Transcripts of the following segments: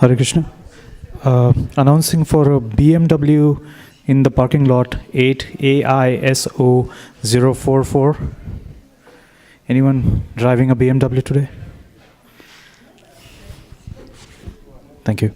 Hare Krishna. Announcing for a BMW in the parking lot 8AISO044. Anyone driving a BMW today? Thank you.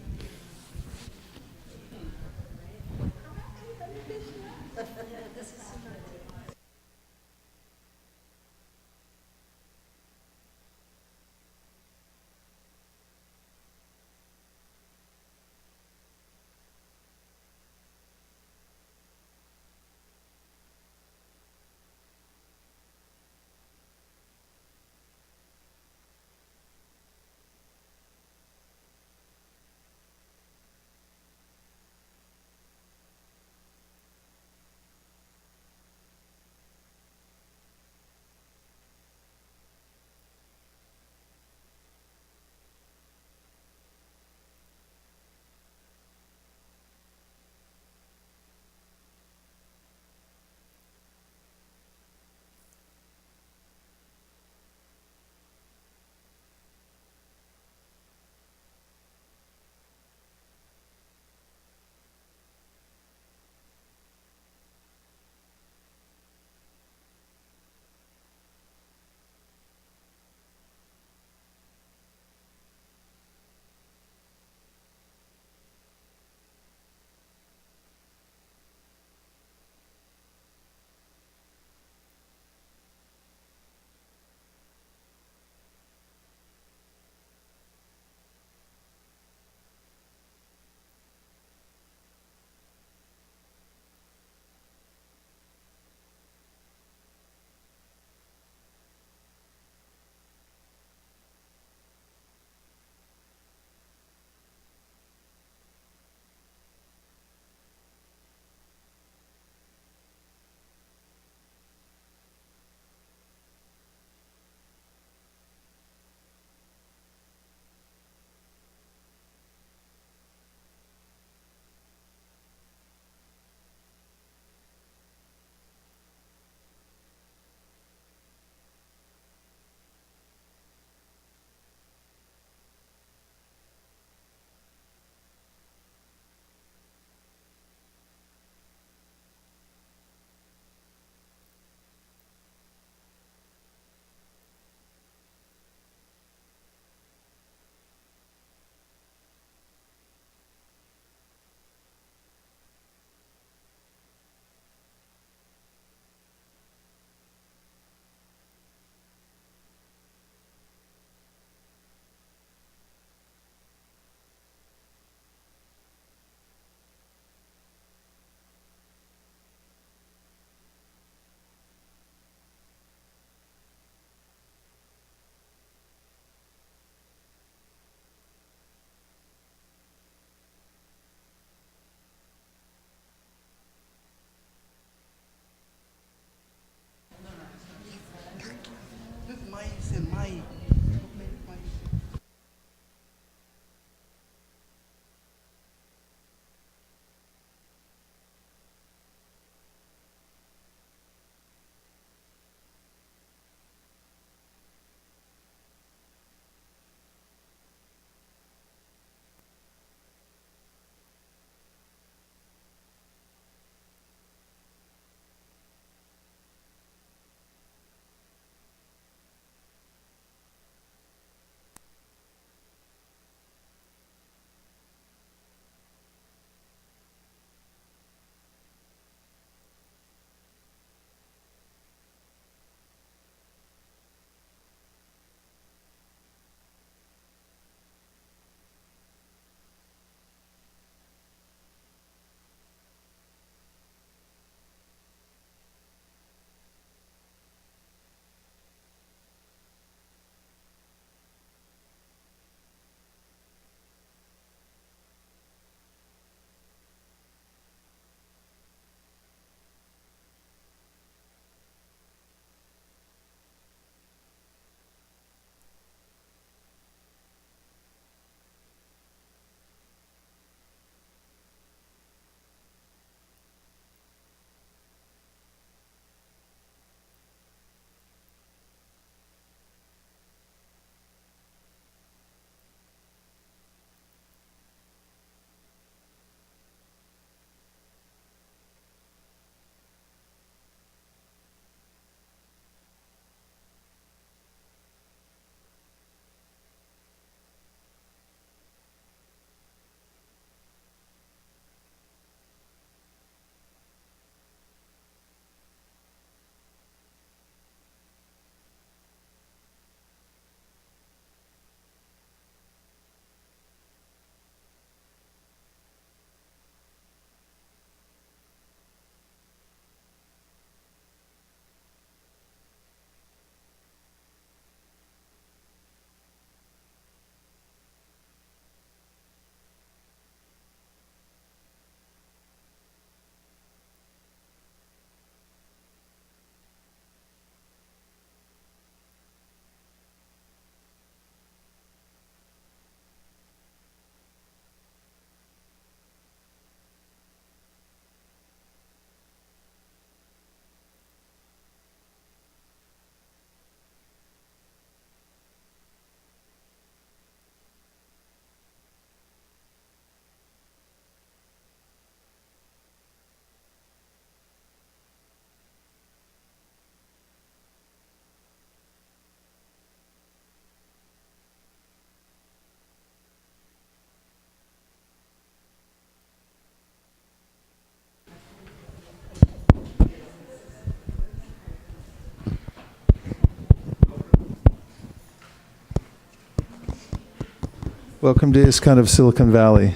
Welcome to ISKCON of Silicon Valley.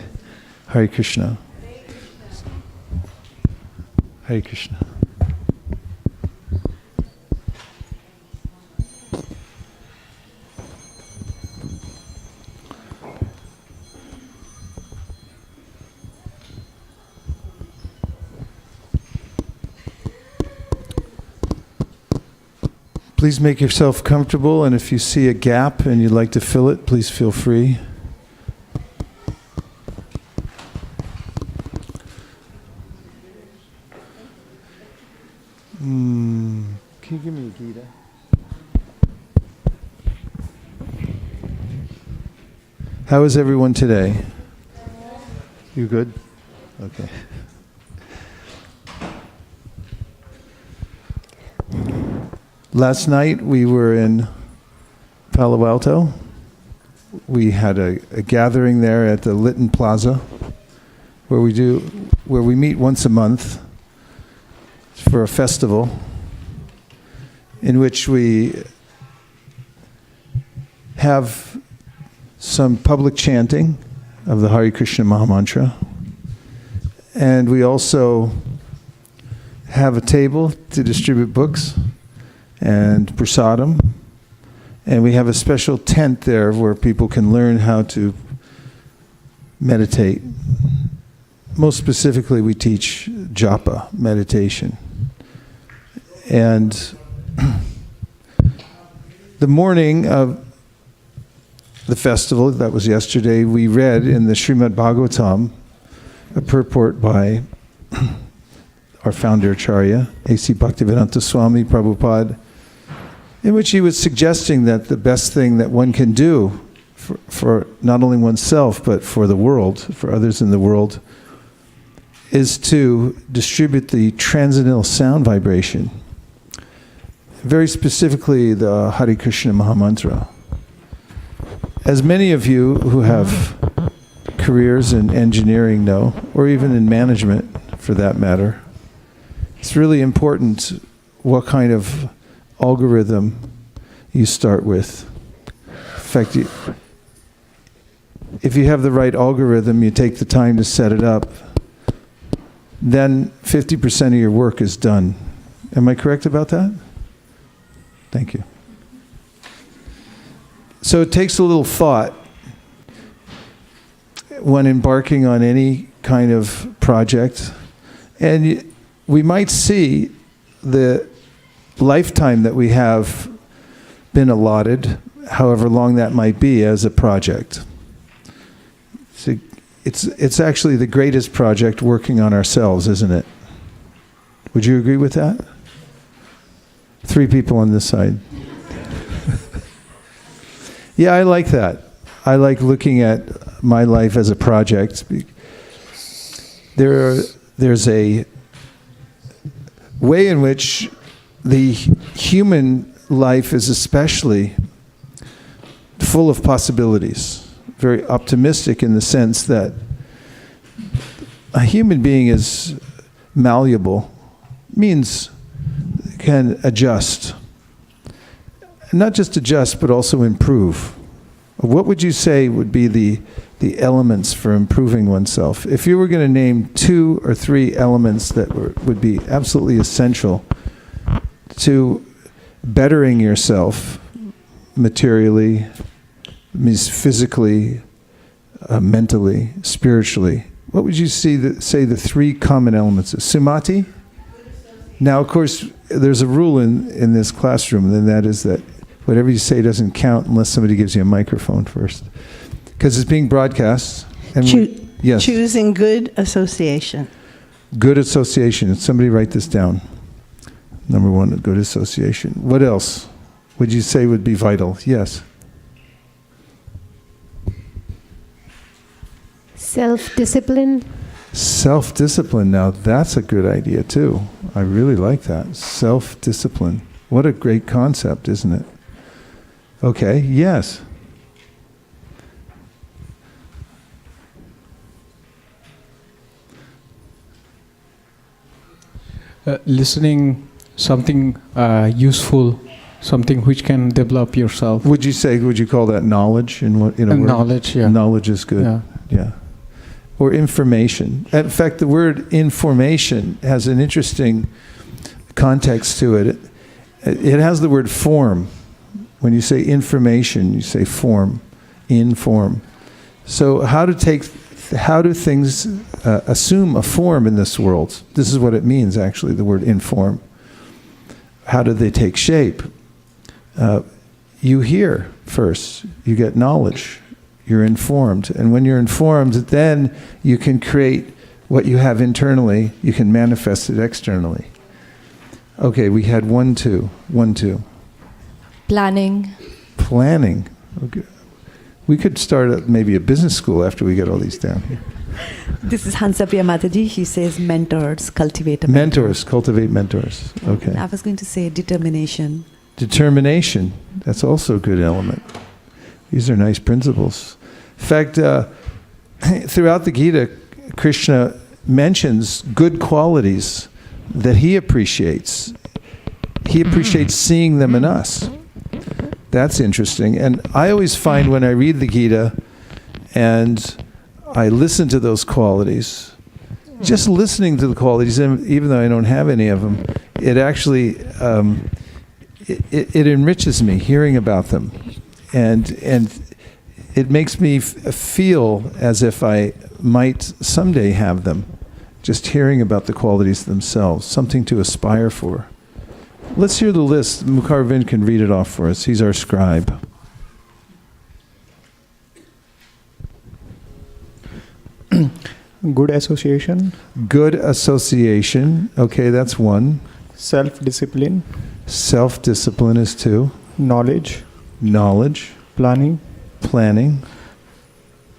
Hare Krishna. Hare Krishna. Please make yourself comfortable, and if you see a gap and you'd like to fill it, please feel free. Can you give me a Gita? How is everyone today? You good? Okay. Last night we were in Palo Alto. We had a gathering there at the Lytton Plaza, where we meet once a month for a festival in which we have some public chanting of the Hare Krishna Mahamantra, and we also have a table to distribute books and prasadam, and we have a special tent there where people can learn how to meditate. Most specifically, we teach japa, meditation. And the morning of the festival, that was yesterday, we read in the Srimad Bhagavatam a purport by our founder Acharya, A.C. Bhaktivedanta Swami Prabhupada, in which he was suggesting that the best thing that one can do for not only oneself but for the world, for others in the world, is to distribute the transcendental sound vibration, very specifically the Hare Krishna Mahamantra. As many of you who have careers in engineering know, or even in management for that matter, it's really important what kind of algorithm you start with. In fact, if you have the right algorithm, you take the time to set it up, then 50% of your work is done. Am I correct about that? Thank you. So it takes a little thought when embarking on any kind of project, and we might see the lifetime that we have been allotted, however long that might be, as a project. So it's actually the greatest project working on ourselves, isn't it? Would you agree with that? 3 people on this side. Yeah, I like that. I like looking at my life as a project. There's a way in which the human life is especially full of possibilities, very optimistic in the sense that a human being is malleable, means can adjust. Not just adjust, but also improve. What would you say would be the elements for improving oneself? If you were going to name 2 or 3 elements that would be absolutely essential to bettering yourself materially, means physically, mentally, spiritually, what would you say the 3 common elements are? Sumati? Now, of course, there's a rule in this classroom, and that is that whatever you say doesn't count unless somebody gives you a microphone first. Because it's being broadcast. And yes. Choosing good association. Good association. Somebody write this down. Number 1, good association. What else would you say would be vital? Yes. Self-discipline. Self-discipline. Now that's a good idea too. I really like that. Self-discipline. What a great concept, isn't it? Okay, yes. Listening something useful, something which can develop yourself. Would you call that knowledge in a word? Knowledge, yeah. Knowledge is good. Yeah. Yeah. Or information. In fact, the word information has an interesting context to it. It has the word form. When you say information, you say form, inform. So how do things assume a form in this world? This is what it means, actually, the word inform. How do they take shape? You hear first. You get knowledge. You're informed. And when you're informed, then you can create what you have internally. You can manifest it externally. Okay, we had 1, 2. 1, 2. Planning. Planning. Okay. We could start maybe a business school after we get all these down here. This is Hansapriya Mataji. She says mentors, cultivate a Mentors, cultivate mentors. Okay. I was going to say determination. Determination. That's also a good element. These are nice principles. In fact, throughout the Gita, Krishna mentions good qualities that he appreciates. He appreciates seeing them in us. That's interesting. And I always find when I read the Gita and I listen to those qualities, just listening to the qualities, even though I don't have any of them, it actually, it enriches me hearing about them. And it makes me feel as if I might someday have them, just hearing about the qualities themselves, something to aspire for. Let's hear the list. Mukharvind can read it off for us. He's our scribe. Good association. Good association. Okay, that's 1. Self-discipline. Self-discipline is 2. Knowledge. Knowledge. Planning. Planning.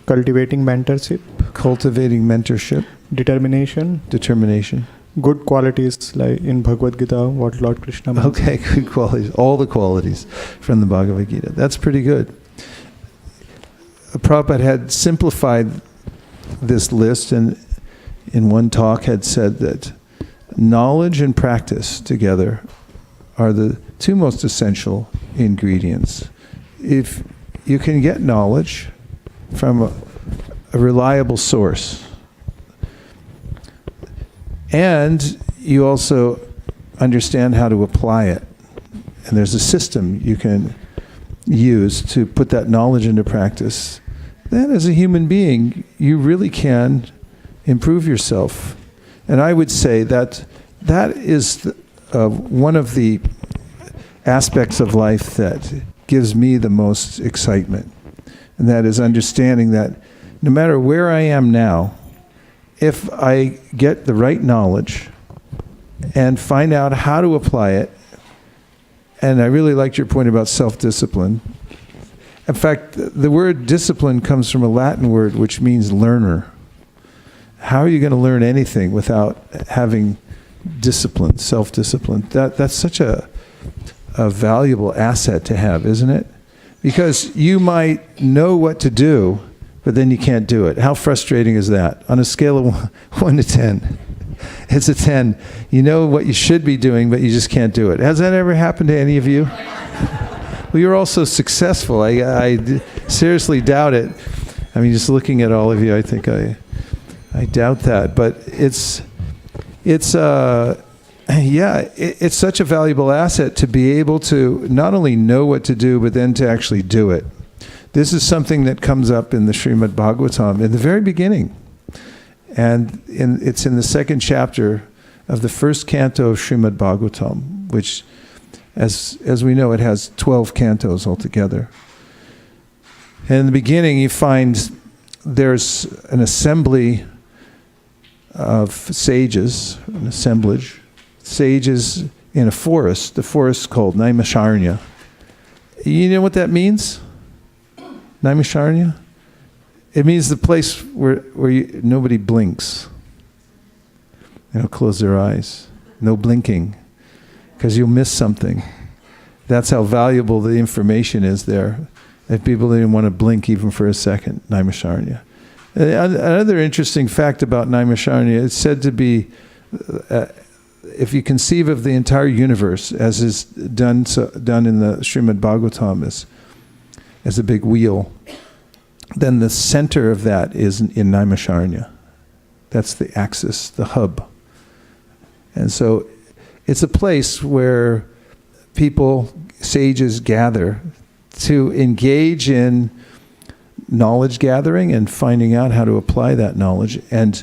Cultivating mentorship. Cultivating mentorship. Determination. Determination. Good qualities like in Bhagavad Gita, what Lord Krishna mentioned. Okay, good qualities. All the qualities from the Bhagavad Gita. That's pretty good. Prabhupada had simplified this list and in one talk had said that knowledge and practice together are the 2 most essential ingredients. If you can get knowledge from a reliable source, and you also understand how to apply it, and there's a system you can use to put that knowledge into practice, then as a human being, you really can improve yourself. And I would say that that is one of the aspects of life that gives me the most excitement. And that is understanding that no matter where I am now, if I get the right knowledge and find out how to apply it, and I really liked your point about self-discipline. In fact, the word discipline comes from a Latin word which means learner. How are you going to learn anything without having discipline, self-discipline? That's such a valuable asset to have, isn't it? Because you might know what to do, but then you can't do it. How frustrating is that? On a scale of 1 to 10, it's a 10. You know what you should be doing, but you just can't do it. Has that ever happened to any of you? Well, you're all so successful. I seriously doubt it. I mean, just looking at all of you, I think I doubt that. But it's such a valuable asset to be able to not only know what to do, but then to actually do it. This is something that comes up in the Srimad Bhagavatam in the very beginning. And it's in the 2nd chapter of the 1st canto of Srimad Bhagavatam, which, as we know, it has 12 cantos altogether. And in the beginning, you find there's an assembly of sages, an assemblage, sages in a forest. The forest is called Naimisharanya. You know what that means? Naimisharanya? It means the place where nobody blinks. They don't close their eyes. No blinking. Because you'll miss something. That's how valuable the information is there. If people didn't want to blink even for a second, Naimisharanya. Another interesting fact about Naimisharanya, it's said to be if you conceive of the entire universe as is done in the Srimad Bhagavatam as a big wheel, then the center of that is in Naimisharanya. That's the axis, the hub. And so it's a place where people, sages, gather to engage in knowledge gathering and finding out how to apply that knowledge. And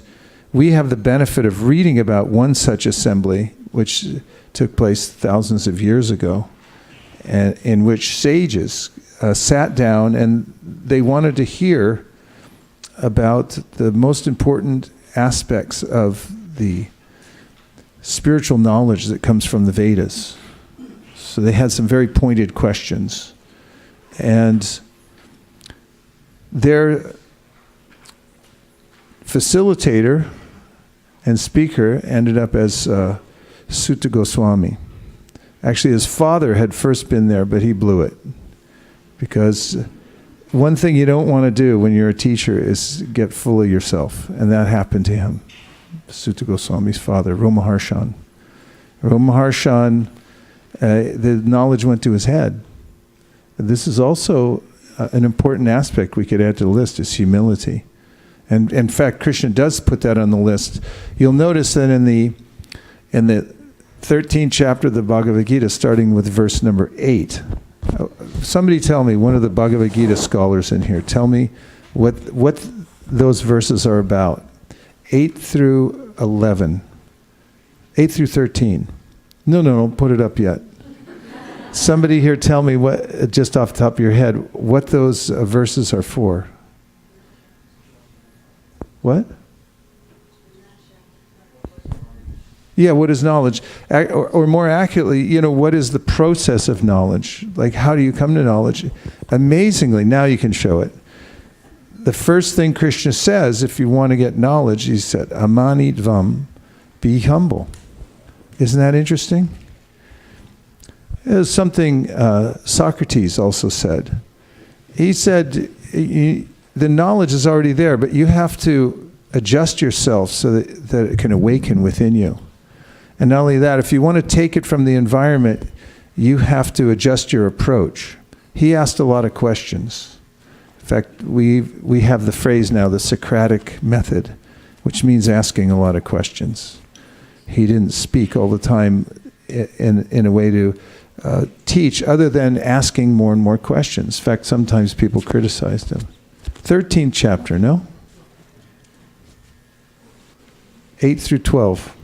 we have the benefit of reading about one such assembly, which took place thousands of years ago, and in which sages sat down and they wanted to hear about the most important aspects of the spiritual knowledge that comes from the Vedas. So they had some very pointed questions. And their facilitator and speaker ended up as Sutta Goswami. Actually, his father had first been there, but he blew it. Because one thing you don't want to do when you're a teacher is get full of yourself. And that happened to him. Sutta Goswami's father, Romaharshan. Romaharshan, the knowledge went to his head. This is also an important aspect we could add to the list, is humility. And in fact, Krishna does put that on the list. You'll notice that in the 13th chapter of the Bhagavad Gita, starting with verse number 8. Somebody tell me, one of the Bhagavad Gita scholars in here, tell me what those verses are about. 8 through 11. 8 through 13. No, don't put it up yet. Somebody here tell me, what, just off the top of your head, what those verses are for. What? Yeah, what is knowledge? Or more accurately, what is the process of knowledge? Like, how do you come to knowledge? Amazingly, now you can show it. The first thing Krishna says, if you want to get knowledge, he said, Amani Dvam, be humble. Isn't that interesting? It's something Socrates also said. He said, the knowledge is already there, but you have to adjust yourself so that it can awaken within you. And not only that, if you want to take it from the environment, you have to adjust your approach. He asked a lot of questions. In fact, we have the phrase now, the Socratic method, which means asking a lot of questions. He didn't speak all the time in a way to teach, other than asking more and more questions. In fact, sometimes people criticized him. 13th chapter, no? 8 through 12.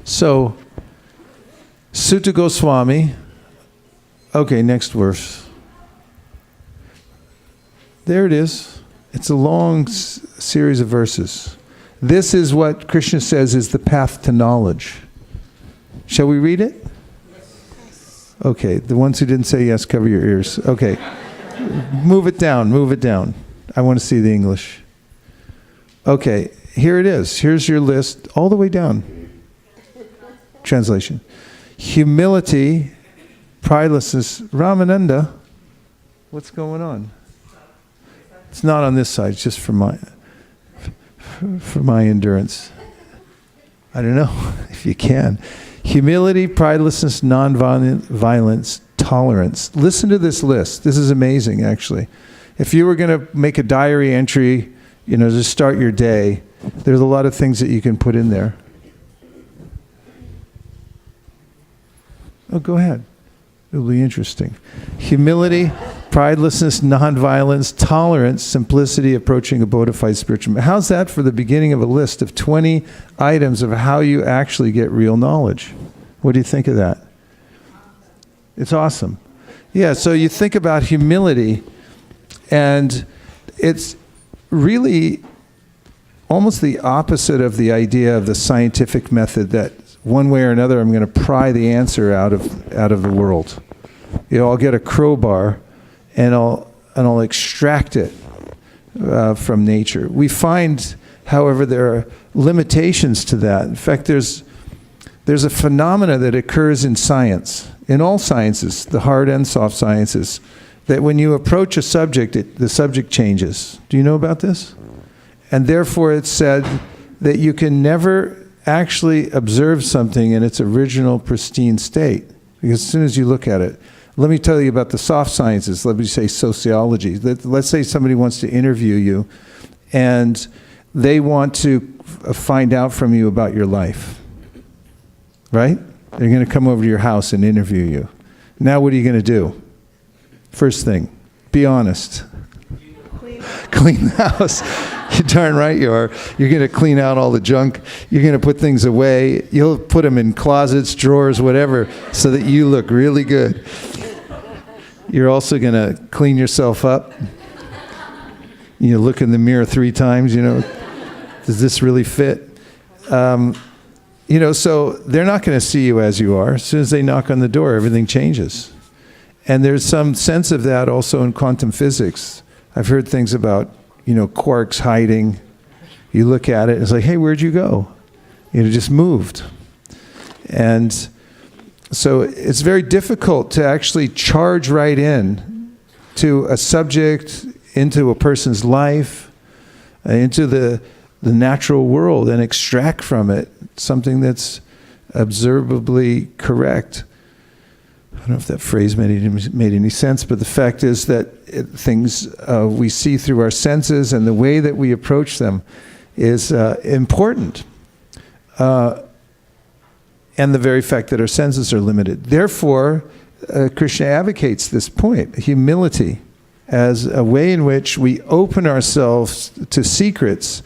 So, Sutta Goswami, okay, next verse. There it is. It's a long series of verses. This is what Krishna says is the path to knowledge. Shall we read it? Yes. Okay, the ones who didn't say yes, cover your ears. Okay, move it down. I want to see the English. Okay, here it is. Here's your list, all the way down. Translation. Humility, pridelessness. Ramananda, what's going on? It's not on this side, it's just for my endurance. I don't know if you can. Humility, pridelessness, nonviolence, tolerance. Listen to this list. This is amazing, actually. If you were going to make a diary entry, to start your day, there's a lot of things that you can put in there. Oh, go ahead. It'll be interesting. Humility, pridelessness, nonviolence, tolerance, simplicity, approaching a bona fide spiritual. How's that for the beginning of a list of 20 items of how you actually get real knowledge? What do you think of that? It's awesome. Yeah, so you think about humility, and it's really almost the opposite of the idea of the scientific method that one way or another I'm going to pry the answer out of the world. I'll get a crowbar and I'll extract it from nature. We find, however, there are limitations to that. In fact, there's a phenomena that occurs in science, in all sciences, the hard and soft sciences, that when you approach a subject, the subject changes. Do you know about this? And therefore it's said that you can never actually observe something in its original pristine state. Because as soon as you look at it, let me tell you about the soft sciences, let me say sociology. Let's say somebody wants to interview you and they want to find out from you about your life, right? They're going to come over to your house and interview you. Now what are you going to do? First thing, be honest. Clean the house. You're darn right you are. You're going to clean out all the junk. You're going to put things away. You'll put them in closets, drawers, whatever, so that you look really good. You're also going to clean yourself up. You look in the mirror 3 times, does this really fit? So they're not going to see you as you are. As soon as they knock on the door, everything changes. And there's some sense of that also in quantum physics. I've heard things about, quarks hiding. You look at it, it's like, hey, where'd you go? It just moved. And so it's very difficult to actually charge right in to a subject, into a person's life, into the natural world and extract from it something that's observably correct. I don't know if that phrase made any sense, but the fact is that things we see through our senses and the way that we approach them is important. And the very fact that our senses are limited. Therefore, Krishna advocates this point, humility, as a way in which we open ourselves to secrets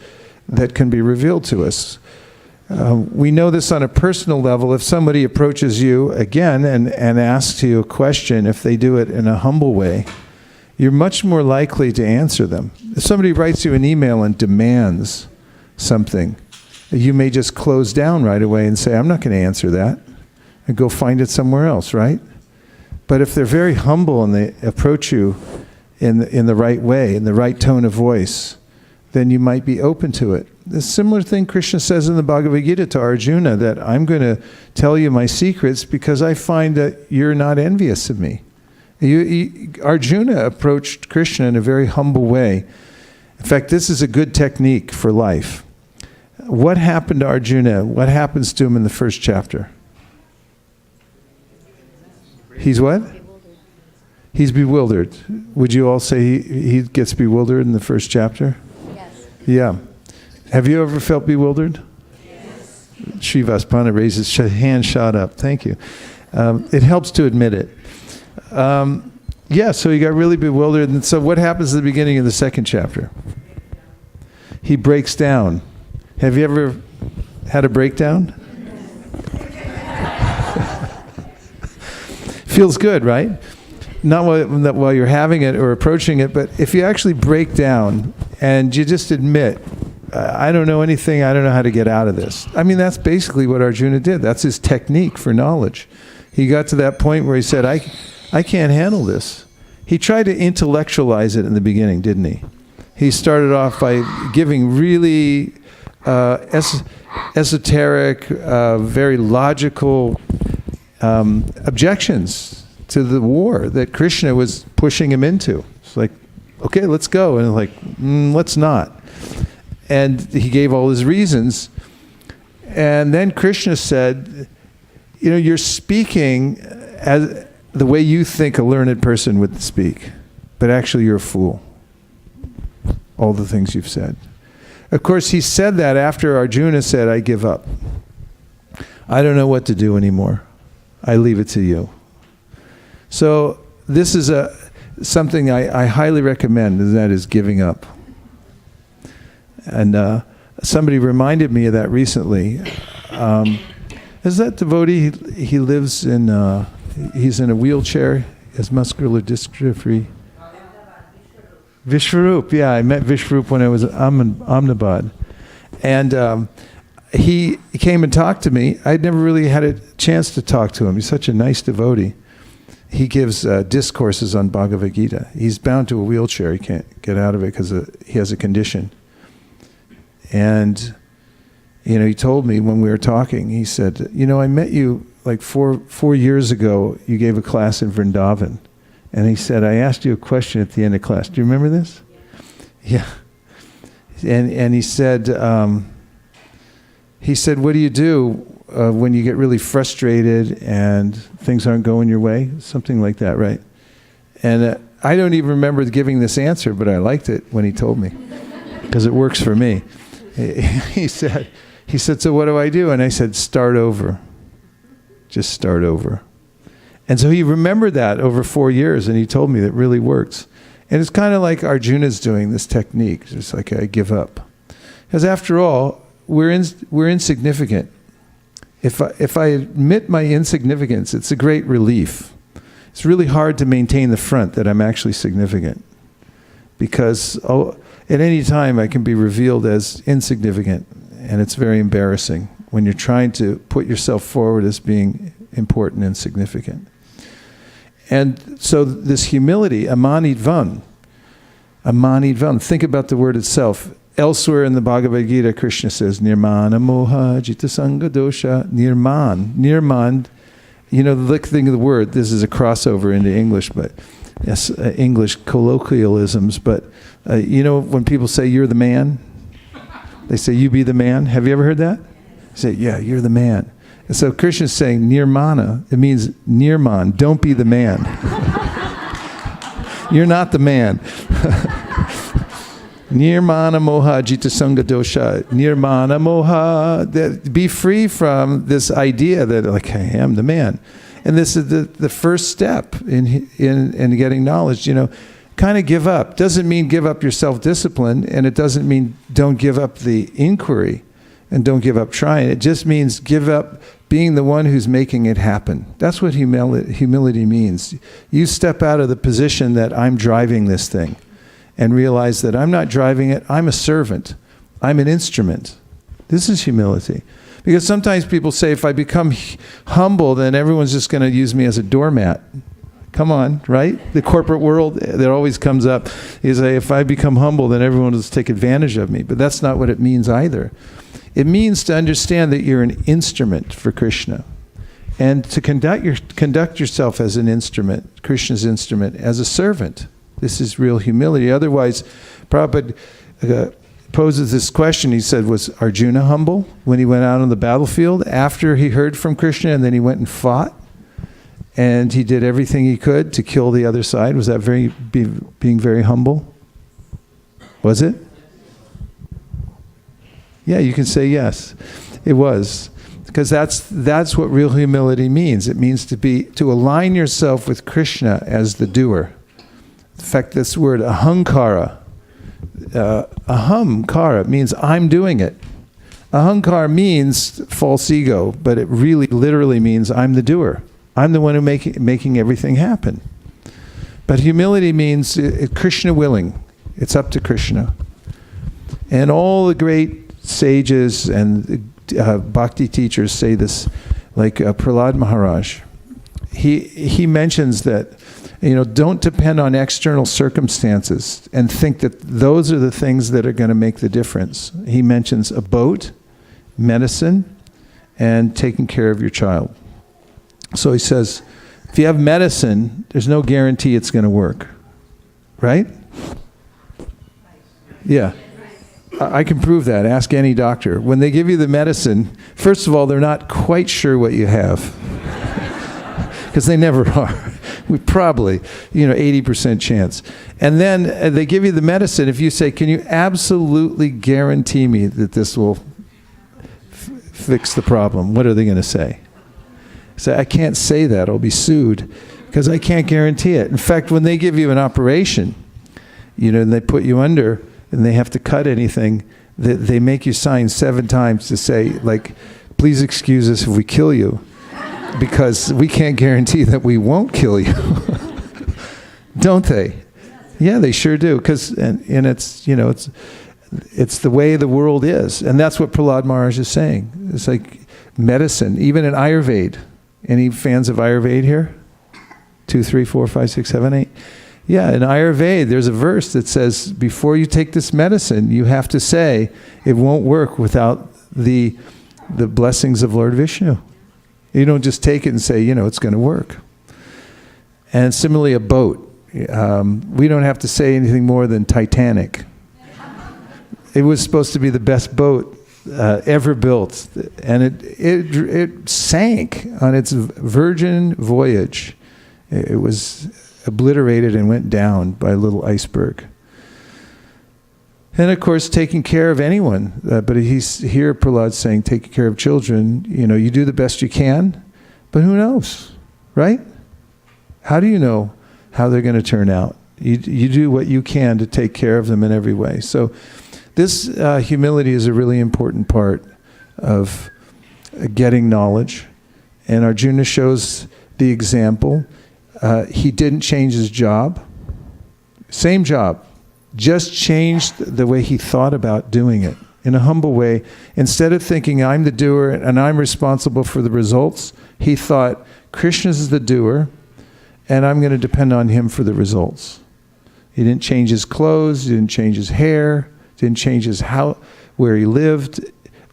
that can be revealed to us. We know this on a personal level. If somebody approaches you again and asks you a question, if they do it in a humble way, you're much more likely to answer them. If somebody writes you an email and demands something, you may just close down right away and say, I'm not going to answer that, and go find it somewhere else, right? But if they're very humble and they approach you in the right way, in the right tone of voice, then you might be open to it. The similar thing Krishna says in the Bhagavad Gita to Arjuna, that I'm going to tell you my secrets because I find that you're not envious of me. Arjuna approached Krishna in a very humble way. In fact, this is a good technique for life. What happened to Arjuna? What happens to him in the first chapter? He's what? He's bewildered. Would you all say he gets bewildered in the first chapter? Yes. Yeah. Have you ever felt bewildered? Yes. Srivaspana raised his hand, shot up. Thank you. It helps to admit it. So he got really bewildered. And so what happens at the beginning of the second chapter? He breaks down. Have you ever had a breakdown? Feels good, right? Not while you're having it or approaching it, but if you actually break down and you just admit, I don't know anything, I don't know how to get out of this. I mean, that's basically what Arjuna did. That's his technique for knowledge. He got to that point where he said, I can't handle this. He tried to intellectualize it in the beginning, didn't he? He started off by giving really esoteric, very logical objections to the war that Krishna was pushing him into. It's like, okay, let's go. And like, let's not. And he gave all his reasons. And then Krishna said, you're speaking as the way you think a learned person would speak, but actually you're a fool. All the things you've said. Of course, he said that after Arjuna said, I give up. I don't know what to do anymore. I leave it to you. So this is something I highly recommend, and that is giving up. And somebody reminded me of that recently. Is that devotee? He lives in, he's in a wheelchair, has muscular dystrophy. Vishwarup, yeah, I met Vishwarup when I was at Ahmedabad. And he came and talked to me. I'd never really had a chance to talk to him. He's such a nice devotee. He gives discourses on Bhagavad Gita. He's bound to a wheelchair. He can't get out of it because he has a condition. And, he told me when we were talking, he said, I met you like four years ago. You gave a class in Vrindavan. And he said, I asked you a question at the end of class. Do you remember this? Yeah. He And he said, what do you do when you get really frustrated and things aren't going your way? Something like that, right? And I don't even remember giving this answer, but I liked it when he told me, because it works for me. He said, so what do I do? And I said, start over. Just start over. And so he remembered that over 4 years, and he told me that really works. And it's kind of like Arjuna's doing this technique. It's like, I give up. Because after all, we're insignificant. If I admit my insignificance, it's a great relief. It's really hard to maintain the front that I'm actually significant. Because at any time I can be revealed as insignificant, and it's very embarrassing when you're trying to put yourself forward as being important and significant. And so this humility, amanidvan, think about the word itself. Elsewhere in the Bhagavad Gita, Krishna says, nirmana moha jitasanga dosha, nirman, the thing of the word, this is a crossover into English, but yes, English colloquialisms, but when people say you're the man, they say you be the man. Have you ever heard that? They say, yeah, you're the man. And so Krishna's saying nirmana, it means nirman, don't be the man. You're not the man. Nirmana moha jitasanga dosha. Nirmana moha. Be free from this idea that like I am the man. And this is the first step in getting knowledge. Kind of give up. Doesn't mean give up your self-discipline, and it doesn't mean don't give up the inquiry and don't give up trying. It just means give up being the one who's making it happen. That's what humility means. You step out of the position that I'm driving this thing and realize that I'm not driving it, I'm a servant. I'm an instrument. This is humility. Because sometimes people say, if I become humble, then everyone's just going to use me as a doormat. Come on, right? The corporate world, that always comes up, is if I become humble, then everyone will just take advantage of me. But that's not what it means either. It means to understand that you're an instrument for Krishna. And to conduct yourself as an instrument, Krishna's instrument, as a servant. This is real humility. Otherwise, Prabhupada poses this question. He said, was Arjuna humble when he went out on the battlefield after he heard from Krishna and then he went and fought? And he did everything he could to kill the other side. Was that being very humble? Was it? Yeah, you can say yes. It was. Because that's what real humility means. It means to align yourself with Krishna as the doer. In fact, this word ahankara, ahamkara means I'm doing it. Ahankara means false ego, but it really literally means I'm the doer. I'm the one who making everything happen. But humility means Krishna willing. It's up to Krishna. And all the great sages and bhakti teachers say this, like Prahlad Maharaj. He mentions that, don't depend on external circumstances and think that those are the things that are going to make the difference. He mentions a boat, medicine, and taking care of your child. So he says, if you have medicine, there's no guarantee it's going to work. Right? Yeah. I can prove that. Ask any doctor. When they give you the medicine, first of all, they're not quite sure what you have. Because they never are. We probably, 80% chance. And then they give you the medicine. If you say, can you absolutely guarantee me that this will fix the problem? What are they going to say? Say, I can't say that. I'll be sued because I can't guarantee it. In fact, when they give you an operation, and they put you under and they have to cut anything, they make you sign 7 times to say, like, please excuse us if we kill you, because we can't guarantee that we won't kill you. Don't they? Yeah, they sure do. Because and it's it's the way the world is, and that's what Prahlad Maharaj is saying. It's like medicine, even in Ayurveda. Any fans of Ayurveda here? 2, 3, 4, 5, 6, 7, 8. Yeah, in Ayurveda, there's a verse that says, before you take this medicine, you have to say, it won't work without the blessings of Lord Vishnu. You don't just take it and say, it's going to work. And similarly, a boat. We don't have to say anything more than Titanic. It was supposed to be the best boat ever built, and it sank on its virgin voyage. It was obliterated and went down by a little iceberg. And of course, taking care of anyone. But he's here, Prahlad's saying, taking care of children. You do the best you can, but who knows, right? How do you know how they're going to turn out? You do what you can to take care of them in every way. So this humility is a really important part of getting knowledge. And Arjuna shows the example. He didn't change his job. Same job. Just changed the way he thought about doing it in a humble way. Instead of thinking, I'm the doer and I'm responsible for the results, he thought, Krishna is the doer and I'm going to depend on him for the results. He didn't change his clothes, he didn't change his hair, didn't change his house, where he lived,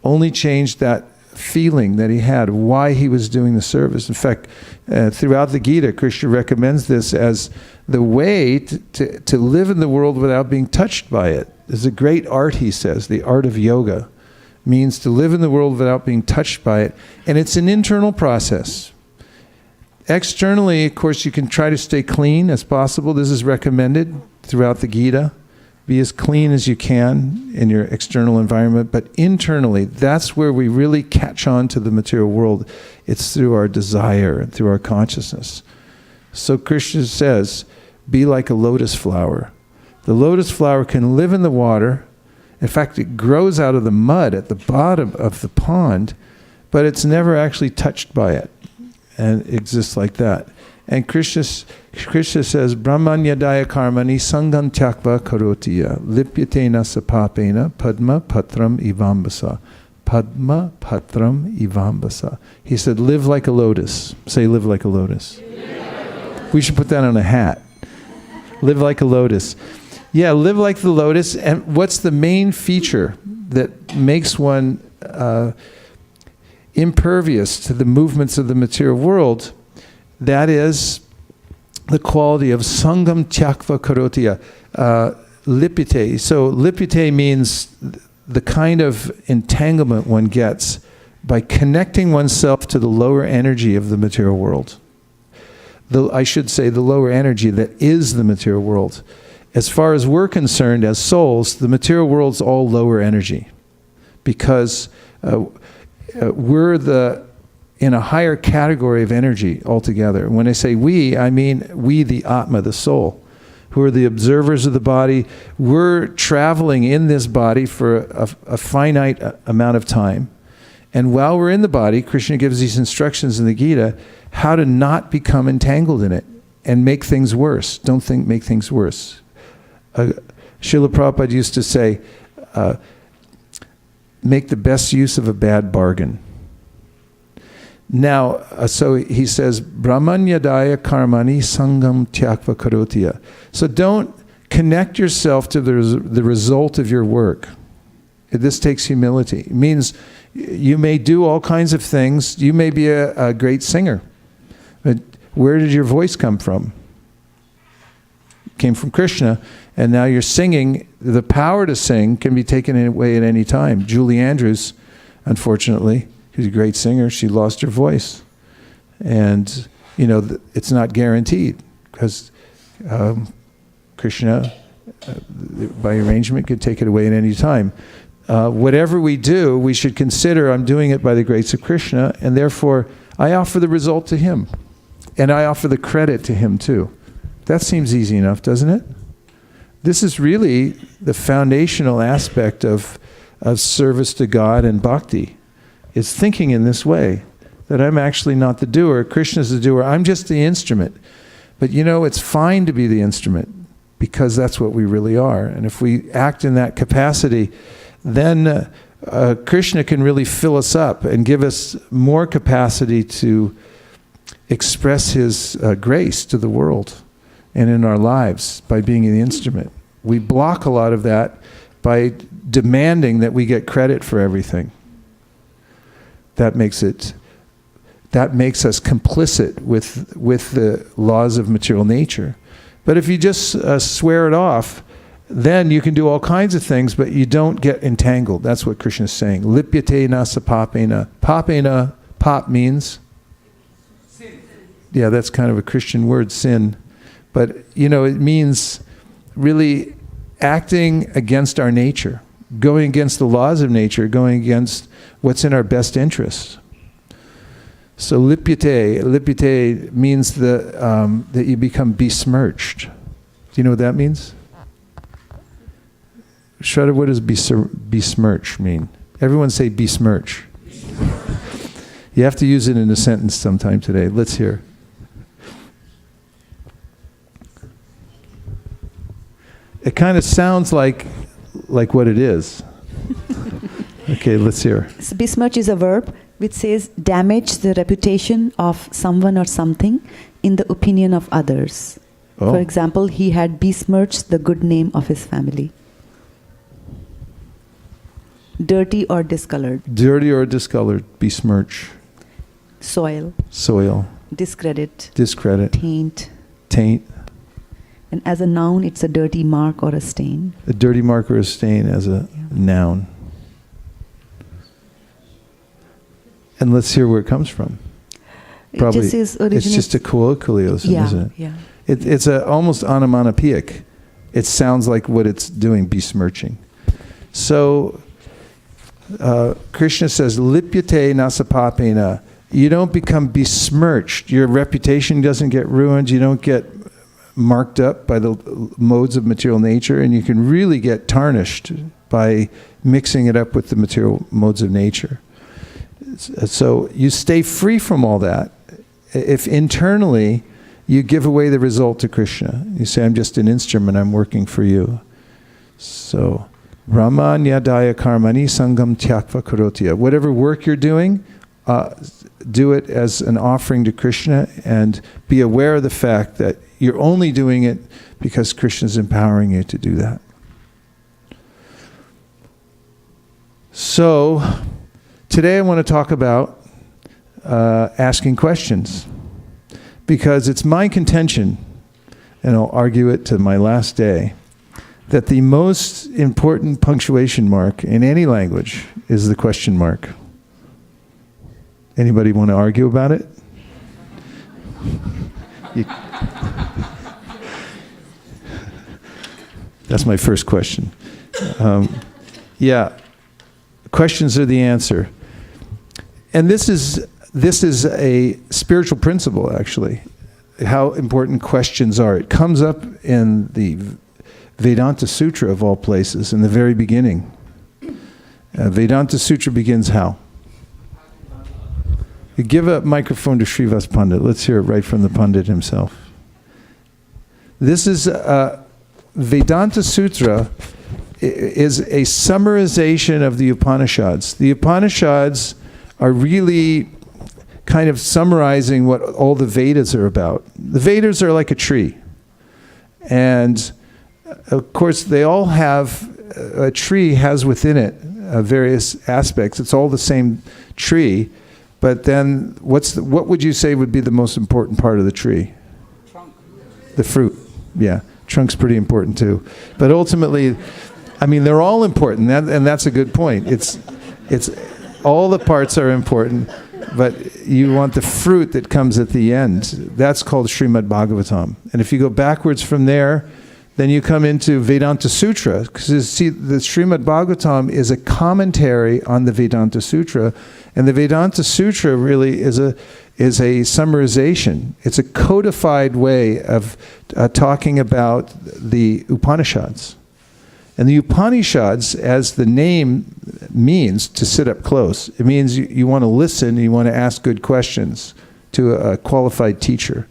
only changed that feeling that he had, why he was doing the service. In fact, throughout the Gita, Krishna recommends this as the way to live in the world without being touched by it. There's a great art, he says, the art of yoga, means to live in the world without being touched by it. And it's an internal process. Externally, of course, you can try to stay clean as possible. This is recommended throughout the Gita. Be as clean as you can in your external environment, but internally, that's where we really catch on to the material world. It's through our desire and through our consciousness. So Krishna says, be like a lotus flower. The lotus flower can live in the water. In fact, it grows out of the mud at the bottom of the pond, but it's never actually touched by it, and it exists like that. And Krishna says, Brahmanyadaya karmani sangam tyakva karotiya lipyatena sapapena padma patram ivambasa. Padma patram ivambasa. He said, live like a lotus. Say, live like a lotus. We should put that on a hat. Live like a lotus. Yeah, live like the lotus. And what's the main feature that makes one impervious to the movements of the material world? That is the quality of sangam tyakva karotiya, lipite. So lipite means the kind of entanglement one gets by connecting oneself to the lower energy of the material world. I should say the lower energy that is the material world. As far as we're concerned as souls, the material world's all lower energy because we're in a higher category of energy altogether. When I say we, I mean we, the Atma, the soul, who are the observers of the body. We're traveling in this body for a finite amount of time. And while we're in the body, Krishna gives these instructions in the Gita, how to not become entangled in it and make things worse. Don't make things worse. Srila Prabhupada used to say, make the best use of a bad bargain. Now, so he says, Brahmanyadaya karmani sangam tyakva karotiya. So don't connect yourself to the result of your work. This takes humility. It means you may do all kinds of things. You may be a great singer. But where did your voice come from? It came from Krishna. And now you're singing. The power to sing can be taken away at any time. Julie Andrews, unfortunately, who's a great singer, she lost her voice. And, it's not guaranteed because Krishna, by arrangement, could take it away at any time. Whatever we do, we should consider, I'm doing it by the grace of Krishna, and therefore I offer the result to him. And I offer the credit to him too. That seems easy enough, doesn't it? This is really the foundational aspect of service to God and bhakti. Is thinking in this way, that I'm actually not the doer, Krishna's the doer, I'm just the instrument. But it's fine to be the instrument, because that's what we really are. And if we act in that capacity, then Krishna can really fill us up and give us more capacity to express his grace to the world and in our lives by being the instrument. We block a lot of that by demanding that we get credit for everything. That makes us complicit with the laws of material nature. But if you just swear it off, then you can do all kinds of things, but you don't get entangled. That's what Krishna is saying. Lipyate nasa papena. Papena, pap means? Sin. Yeah, that's kind of a Christian word, sin. But, it means really acting against our nature, going against the laws of nature, going against what's in our best interest. So lipyate means that you become besmirched. Do you know what that means? Shraddha, what does besmirch mean? Everyone say besmirch. You have to use it in a sentence sometime today. Let's hear. It kind of sounds like what it is. Okay, let's hear. So besmirch is a verb which says damage the reputation of someone or something in the opinion of others. Oh. For example, he had besmirched the good name of his family. Dirty or discolored. Dirty or discolored, besmirch. Soil. Soil. Discredit. Discredit. Taint. Taint. And as a noun, it's a dirty mark or a stain. A dirty mark or a stain as a noun. And let's hear where it comes from. Probably, it's just a colloquialism, isn't it? Yeah. It's almost onomatopoeic. It sounds like what it's doing, besmirching. So, Krishna says, Lipyate nasapapena. You don't become besmirched. Your reputation doesn't get ruined. You don't get marked up by the modes of material nature, and you can really get tarnished by mixing it up with the material modes of nature. So you stay free from all that. If internally you give away the result to Krishna, you say, I'm just an instrument, I'm working for you. So, Rama nyadaya karmani sangam tyakva karotya. Whatever work you're doing, do it as an offering to Krishna, and be aware of the fact that you're only doing it because Krishna is empowering you to do that. So, today I want to talk about asking questions, because it's my contention, and I'll argue it to my last day, that the most important punctuation mark in any language is the question mark. Anybody want to argue about it? That's my first question. Questions are the answer. And this is a spiritual principle, actually, how important questions are. It comes up in the Vedanta Sutra, of all places, in the very beginning. Vedanta Sutra begins how? You give a microphone to Srivas Pandit. Let's hear it right from the Pandit himself. This is Vedanta Sutra is a summarization of the Upanishads. The Upanishads are really kind of summarizing what all the Vedas are about. The Vedas are like a tree. And of course, they all have, a tree has within it various aspects. It's all the same tree. But then what would you say would be the most important part of the tree? Trunk. The fruit. Yeah. Trunk's pretty important too. But ultimately, I mean, they're all important, and that's a good point. It's all the parts are important, but you want the fruit that comes at the end. That's called Srimad Bhagavatam. And if you go backwards from there, then you come into Vedanta Sutra, because see, the Srimad Bhagavatam is a commentary on the Vedanta Sutra, and the Vedanta Sutra really is a summarization. It's a codified way of talking about the Upanishads. And the Upanishads, as the name means, to sit up close. It means you want to listen, you want to ask good questions to a qualified teacher.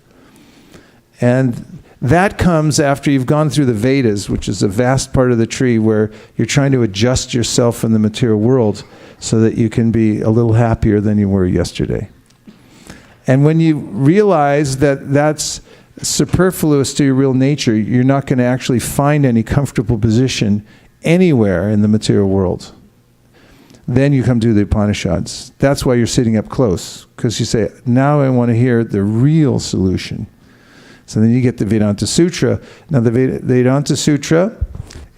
And that comes after you've gone through the Vedas, which is a vast part of the tree where you're trying to adjust yourself in the material world so that you can be a little happier than you were yesterday. And when you realize that that's superfluous to your real nature, you're not going to actually find any comfortable position anywhere in the material world. Then you come to the Upanishads. That's why you're sitting up close, because you say, now I want to hear the real solution. So then you get the Vedanta Sutra. Now the Vedanta Sutra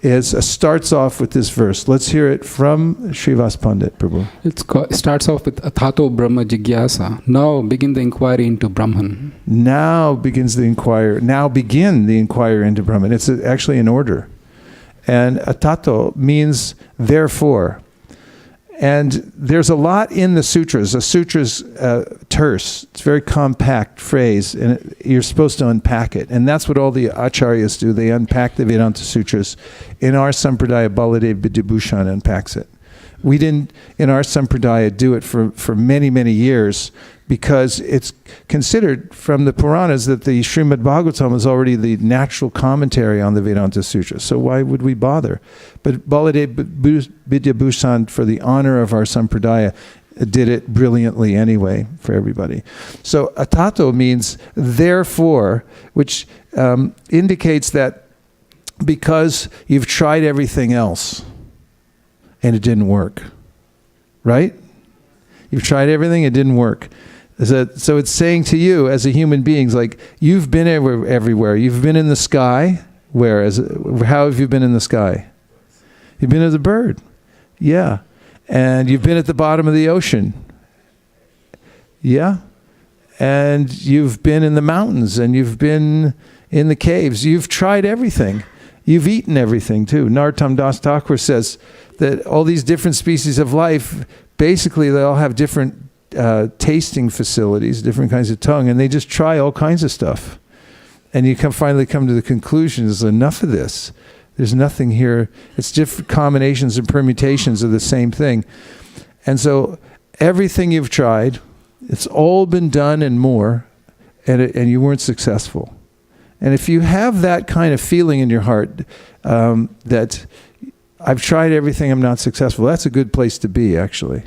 starts off with this verse. Let's hear it from Srivas Pandit, Prabhu. It starts off with Athato Brahma Jigyasa. Now begin the inquiry into Brahman. Now begin the inquiry into Brahman. It's actually in order. And atato means therefore. And there's a lot in the sutras. The sutra's terse. It's a very compact phrase, and you're supposed to unpack it. And that's what all the acharyas do. They unpack the Vedanta sutras. In our sampradaya, Baladev Vidyabhushan unpacks it. We didn't, in our sampradaya, do it for many, many years, because it's considered from the Puranas that the Srimad Bhagavatam is already the natural commentary on the Vedanta Sutra. So why would we bother? But Baladev Vidyabhushan, for the honor of our sampradaya, did it brilliantly anyway for everybody. So atato means therefore, which indicates that because you've tried everything else and it didn't work, right? You've tried everything, it didn't work. So it's saying to you as a human being, like, you've been everywhere. You've been in the sky. How have you been in the sky? You've been as a bird. Yeah. And you've been at the bottom of the ocean. Yeah. And you've been in the mountains, and you've been in the caves. You've tried everything. You've eaten everything too. Narottam Das Thakur says that all these different species of life, basically they all have different tasting facilities, different kinds of tongue, and they just try all kinds of stuff. And you finally come to the conclusion, there's enough of this. There's nothing here. It's different combinations and permutations of the same thing. And so everything you've tried, it's all been done and more, and you weren't successful. And if you have that kind of feeling in your heart, that I've tried everything, I'm not successful, that's a good place to be, actually.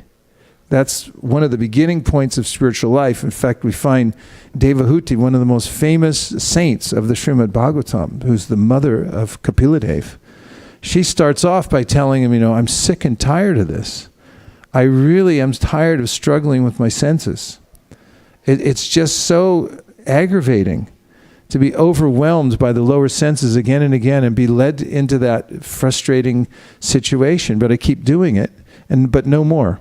That's one of the beginning points of spiritual life. In fact, we find Devahuti, one of the most famous saints of the Srimad Bhagavatam, who's the mother of Kapiladev. She starts off by telling him, I'm sick and tired of this. I really am tired of struggling with my senses. It's just so aggravating to be overwhelmed by the lower senses again and again and be led into that frustrating situation. But I keep doing it, but no more.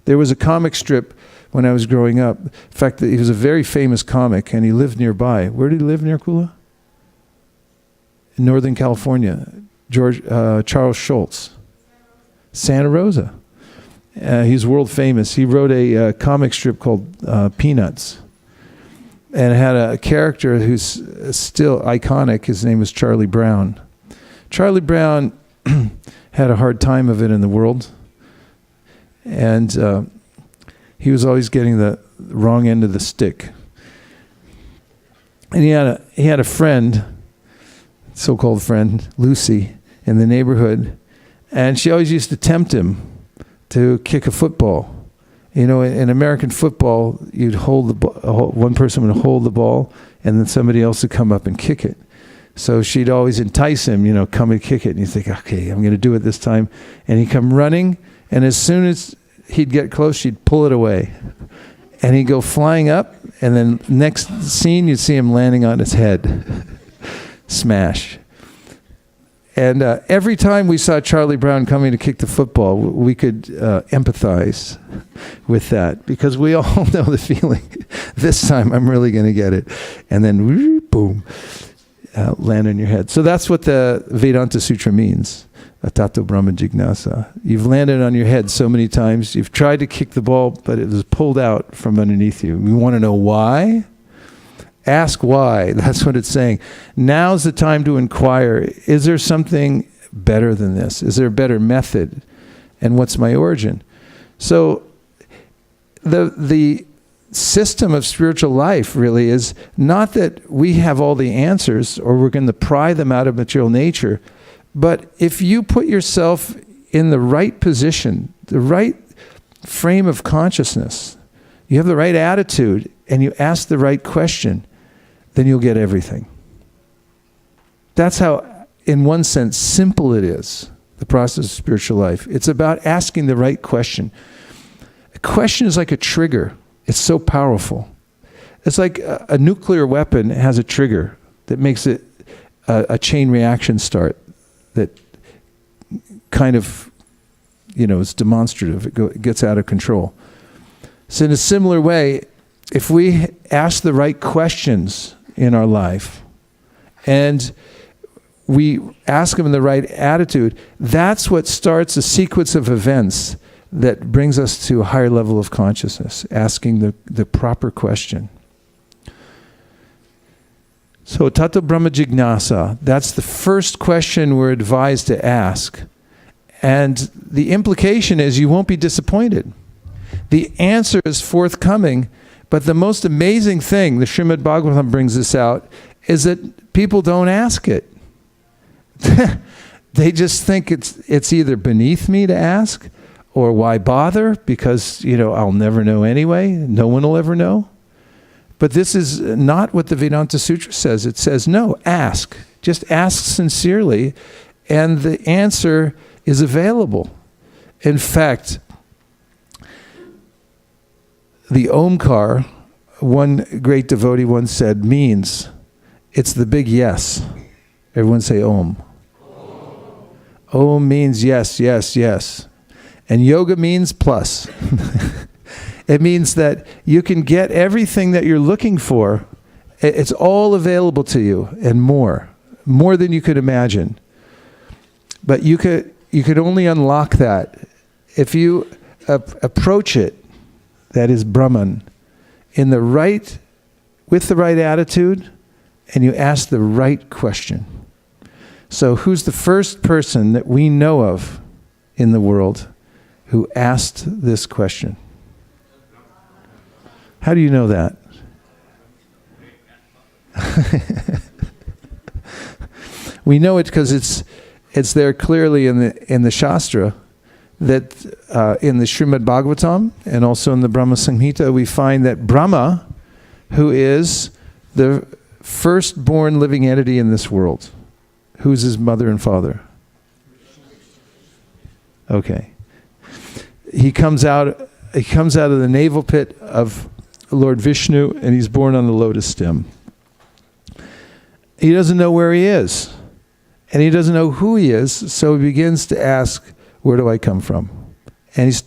There was a comic strip when I was growing up. In fact, he was a very famous comic, and he lived nearby. Where did he live near Kula? In Northern California. Charles Schultz. Santa Rosa. He's world famous. He wrote a comic strip called Peanuts. And it had a character who's still iconic. His name was Charlie Brown. Charlie Brown had a hard time of it in the world. And he was always getting the wrong end of the stick. And he had a friend, so-called friend, Lucy, in the neighborhood. And she always used to tempt him to kick a football. In American football, you'd hold the ball, one person would hold the ball, and then somebody else would come up and kick it. So she'd always entice him, come and kick it. And you think, okay, I'm going to do it this time. And he'd come running, and as soon as he'd get close, she'd pull it away. And he'd go flying up, and then next scene, you'd see him landing on his head. Smash. And every time we saw Charlie Brown coming to kick the football, we could empathize with that, because we all know the feeling. This time, I'm really going to get it. And then, boom, land on your head. So that's what the Vedanta Sutra means. Atato Brahma Jignasa. You've landed on your head so many times. You've tried to kick the ball, but it was pulled out from underneath you. You want to know why? Ask why. That's what it's saying. Now's the time to inquire. Is there something better than this? Is there a better method? And what's my origin? So the system of spiritual life really is not that we have all the answers or we're going to pry them out of material nature, but if you put yourself in the right position, the right frame of consciousness, you have the right attitude, and you ask the right question, then you'll get everything. That's how, in one sense, simple it is, the process of spiritual life. It's about asking the right question. A question is like a trigger. It's so powerful. It's like a nuclear weapon has a trigger that makes it a chain reaction start. That kind of, is demonstrative. It gets out of control. So in a similar way, if we ask the right questions in our life, and we ask them in the right attitude, that's what starts a sequence of events that brings us to a higher level of consciousness, asking the proper question. So Tato Brahma Jignasa, that's the first question we're advised to ask. And the implication is you won't be disappointed. The answer is forthcoming, but the most amazing thing, the Srimad Bhagavatam brings this out, is that people don't ask it. They just think it's either beneath me to ask, or why bother, because I'll never know anyway, no one will ever know. But this is not what the Vedanta Sutra says. It says, no, ask. Just ask sincerely, and the answer is available. In fact, the Omkar, one great devotee once said, means, it's the big yes. Everyone say Om. Om means yes, yes, yes. And yoga means plus. It means that you can get everything that you're looking for. It's all available to you, and more than you could imagine. But you could only unlock that if you approach it, that is Brahman, with the right attitude, and you ask the right question. So who's the first person that we know of in the world who asked this question? How do you know that? We know it because it's there clearly in the Shastra, that in the Srimad Bhagavatam and also in the Brahma Samhita, we find that Brahma, who is the firstborn living entity in this world, who's his mother and father? Okay. He comes out of the navel pit of Lord Vishnu, and he's born on the lotus stem. He doesn't know where he is, and he doesn't know who he is, so he begins to ask, where do I come from? And he's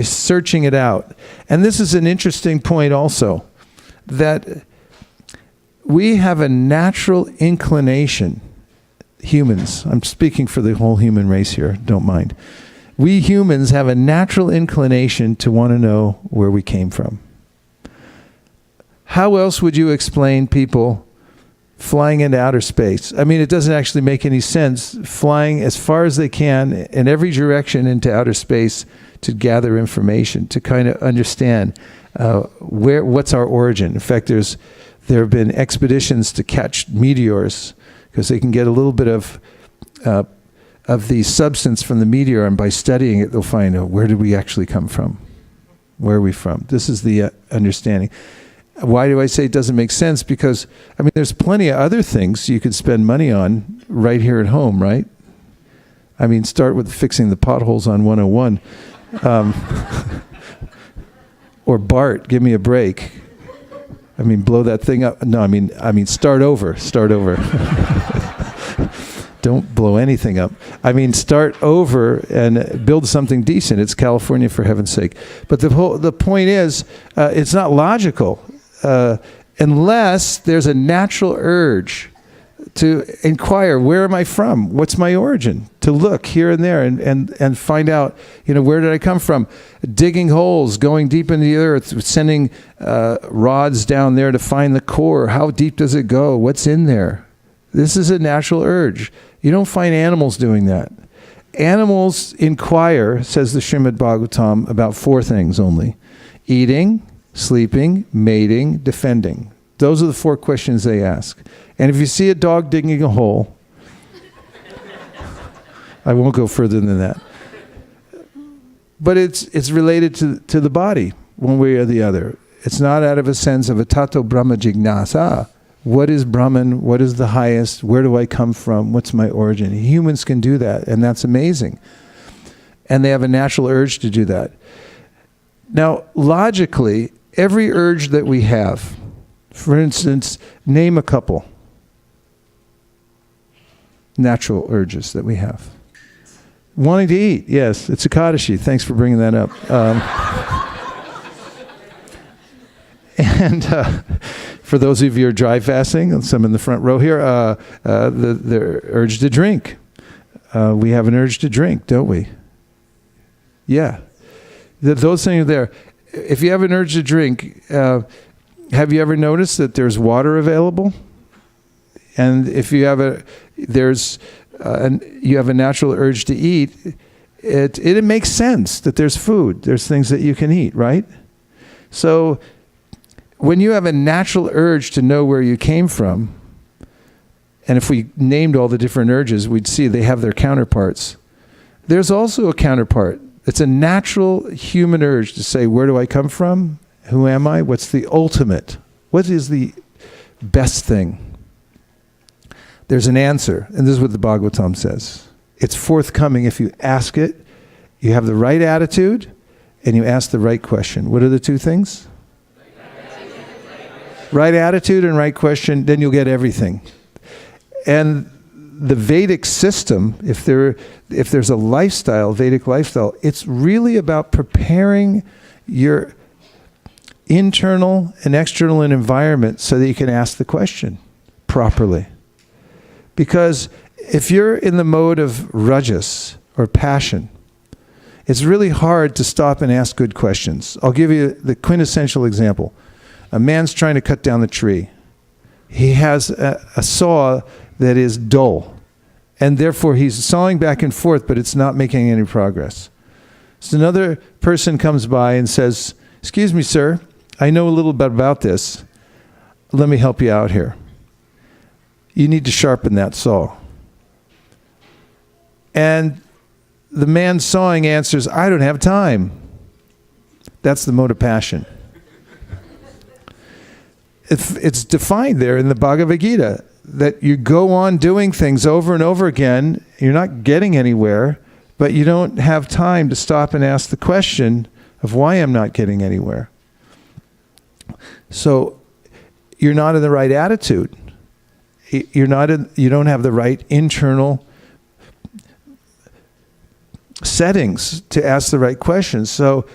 searching it out. And this is an interesting point also, that we have a natural inclination, humans, I'm speaking for the whole human race here, don't mind. We humans have a natural inclination to want to know where we came from. How else would you explain people flying into outer space? I mean, it doesn't actually make any sense, flying as far as they can in every direction into outer space to gather information, to kind of understand what's our origin. In fact, there have been expeditions to catch meteors because they can get a little bit of the substance from the meteor, and by studying it, they'll find out where did we actually come from? Where are we from? This is the understanding. Why do I say it doesn't make sense? Because, I mean, there's plenty of other things you could spend money on right here at home, right? I mean, start with fixing the potholes on 101. Or BART, give me a break. I mean, blow that thing up. No, I mean, start over. Don't blow anything up. I mean, start over and build something decent. It's California, for heaven's sake. But the point is, it's not logical unless there's a natural urge to inquire, where am I from? What's my origin? To look here and there and find out, where did I come from? Digging holes, going deep into the earth, sending rods down there to find the core. How deep does it go? What's in there? This is a natural urge. You don't find animals doing that. Animals inquire, says the Srimad Bhagavatam, about 4 things only. Eating, sleeping, mating, defending. Those are the 4 questions they ask. And if you see a dog digging a hole, I won't go further than that. But it's related to the body, one way or the other. It's not out of a sense of a tato brahma jignasa. What is Brahman? What is the highest? Where do I come from? What's my origin? Humans can do that, and that's amazing. And they have a natural urge to do that. Now, logically, every urge that we have, for instance, name a couple natural urges that we have. Wanting to eat, yes. It's Ekadashi. Thanks for bringing that up. And for those of you who are dry fasting, some in the front row here, the urge to drink. We have an urge to drink, don't we? Yeah. Those things are there. If you have an urge to drink, have you ever noticed that there's water available? And if you have you have a natural urge to eat, it makes sense that there's food. There's things that you can eat, right? So when you have a natural urge to know where you came from, and if we named all the different urges, we'd see they have their counterparts. There's also a counterpart. It's a natural human urge to say, where do I come from? Who am I? What's the ultimate? What is the best thing? There's an answer, and this is what the Bhagavatam says. It's forthcoming if you ask it, you have the right attitude, and you ask the right question. What are the two things? Right attitude and right question, then you'll get everything. And the Vedic system, if there's a lifestyle, Vedic lifestyle, it's really about preparing your internal and external environment so that you can ask the question properly. Because if you're in the mode of rajas or passion, it's really hard to stop and ask good questions. I'll give you the quintessential example. A man's trying to cut down the tree. He has a saw that is dull, and therefore he's sawing back and forth, but it's not making any progress. So another person comes by and says, "Excuse me, sir, I know a little bit about this. Let me help you out here. You need to sharpen that saw." And the man sawing answers, "I don't have time." That's the mode of passion. It's defined there in the Bhagavad Gita that you go on doing things over and over again. You're not getting anywhere, but you don't have time to stop and ask the question of why I'm not getting anywhere. So you're not in the right attitude. You don't have the right internal settings to ask the right questions. So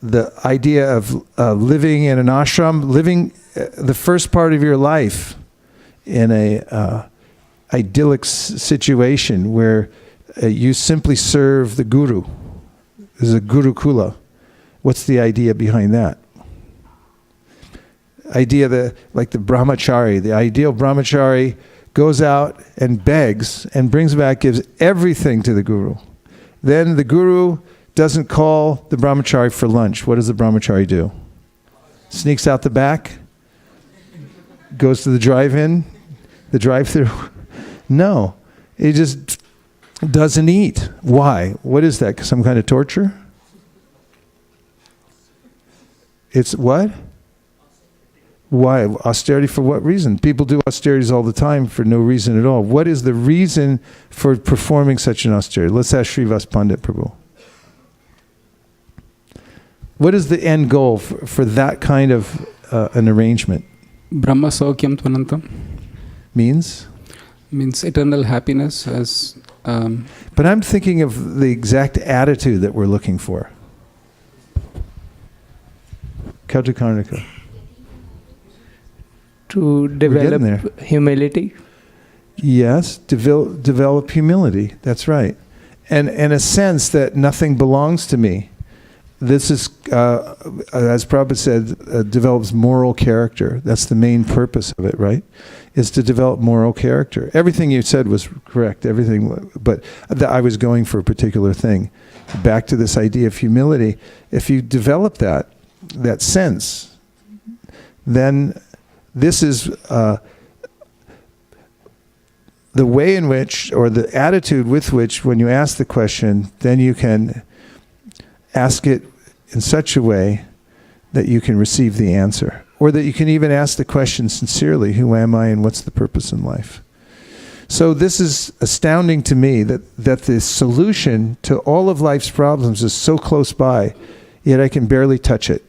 the idea of living in an ashram, living the first part of your life in a idyllic situation where you simply serve the guru. There's a gurukula. What's the idea behind that? Idea like the brahmachari, the ideal brahmachari goes out and begs and brings back, gives everything to the guru. Then the guru doesn't call the brahmachari for lunch. What does the brahmachari do? Sneaks out the back, goes to the drive-in, the drive-through. No, he just doesn't eat. Why? What is that? Some kind of torture? It's what? Why? Austerity for what reason? People do austerities all the time for no reason at all. What is the reason for performing such an austerity? Let's ask Srivas Pandit Prabhu. What is the end goal for that kind of an arrangement? Brahma Saukyam Tvanantam. Means? Means eternal happiness as... But I'm thinking of the exact attitude that we're looking for. Kautakarnika. To develop humility. Yes, develop humility. That's right. And a sense that nothing belongs to me. This is, as Prabhupada said, develops moral character. That's the main purpose of it, right? Is to develop moral character. Everything you said was correct, everything, but I was going for a particular thing. Back to this idea of humility. If you develop that sense, then this is the way in which, or the attitude with which, when you ask the question, then you can ask it in such a way that you can receive the answer. Or that you can even ask the question sincerely, who am I and what's the purpose in life? So this is astounding to me that the solution to all of life's problems is so close by, yet I can barely touch it.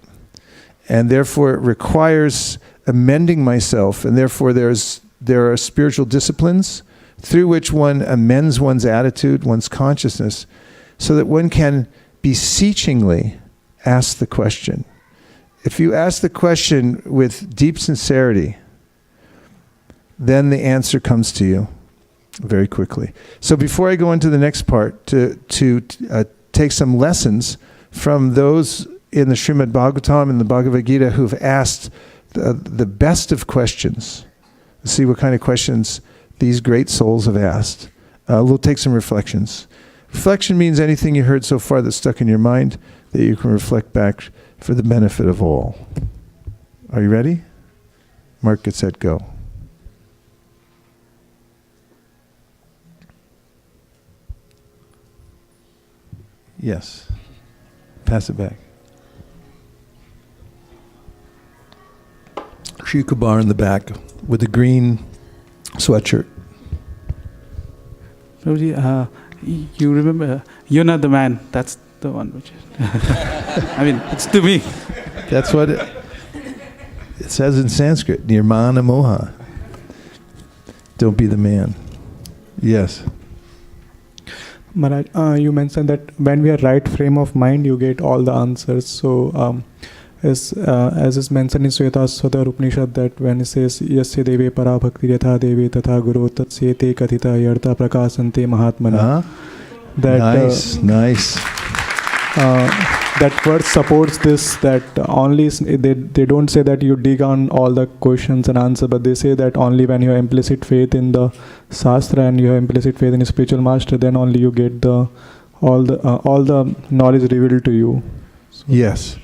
And therefore it requires amending myself, and therefore there are spiritual disciplines through which one amends one's attitude, one's consciousness, so that one can beseechingly ask the question. If you ask the question with deep sincerity, then the answer comes to you very quickly. So before I go into the next part, to take some lessons from those in the Srimad Bhagavatam and the Bhagavad Gita who've asked the best of questions, see what kind of questions these great souls have asked. We'll take some reflections. Reflection means anything you heard so far that's stuck in your mind that you can reflect back for the benefit of all. Are you ready? Mark, get set, go. Yes. Pass it back. Shri Kubar in the back with the green sweatshirt. Prabhuji, you remember, you're not the man. That's the one which I mean, it's to me. That's what it says in Sanskrit. Nirmana moha. Don't be the man. Yes. Maharaj, you mentioned that when we are right frame of mind, you get all the answers. So, as is mentioned in Svetaswata Upanishad, that when it says, Yasya deve para bhakti yatha deve tatha guru tatsete kathita yartha prakasante mahatmana. That, nice. That verse supports this, that only they don't say that you dig on all the questions and answer, but they say that only when you have implicit faith in the Shastra and you have implicit faith in a spiritual master, then only you get all the knowledge revealed to you. So yes.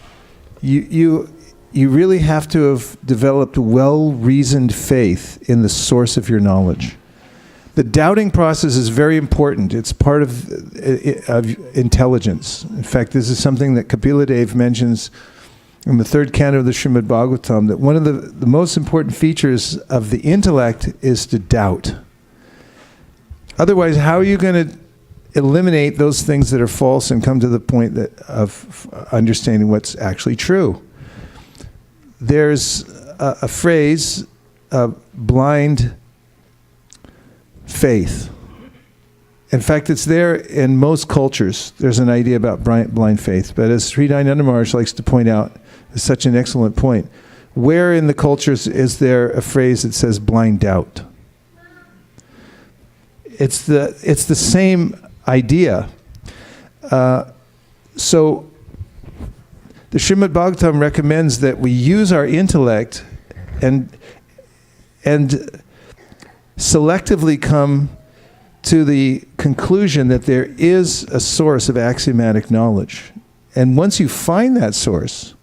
You really have to have developed well-reasoned faith in the source of your knowledge. The doubting process is very important. It's part of intelligence. In fact, this is something that Kapila Dev mentions in the third canto of the Srimad Bhagavatam, that one of the most important features of the intellect is to doubt. Otherwise, how are you going to eliminate those things that are false and come to the point of understanding what's actually true? There's a phrase, blind faith. In fact, it's there in most cultures. There's an idea about blind faith. But as Sri Dayananda Maharaj likes to point out, it's such an excellent point. Where in the cultures is there a phrase that says blind doubt? It's the same idea. So the Srimad Bhagavatam recommends that we use our intellect and selectively come to the conclusion that there is a source of axiomatic knowledge. And once you find that source,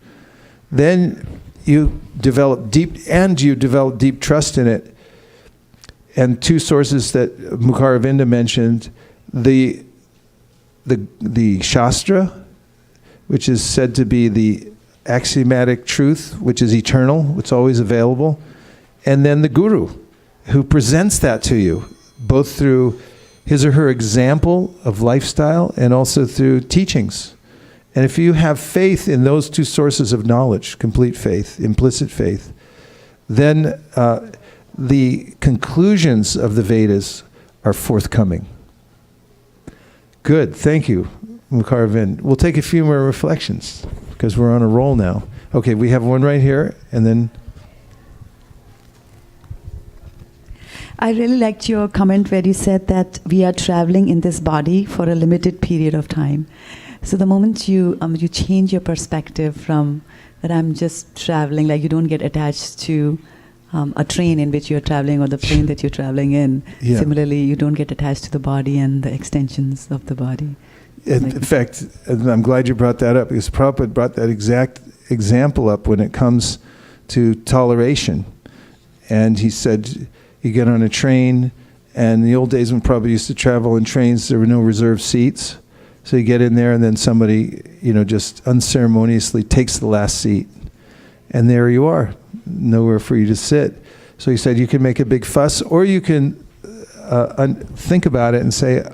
then you develop deep trust in it. And two sources that Mukharavinda mentioned, the Shastra, which is said to be the axiomatic truth, which is eternal, it's always available, and then the Guru, who presents that to you, both through his or her example of lifestyle and also through teachings. And if you have faith in those two sources of knowledge, complete faith, implicit faith, then the conclusions of the Vedas are forthcoming. Good, thank you, Mukharavind. We'll take a few more reflections because we're on a roll now. Okay, we have one right here, and then... I really liked your comment where you said that we are traveling in this body for a limited period of time. So the moment you change your perspective from that I'm just traveling, like you don't get attached to a train in which you're traveling or the plane that you're traveling in. Yeah. Similarly, you don't get attached to the body and the extensions of the body. In fact, I'm glad you brought that up because Prabhupada brought that exact example up when it comes to toleration. And he said, you get on a train, and in the old days when Prabhupada used to travel in trains, there were no reserved seats. So you get in there and then somebody, just unceremoniously takes the last seat. And there you are, nowhere for you to sit. So he said you can make a big fuss, or you can think about it and say,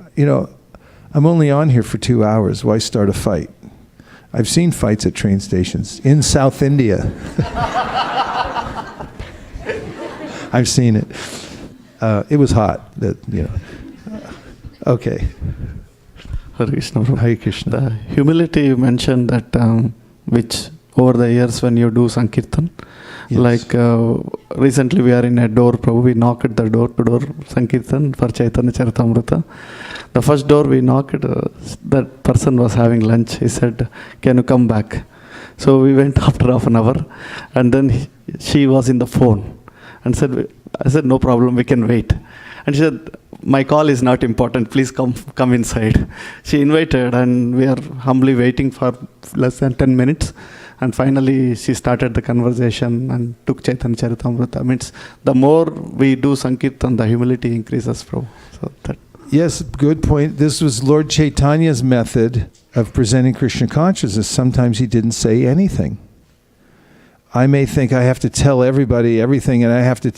I'm only on here for 2 hours. Why start a fight? I've seen fights at train stations in South India. I've seen it. It was hot. Okay. Hare Krishna. Prabhu. Hare Krishna. The humility you mentioned that which over the years when you do Sankirtan, Yes. like recently we are in a door, Prabhu, we knock at the door-to-door Sankirtan for Chaitanya Charitamrita. The first door we knocked, that person was having lunch. He said, "Can you come back?" So we went after half an hour, and then she was in the phone and I said, "No problem, we can wait." And she said, "My call is not important, please come inside." She invited, and we are humbly waiting for less than 10 minutes. And finally, she started the conversation and took Chaitanya Charitamrita. Means the more we do Sankirtan, the humility increases, Prabhu. So that. Yes, good point. This was Lord Chaitanya's method of presenting Krishna consciousness. Sometimes he didn't say anything. I may think I have to tell everybody everything, and I have to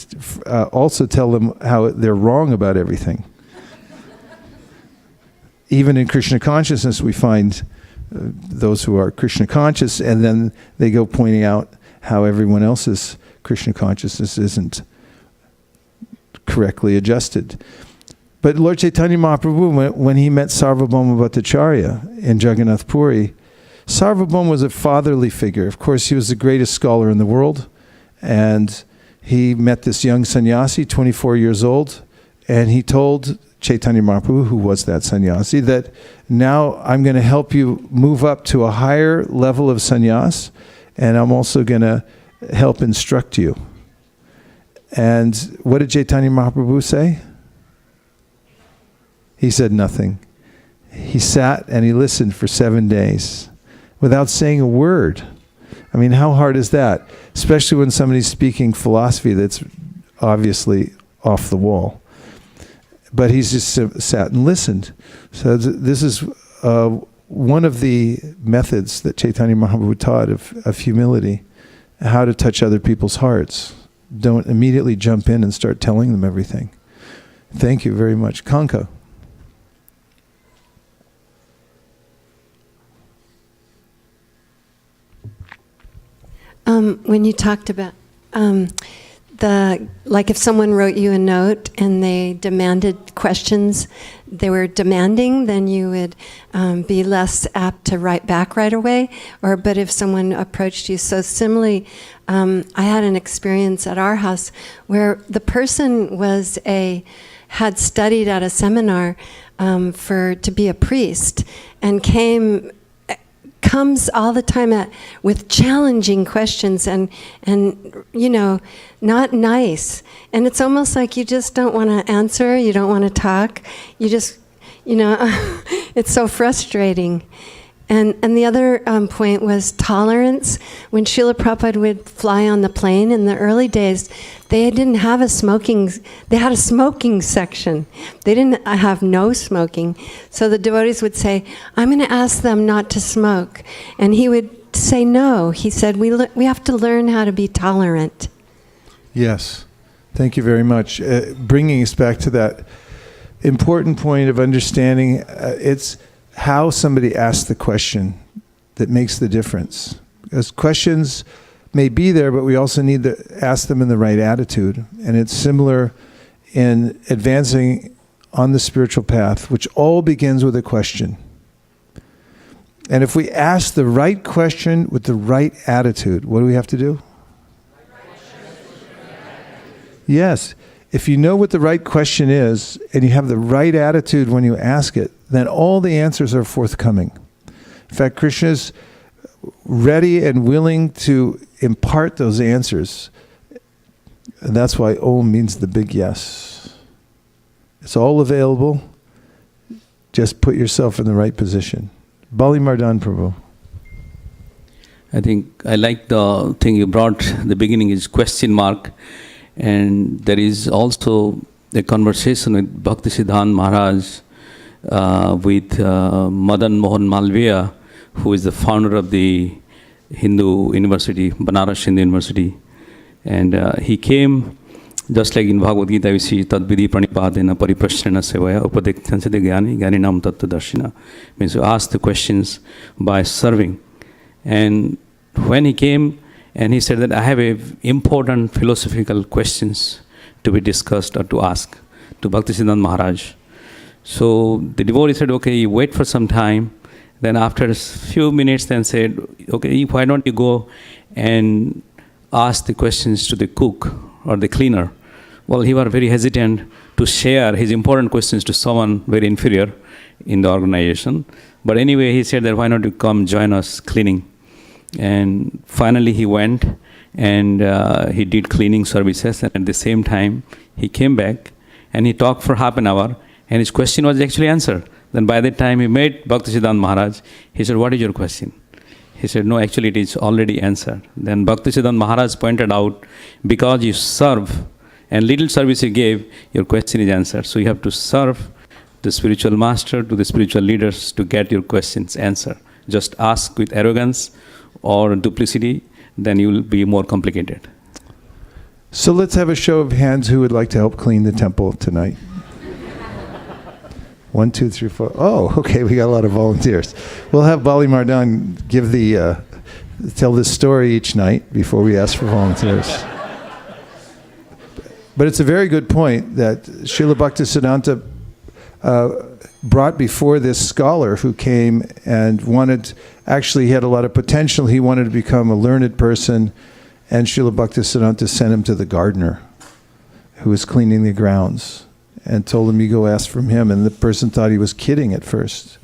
also tell them how they're wrong about everything. Even in Krishna consciousness, we find those who are Krishna conscious, and then they go pointing out how everyone else's Krishna consciousness isn't correctly adjusted. But Lord Chaitanya Mahaprabhu, when he met Sarvabhauma Bhattacharya in Jagannath Puri, Sarvabhauma was a fatherly figure. Of course, he was the greatest scholar in the world, and he met this young sannyasi, 24 years old, and he told Chaitanya Mahaprabhu, who was that sannyasi, that now I'm going to help you move up to a higher level of sannyas, and I'm also going to help instruct you. And what did Chaitanya Mahaprabhu say? He said nothing. He sat and he listened for 7 days without saying a word. I mean, how hard is that? Especially when somebody's speaking philosophy that's obviously off the wall. But he's just sat and listened. So this is one of the methods that Chaitanya Mahaprabhu taught of humility, how to touch other people's hearts. Don't immediately jump in and start telling them everything. Thank you very much. Kanka. When you talked about like if someone wrote you a note and they demanded questions they were demanding, then you would be less apt to write back right away. But if someone approached you, so similarly, I had an experience at our house where the person had studied at a seminar to be a priest, and comes all the time with challenging questions and not nice, and it's almost like you just don't want to answer, you don't want to talk, you just it's so frustrating. And the other point was tolerance. When Srila Prabhupada would fly on the plane in the early days, they didn't have they had a smoking section. They didn't have no smoking. So the devotees would say, "I'm going to ask them not to smoke." And he would say no. He said, we have to learn how to be tolerant. Yes. Thank you very much. Bringing us back to that important point of understanding, it's how somebody asks the question that makes the difference. Because questions may be there, but we also need to ask them in the right attitude. And it's similar in advancing on the spiritual path, which all begins with a question. And if we ask the right question with the right attitude, what do we have to do? Yes. If you know what the right question is, and you have the right attitude when you ask it, then all the answers are forthcoming. In fact, Krishna is ready and willing to impart those answers. And that's why Om means the big yes. It's all available. Just put yourself in the right position. Bali Mardan Prabhu. I think I like the thing you brought, the beginning is question mark. And there is also a conversation with Bhaktisiddhanta Maharaj with Madan Mohan Malviya, who is the founder of the Hindu University, Banaras Hindu University. And he came, just like in Bhagavad Gita, we see Tadvidi Pranipadena Pariprashrena Sevaya Upadektansade Gyani Gyaninam Tattva Darshina. Means you ask the questions by serving. And when he came, and he said that I have important philosophical questions to be discussed or to ask to Bhaktisiddhanta Maharaj. So the devotee said, okay, you wait for some time. Then after a few minutes, then said, okay, why don't you go and ask the questions to the cook or the cleaner? Well, he was very hesitant to share his important questions to someone very inferior in the organization. But anyway, he said that why not you come join us cleaning? And finally he went and he did cleaning services. And at the same time, he came back and he talked for half an hour and his question was actually answered. Then by that time he met Bhaktisiddhanta Maharaj. He said, what is your question? He said, no, actually it is already answered. Then Bhaktisiddhanta Maharaj pointed out, because you serve and little service you gave, your question is answered. So you have to serve the spiritual master to the spiritual leaders to get your questions answered. Just ask with arrogance or duplicity, then you will be more complicated. So let's have a show of hands who would like to help clean the temple tonight. 1, 2, 3, 4. Oh, okay, we got a lot of volunteers. We'll have Bali Mardan give tell this story each night before we ask for volunteers. But it's a very good point that Srila Bhaktisiddhanta brought before this scholar who came and he had a lot of potential. He wanted to become a learned person, and Srila Bhaktisiddhanta sent him to the gardener who was cleaning the grounds and told him, you go ask from him. And the person thought he was kidding at first.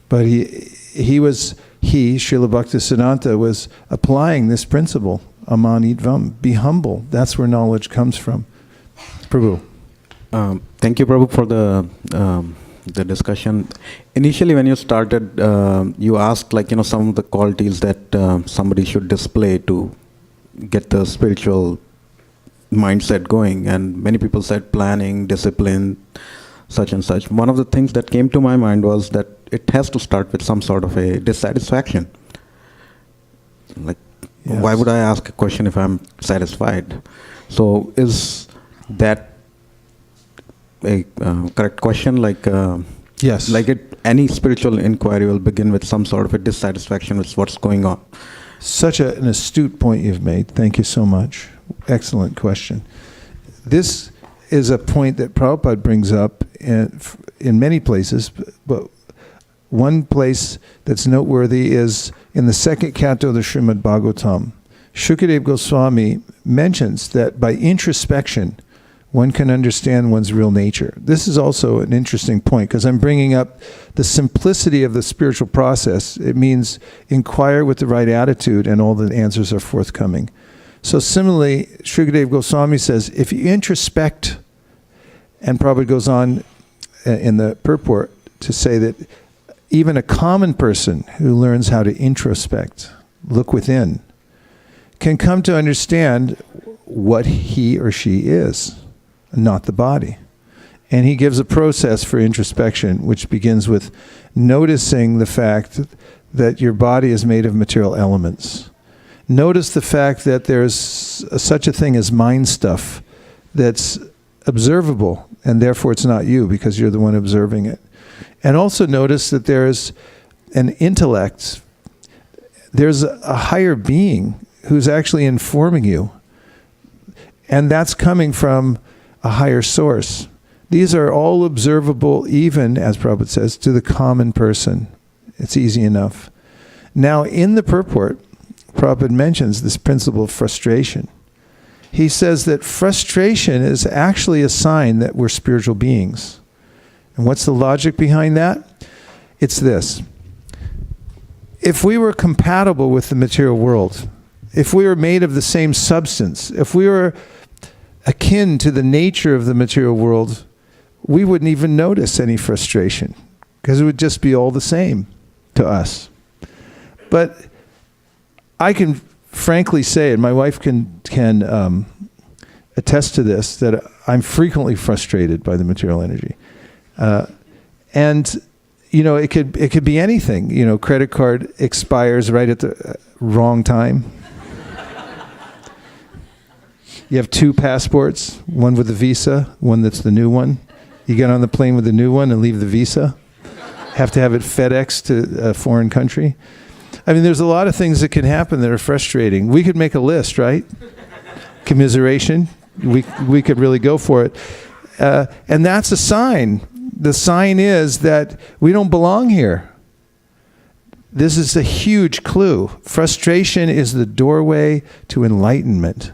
But Srila Bhaktisiddhanta was applying this principle, amanidvam, be humble. That's where knowledge comes from. Prabhu. Thank you, Prabhu, for the discussion. Initially, when you started, you asked some of the qualities that somebody should display to get the spiritual mindset going, and many people said planning, discipline, such and such. One of the things that came to my mind was that it has to start with some sort of a dissatisfaction. Yes. Why would I ask a question if I'm satisfied? So is that a correct question? Yes. Any spiritual inquiry will begin with some sort of a dissatisfaction with what's going on. Such an astute point you've made. Thank you so much. Excellent question. This is a point that Prabhupada brings up in many places, but one place that's noteworthy is in the second canto of the Srimad Bhagavatam. Shukadeva Goswami mentions that by introspection, one can understand one's real nature. This is also an interesting point because I'm bringing up the simplicity of the spiritual process. It means inquire with the right attitude and all the answers are forthcoming. So similarly, Shukadeva Goswami says, if you introspect, and Prabhupada goes on in the purport to say that even a common person who learns how to introspect, look within, can come to understand what he or she is, not the body. And he gives a process for introspection, which begins with noticing the fact that your body is made of material elements. Notice the fact that there's such a thing as mind stuff that's observable, and therefore it's not you because you're the one observing it. And also notice that there's an intellect, there's a higher being who's actually informing you. And that's coming from a higher source. These are all observable, even, as Prabhupada says, to the common person. It's easy enough. Now, in the purport, Prabhupada mentions this principle of frustration. He says that frustration is actually a sign that we're spiritual beings. And what's the logic behind that? It's this. If we were compatible with the material world, if we were made of the same substance, if we were akin to the nature of the material world, we wouldn't even notice any frustration because it would just be all the same to us. But I can frankly say, and my wife can attest to this, that I'm frequently frustrated by the material energy. And it could be anything. Credit card expires right at the wrong time. You have 2 passports, one with the visa, one that's the new one. You get on the plane with the new one and leave the visa. Have to have it FedEx to a foreign country. I mean, there's a lot of things that can happen that are frustrating. We could make a list, right? Commiseration, we could really go for it. And that's a sign. The sign is that we don't belong here. This is a huge clue. Frustration is the doorway to enlightenment.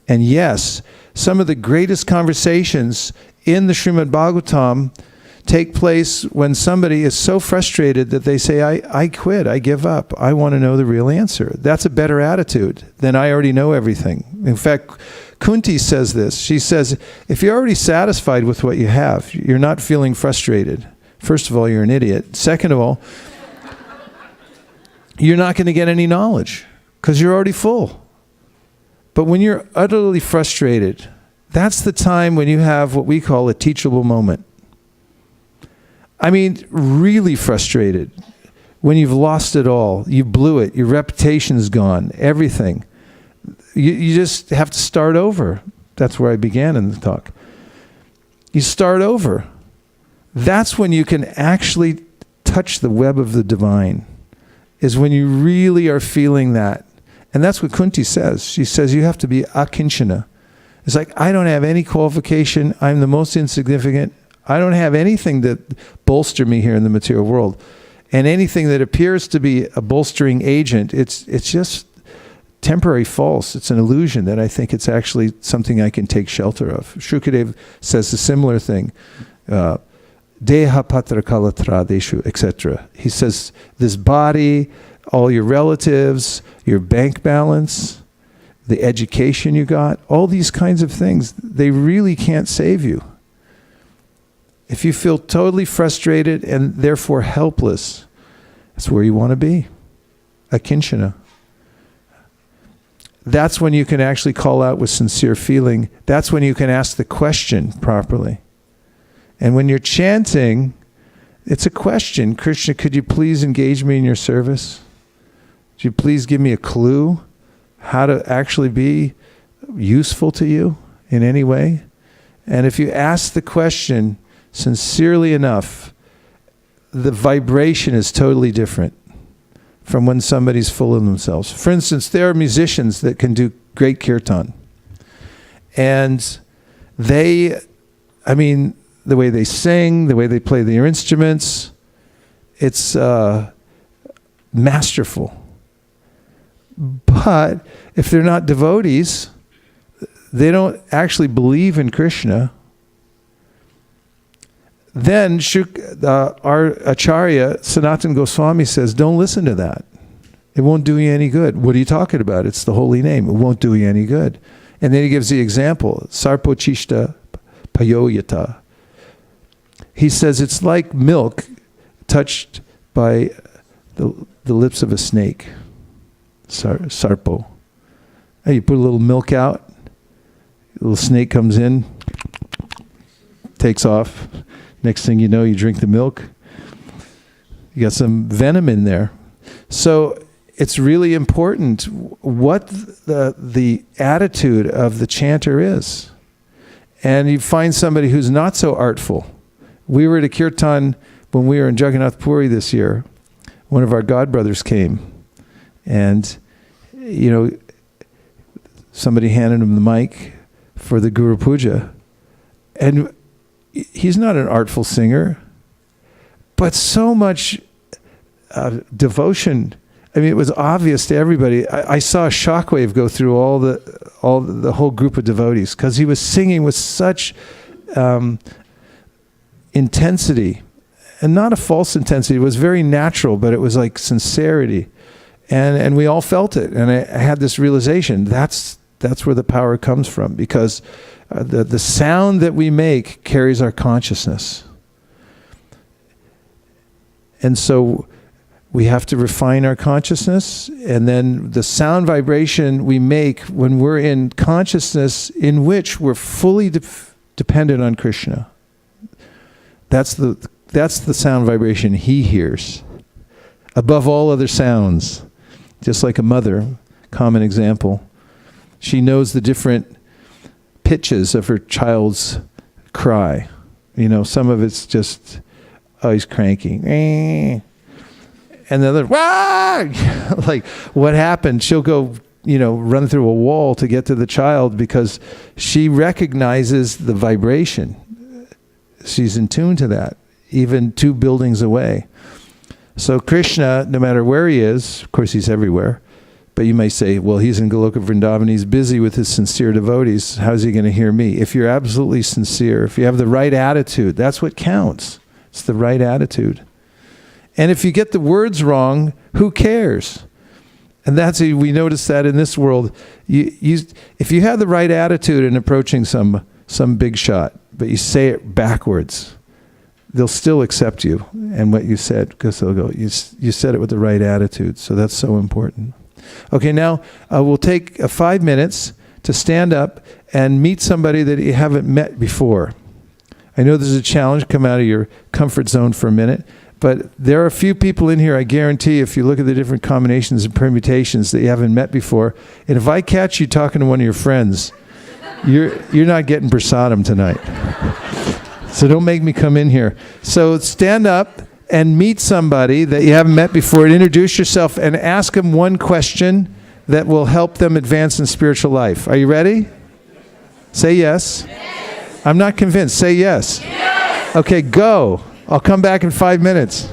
And yes, some of the greatest conversations in the Srimad Bhagavatam take place when somebody is so frustrated that they say, I quit, I give up, I want to know the real answer. That's a better attitude than I already know everything. In fact, Kunti says this. She says, if you're already satisfied with what you have, you're not feeling frustrated. First of all, you're an idiot. Second of all, you're not going to get any knowledge because you're already full. But when you're utterly frustrated, that's the time when you have what we call a teachable moment. I mean, really frustrated. When you've lost it all, you blew it, your reputation's gone, everything. You just have to start over. That's where I began in the talk. You start over. That's when you can actually touch the web of the divine, is when you really are feeling that. And that's what Kunti says. She says you have to be akinchana. It's like, I don't have any qualification. I'm the most insignificant. I don't have anything that bolster me here in the material world. And anything that appears to be a bolstering agent, it's just temporary false. It's an illusion that I think it's actually something I can take shelter of. Shukadeva says a similar thing. Deha patra kalatradeshu, etc. He says, this body, all your relatives, your bank balance, the education you got, all these kinds of things, they really can't save you. If you feel totally frustrated and therefore helpless, that's where you want to be. Akinchana. That's when you can actually call out with sincere feeling. That's when you can ask the question properly. And when you're chanting, it's a question. Krishna, could you please engage me in your service? Could you please give me a clue how to actually be useful to you in any way? And if you ask the question sincerely enough, the vibration is totally different from when somebody's full of themselves. For instance, there are musicians that can do great kirtan. And they, I mean, the way they sing, the way they play their instruments, it's masterful. But if they're not devotees, they don't actually believe in Krishna, then our Acharya, Sanatana Goswami, says, don't listen to that. It won't do you any good. What are you talking about? It's the holy name. It won't do you any good. And then he gives the example, Sarpochishta Payoyata. He says it's like milk touched by the lips of a snake. Sarpo. Hey, you put a little milk out, a little snake comes in, takes off. Next thing you know, you drink the milk. You got some venom in there. So it's really important what the attitude of the chanter is. And you find somebody who's not so artful. We were at a kirtan when we were in Jagannath Puri this year. One of our godbrothers came. And, you know, somebody handed him the mic for the Guru Puja. And he's not an artful singer, but so much devotion. I mean, it was obvious to everybody. I saw a shockwave go through the whole group of devotees because he was singing with such intensity, and not a false intensity. It was very natural, but it was like sincerity, and we all felt it. And I had this realization: that's where the power comes from, because the sound that we make carries our consciousness. And so we have to refine our consciousness, and then the sound vibration we make when we're in consciousness in which we're fully dependent on Krishna. That's the sound vibration he hears above all other sounds. Just like a mother, common example. She knows the different pitches of her child's cry. You know, some of it's just, oh, he's cranky. And the other, wah! Like, what happened? She'll go run through a wall to get to the child because she recognizes the vibration. She's in tune to that, even 2 buildings away. So Krishna, no matter where he is, of course he's everywhere, but you may say, well, he's in Goloka Vrindavan, he's busy with his sincere devotees, how's he going to hear me? If you're absolutely sincere, if you have the right attitude, that's what counts. It's the right attitude. And if you get the words wrong, who cares? And we notice that in this world. If you have the right attitude in approaching some big shot, but you say it backwards, they'll still accept you and what you said, because they'll go, you said it with the right attitude. So that's so important. Okay, now we'll take 5 minutes to stand up and meet somebody that you haven't met before. I know there's a challenge, come out of your comfort zone for a minute, but there are a few people in here, I guarantee, if you look at the different combinations and permutations that you haven't met before, and if I catch you talking to one of your friends, you're not getting prasadam tonight. So don't make me come in here. So stand up and meet somebody that you haven't met before, and introduce yourself and ask them one question that will help them advance in spiritual life. Are you ready? Say yes. Yes. I'm not convinced. Say yes. Yes. Okay, go. I'll come back in 5 minutes.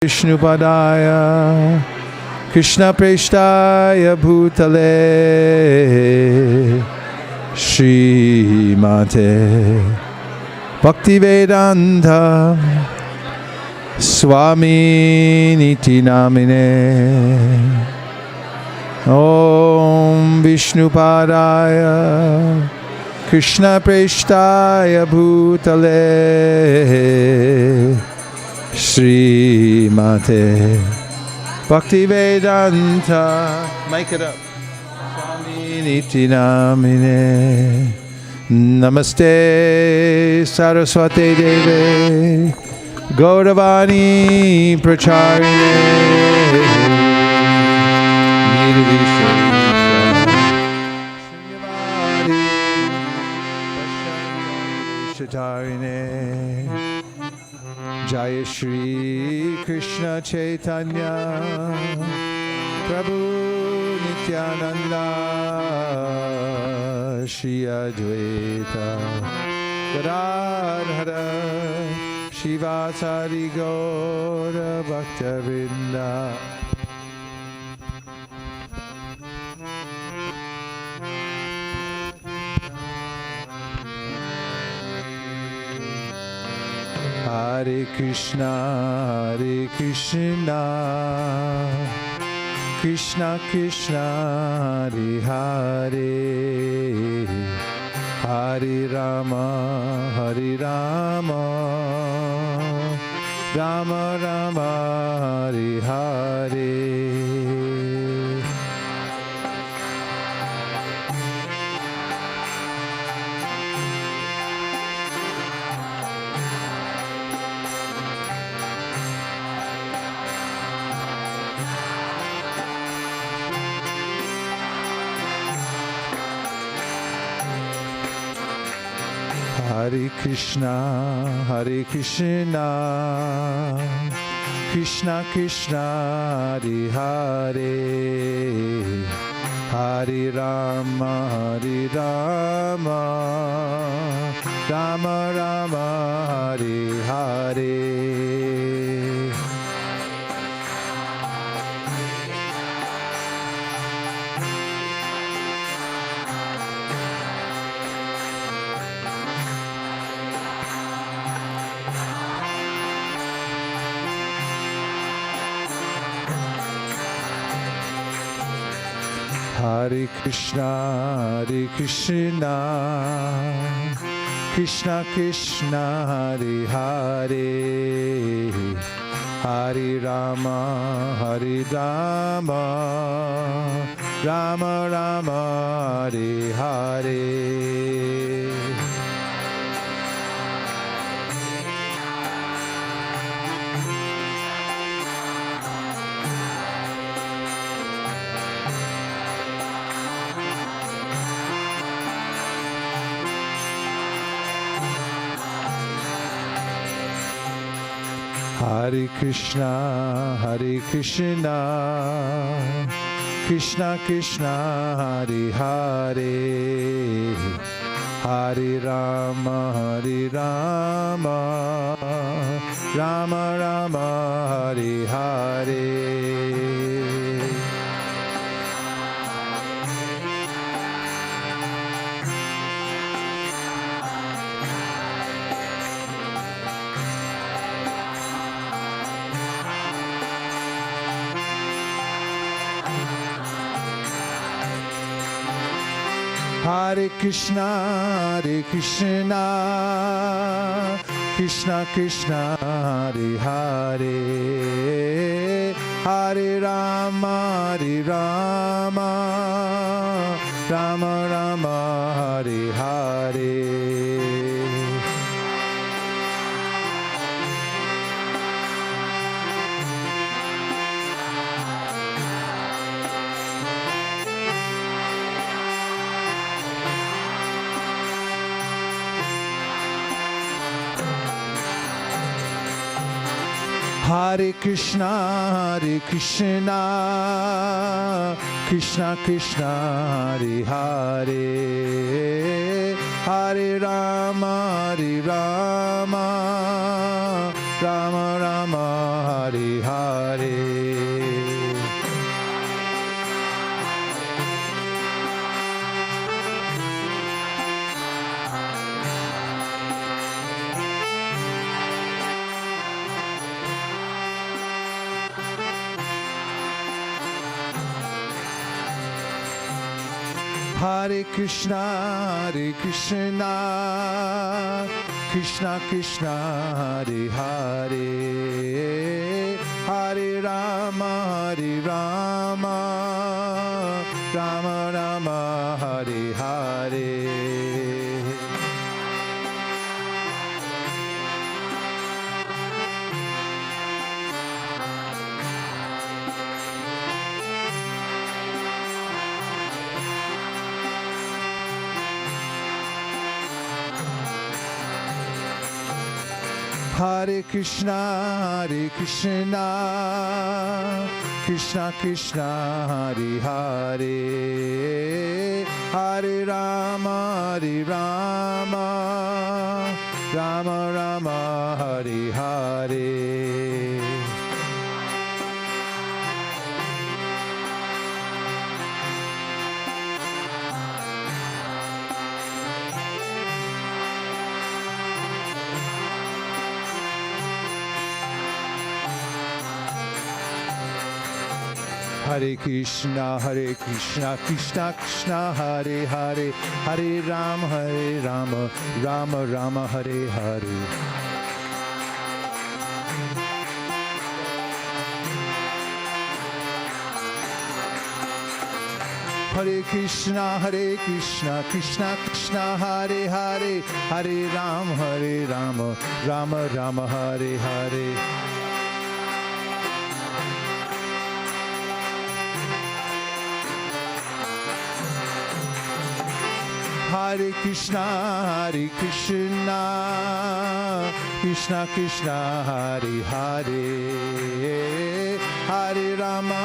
Vishnupadaya Krishna Preshtaya Bhutale Srimate Bhaktivedanta Swami Niti Namine Om Vishnupadaya Krishna Preshtaya Bhutale Srimate Bhaktivedanta, make it up. Swami Niti Namine Namaste Saraswati Deve Gauravani Pracharine Nirvishesha Jaya Shri Krishna Chaitanya Prabhu Nityananda Shri Advaita Gadadhara Shivasari Gaura Bhaktavinda. Hare Krishna, Krishna Krishna, Hare Hare, Hare Rama, Rama Rama, Hare Hare. Hare Krishna, Krishna Krishna, Hare Hare, Hare Rama, Rama Rama, Hare Hare. Hare Krishna, Krishna Krishna, Hare Hare, Hare Rama, Rama Rama, Hare Hare. Hare Krishna, Krishna Krishna, Hare Hare, Hare Rama, Rama Rama, Hare Hare. Hare Krishna, Krishna Krishna, Hare Hare, Hare Rama, Rama Rama, Hare Hare. Hare Krishna, Krishna Krishna, Hare Hare, Hare Rama, Rama Rama, Hare Hare. Hare Krishna, Krishna Krishna, Hare Hare, Hare Rama, Rama Rama, Hare Hare. Hare Krishna, Krishna Krishna, Hare Hare, Hare Rama, Rama Rama, Hare Hare. Hare Krishna, Krishna Krishna, Hare Hare, Hare Rama, Rama Rama, Hare Hare. Hare Krishna, Krishna Krishna, Hare Hare, Hare Rama, Rama Rama, Hare Hare. Hare Krishna, Krishna Krishna, Hare Hare, Hare Rama,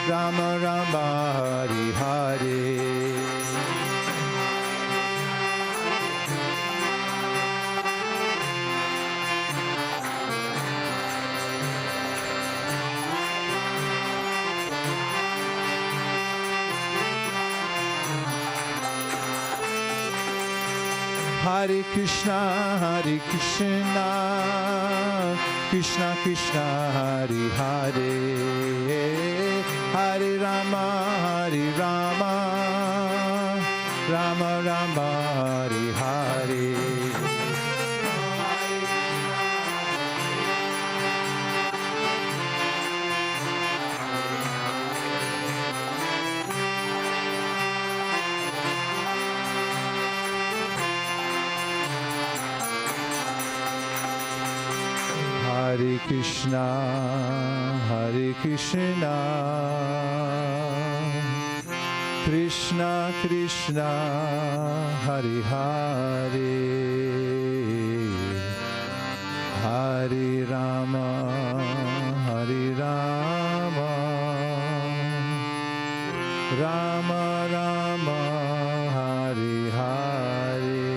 Rama Rama, Hare Hare. Hare Krishna, Krishna Krishna, Hare Hare, Hare Rama, Rama Rama, Hare Hare. Hare Krishna, Krishna Krishna, Hare Hare, Hare Rama, Rama Rama, Hare Hare.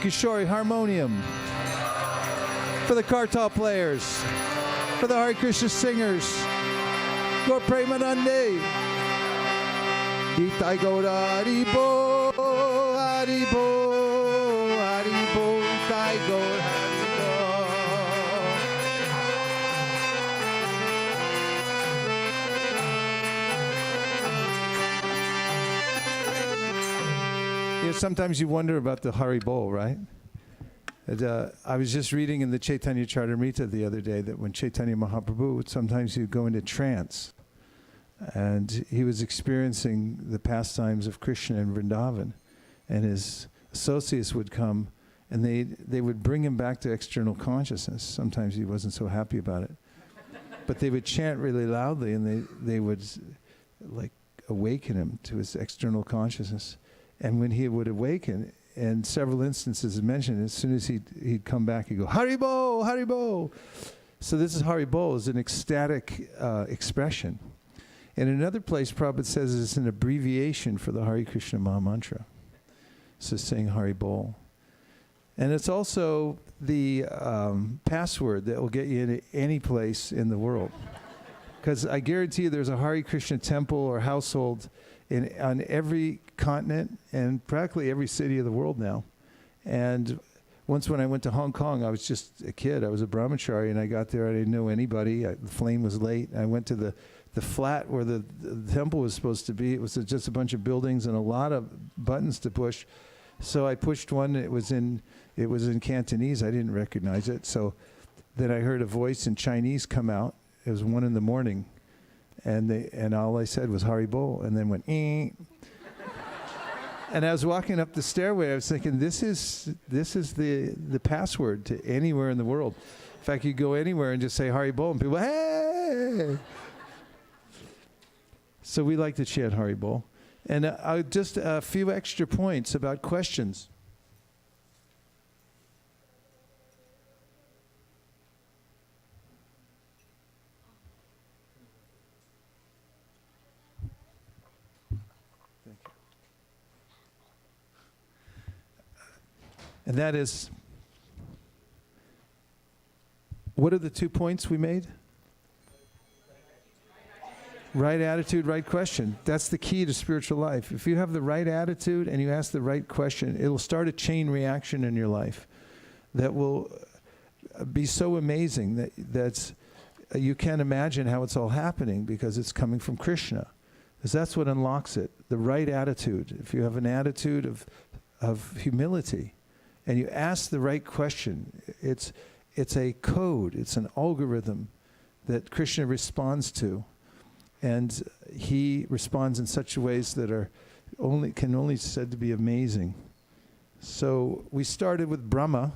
Kishori harmonium, for the kartal players, for the Hare Krishna singers, Gaur Premanande, Gita Gaura Haribo, Haribo, Haribo, Gita Gaura Haribo. Yeah, sometimes you wonder about the Haribo, right? I was just reading in the Chaitanya Charitamrita the other day that when Chaitanya Mahaprabhu, sometimes he'd go into trance, and he was experiencing the pastimes of Krishna in Vrindavan, and his associates would come, and they would bring him back to external consciousness. Sometimes he wasn't so happy about it, but they would chant really loudly, and they would like awaken him to his external consciousness. And when he would awaken, and several instances mentioned, as soon as he'd come back, he'd go, Haribo, Haribo. So this is Haribo, is an ecstatic expression. And in another place, Prabhupada says it's an abbreviation for the Hare Krishna Maha Mantra. So saying Hari Bol. And it's also the password that will get you into any place in the world. Because I guarantee you there's a Hare Krishna temple or household on every continent and practically every city of the world now. And once when I went to Hong Kong, I was just a kid. I was a brahmachari, and I got there. I didn't know anybody. The flame was late. I went to the flat where the temple was supposed to be. It was just a bunch of buildings and a lot of buttons to push. So I pushed one. It was in Cantonese. I didn't recognize it. So then I heard a voice in Chinese come out. It was 1 a.m, and all I said was Hari Bol, and then went "ee." And I was walking up the stairway. I was thinking, this is the password to anywhere in the world. In fact, you go anywhere and just say Hari Bol, and people, hey. So we like to chant Hari Bol. And just a few extra points about questions. Thank you. And that is, what are the 2 points we made? Right attitude, right question. That's the key to spiritual life. If you have the right attitude and you ask the right question, it'll start a chain reaction in your life that will be so amazing that you can't imagine how it's all happening, because it's coming from Krishna. Because that's what unlocks it, the right attitude. If you have an attitude of humility and you ask the right question, it's a code, it's an algorithm that Krishna responds to. And he responds in such ways that can only said to be amazing. So we started with Brahma.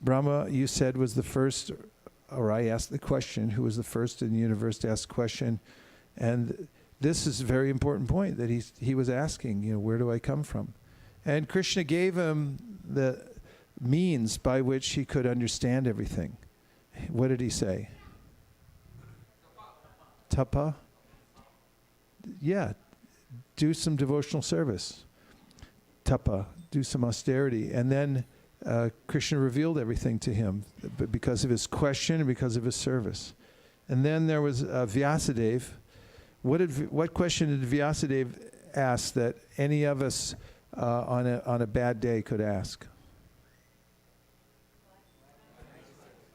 Brahma, you said, was the first, or I asked the question, who was the first in the universe to ask the question. And this is a very important point that he was asking, where do I come from? And Krishna gave him the means by which he could understand everything. What did he say? Tapa? Yeah, do some devotional service. Tapa, do some austerity. And then Krishna revealed everything to him because of his question and because of his service. And then there was Vyasadeva. What question did Vyasadeva ask that any of us on a bad day could ask?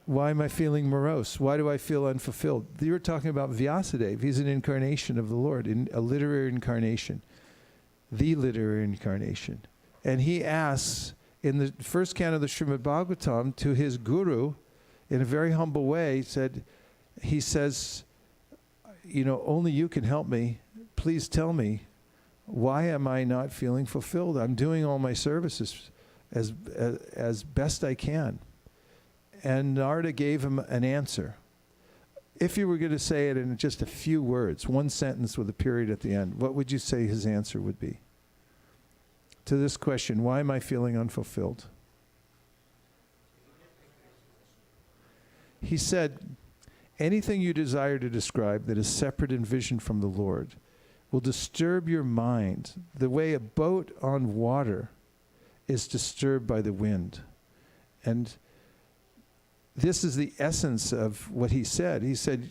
Why am I feeling morose? Why do I feel unfulfilled? You were talking about Vyasadeva. He's an incarnation of the Lord, a literary incarnation, the literary incarnation. And he asks in the first canto of the Srimad Bhagavatam to his guru, in a very humble way, he says, only you can help me. Please tell me, why am I not feeling fulfilled? I'm doing all my services as best I can. And Narada gave him an answer. If you were going to say it in just a few words, one sentence with a period at the end, what would you say his answer would be? To this question, why am I feeling unfulfilled? He said, anything you desire to describe that is separate in vision from the Lord will disturb your mind the way a boat on water is disturbed by the wind. And this is the essence of what he said. He said,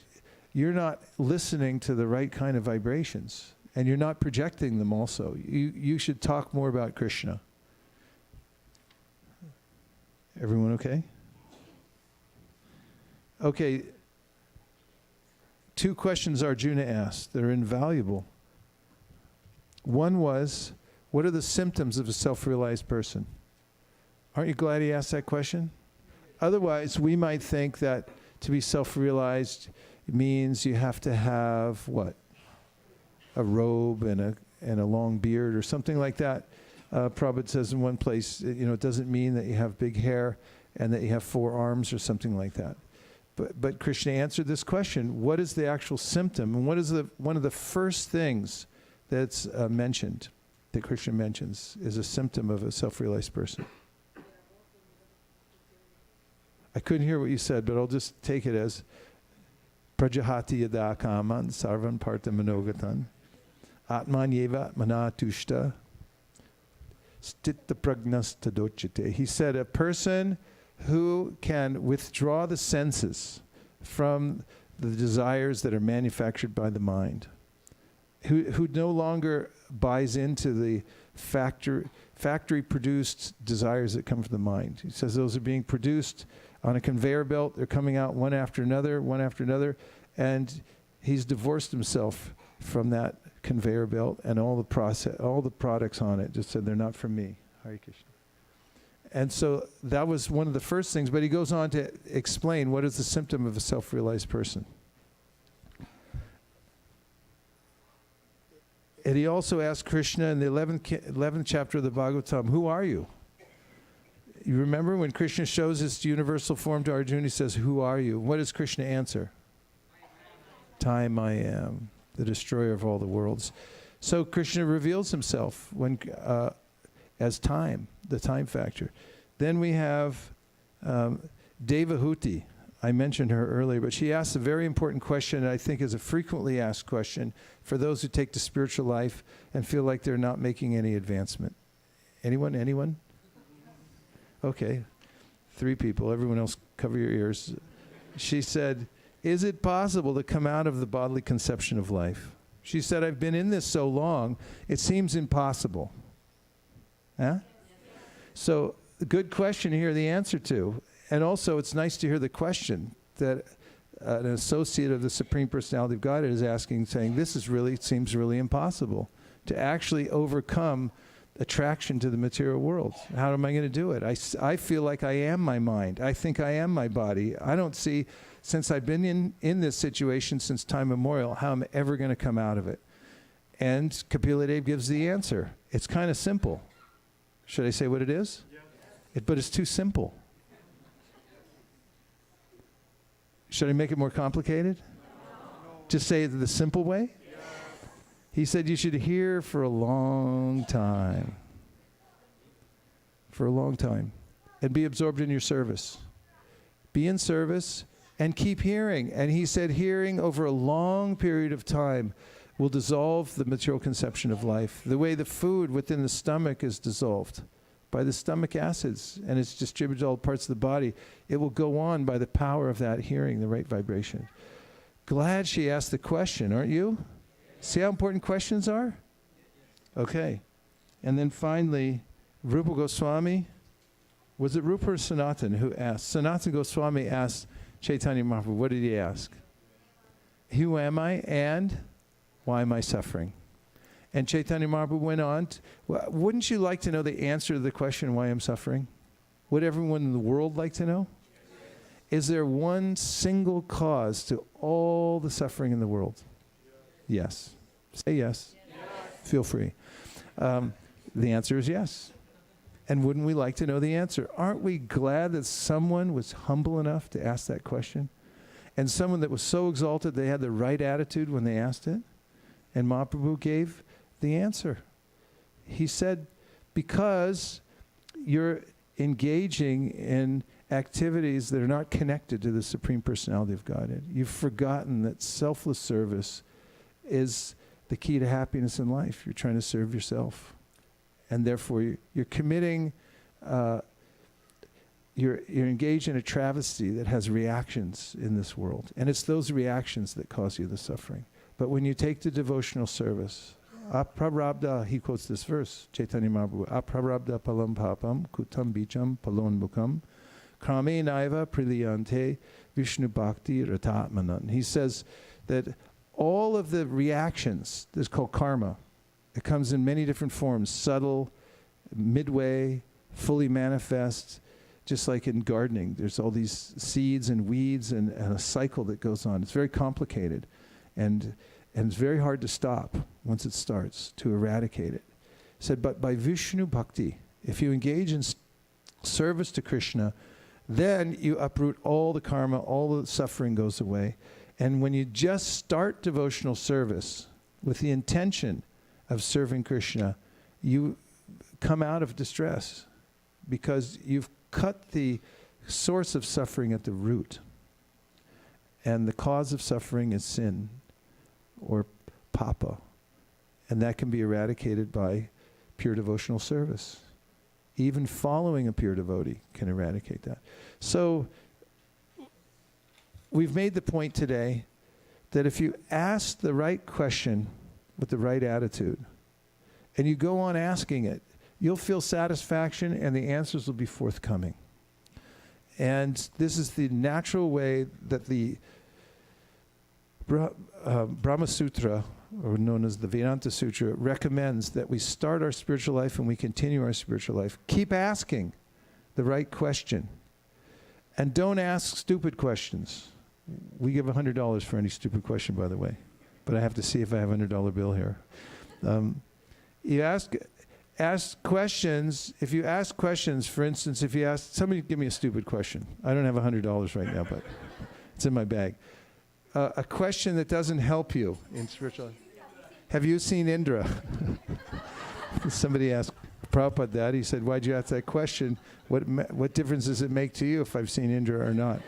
you're not listening to the right kind of vibrations, and you're not projecting them also. You should talk more about Krishna. Everyone okay? Okay. 2 questions Arjuna asked that are invaluable. One was, what are the symptoms of a self-realized person? Aren't you glad he asked that question? Otherwise, we might think that to be self-realized means you have to have, what? A robe and a long beard or something like that. Prabhupada says in one place, it doesn't mean that you have big hair and that you have 4 arms or something like that. But Krishna answered this question, what is the actual symptom? And what is one of the first things that's mentioned, that Krishna mentions, is a symptom of a self-realized person? I couldn't hear what you said, but I'll just take it as prajahati yada kaman sarvan parta manogatan atman yeva atmana tushta stitta pragnas tadochite. He said a person who can withdraw the senses from the desires that are manufactured by the mind, who no longer buys into the factory-produced desires that come from the mind. He says those are being produced on a conveyor belt. They're coming out one after another, and he's divorced himself from that conveyor belt and all the products on it. Just said they're not from me. Hare Krishna. And so that was one of the first things. But he goes on to explain what is the symptom of a self-realized person. And he also asked Krishna in the 11th chapter of the Bhagavatam, who are you? You remember when Krishna shows his universal form to Arjuna, he says, who are you? What does Krishna answer? Time I am, the destroyer of all the worlds. So Krishna reveals himself as time, the time factor. Then we have Devahuti. I mentioned her earlier, but she asked a very important question, and I think is a frequently asked question for those who take to spiritual life and feel like they're not making any advancement. Anyone? Okay. 3 people. Everyone else, cover your ears. She said, is it possible to come out of the bodily conception of life? She said, I've been in this so long, it seems impossible. Huh? So, good question to hear the answer to. And also, it's nice to hear the question that an associate of the Supreme Personality of Godhead is asking, saying, this seems really impossible to actually overcome attraction to the material world. How am I going to do it? I feel like I am my mind. I think I am my body. I don't see, since I've been in this situation since time immemorial, how I'm ever going to come out of it. And Kapila Dev gives the answer. It's kind of simple. Should I say what it is? But it's too simple. Should I make it more complicated? No. Just say it the simple way? Yes. He said you should hear for a long time. For a long time. And be absorbed in your service. Be in service and keep hearing. And he said hearing over a long period of time will dissolve the material conception of life. The way the food within the stomach is dissolved by the stomach acids, and it's distributed to all parts of the body. It will go on by the power of that hearing, the right vibration. Glad she asked the question, aren't you? See how important questions are? Okay. And then finally, Rupa Goswami, was it Rupa or Sanatan who asked? Sanatan Goswami asked Chaitanya Mahaprabhu, what did he ask? Who am I and why am I suffering? And Chaitanya Mahaprabhu went on, wouldn't you like to know the answer to the question why I'm suffering? Would everyone in the world like to know? Is there one single cause to all the suffering in the world? Yes. Say yes. Feel free. The answer is yes. And wouldn't we like to know the answer? Aren't we glad that someone was humble enough to ask that question? And someone that was so exalted they had the right attitude when they asked it? And Mahaprabhu gave the answer. He said, because you're engaging in activities that are not connected to the Supreme Personality of Godhead. You've forgotten that selfless service is the key to happiness in life. You're trying to serve yourself. And therefore you're committing, you're engaged in a travesty that has reactions in this world. And it's those reactions that cause you the suffering. But when you take to devotional service, aprarabdha, he quotes this verse, Chaitanya Mahaprabhu, aprarabdha palam papam kutam bicham palon bukam krame naiva priliyante vishnu bhakti ratatmanan. He says that all of the reactions, this is called karma, it comes in many different forms, subtle, midway, fully manifest, just like in gardening. There's all these seeds and weeds and a cycle that goes on. It's very complicated. And it's very hard to stop once it starts, to eradicate it. He said, but by Vishnu Bhakti, if you engage in service to Krishna, then you uproot all the karma, all the suffering goes away. And when you just start devotional service with the intention of serving Krishna, you come out of distress because you've cut the source of suffering at the root. And the cause of suffering is sin, or papa. And that can be eradicated by pure devotional service. Even following a pure devotee can eradicate that. So, we've made the point today that if you ask the right question with the right attitude, and you go on asking it, you'll feel satisfaction and the answers will be forthcoming. And this is the natural way that the Brahma Sutra, or known as the Vedanta Sutra, recommends that we start our spiritual life and we continue our spiritual life. Keep asking the right question. And don't ask stupid questions. We give $100 for any stupid question, by the way. But I have to see if I have a $100 bill here. You ask questions. If you ask questions, for instance, if you ask, somebody give me a stupid question. I don't have $100 right now, but it's in my bag. A question that doesn't help you in spiritual life. Have you seen Indra? Somebody asked Prabhupada that. He said, why'd you ask that question? What difference does it make to you if I've seen Indra or not?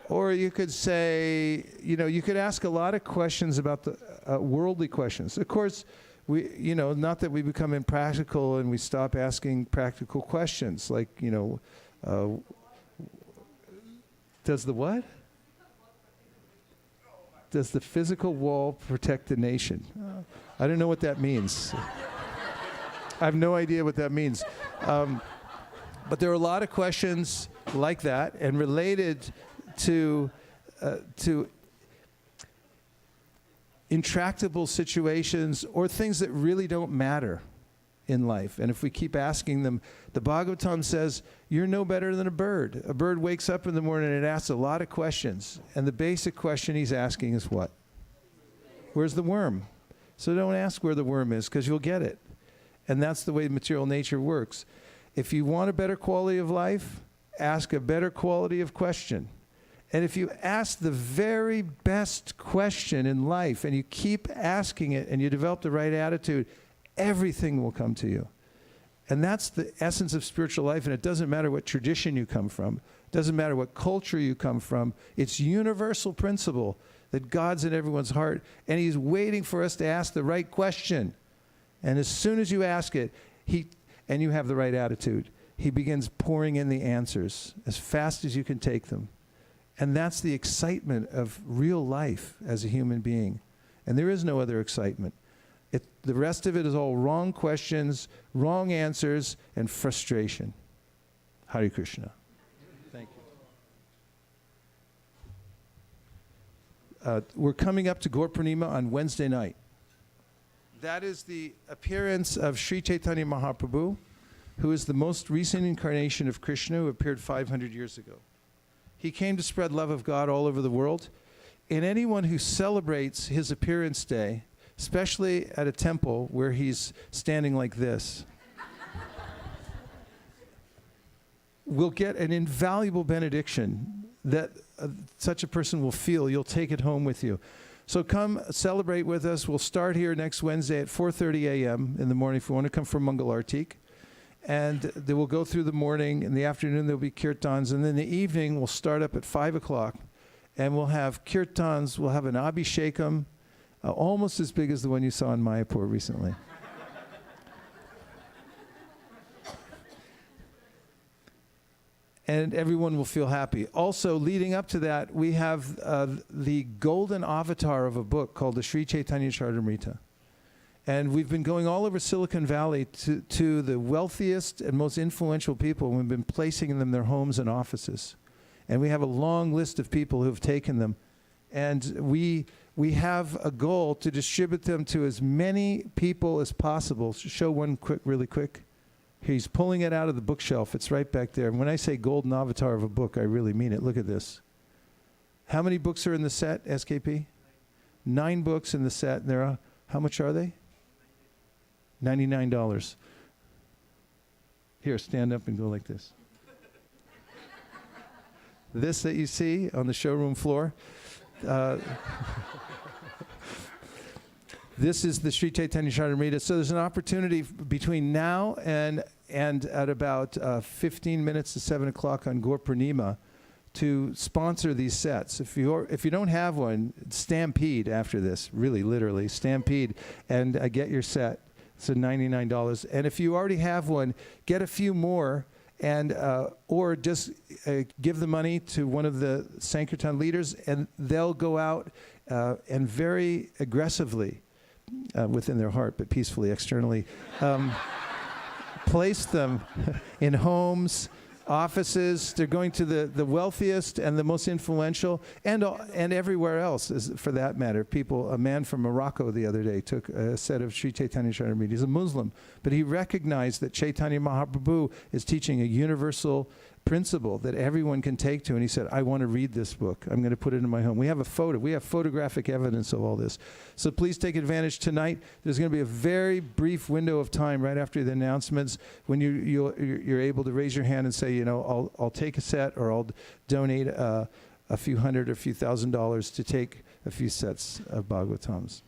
Or you could say, you could ask a lot of questions about the worldly questions. Of course, not that we become impractical and we stop asking practical questions, like, does the what? Does the physical wall protect the nation? I don't know what that means. I have no idea what that means. But there are a lot of questions like that and related to intractable situations or things that really don't matter in life. And if we keep asking them, the Bhagavatam says, you're no better than a bird. A bird wakes up in the morning and it asks a lot of questions. And the basic question he's asking is what? Where's the worm? So don't ask where the worm is, because you'll get it. And that's the way material nature works. If you want a better quality of life, ask a better quality of question. And if you ask the very best question in life and you keep asking it and you develop the right attitude, everything will come to you. And that's the essence of spiritual life. And it doesn't matter what tradition you come from. It doesn't matter what culture you come from. It's universal principle that God's in everyone's heart. And He's waiting for us to ask the right question. And as soon as you ask it, and you have the right attitude, He begins pouring in the answers as fast as you can take them. And that's the excitement of real life as a human being. And there is no other excitement. The rest of it is all wrong questions, wrong answers, and frustration. Hare Krishna. Thank you. We're coming up to Gaur Purnima on Wednesday night. That is the appearance of Sri Chaitanya Mahaprabhu, who is the most recent incarnation of Krishna, who appeared 500 years ago. He came to spread love of God all over the world. And anyone who celebrates his appearance day, especially at a temple where he's standing like this, will get an invaluable benediction that such a person will feel. You'll take it home with you. So come celebrate with us. We'll start here next Wednesday at 4:30 a.m. in the morning if you want to come for Mangal Artik. And they will go through the morning. In the afternoon, there'll be kirtans. And then the evening, we'll start up at 5 o'clock. And we'll have kirtans. We'll have an abhishekam, almost as big as the one you saw in Mayapur recently. And everyone will feel happy. Also, leading up to that, we have the golden avatar of a book called the Sri Chaitanya Charitamrita. And we've been going all over Silicon Valley to the wealthiest and most influential people. We've been placing them in their homes and offices. And we have a long list of people who have taken them. And we have a goal to distribute them to as many people as possible. Show one really quick. He's pulling it out of the bookshelf. It's right back there. And when I say golden avatar of a book, I really mean it. Look at this. How many books are in the set, SKP? 9 books in the set. And there are, how much are they? $99. Here, stand up and go like this. This that you see on the showroom floor, this is the Sri Chaitanya Charitamrita. So there's an opportunity between now and at about 15 minutes to 7 o'clock on Gaur Purnima to sponsor these sets. If you don't have one, stampede after this, really literally, stampede, and get your set. It's $99. And if you already have one, get a few more, and or just give the money to one of the Sankirtan leaders, and they'll go out and very aggressively, within their heart, but peacefully externally, place them in homes, offices. They're going to the wealthiest and the most influential, and everywhere else, for that matter. A man from Morocco the other day took a set of Sri Chaitanya Charitamrita. He's a Muslim, but he recognized that Chaitanya Mahaprabhu is teaching a universal principle that everyone can take to, and he said, I want to read this book. I'm going to put it in my home. We have photographic evidence of all this. So please take advantage tonight. There's going to be a very brief window of time right after the announcements when you're able to raise your hand and say, I'll take a set, or I'll donate a few hundred or a few $1,000s to take a few sets of Bhagavatams.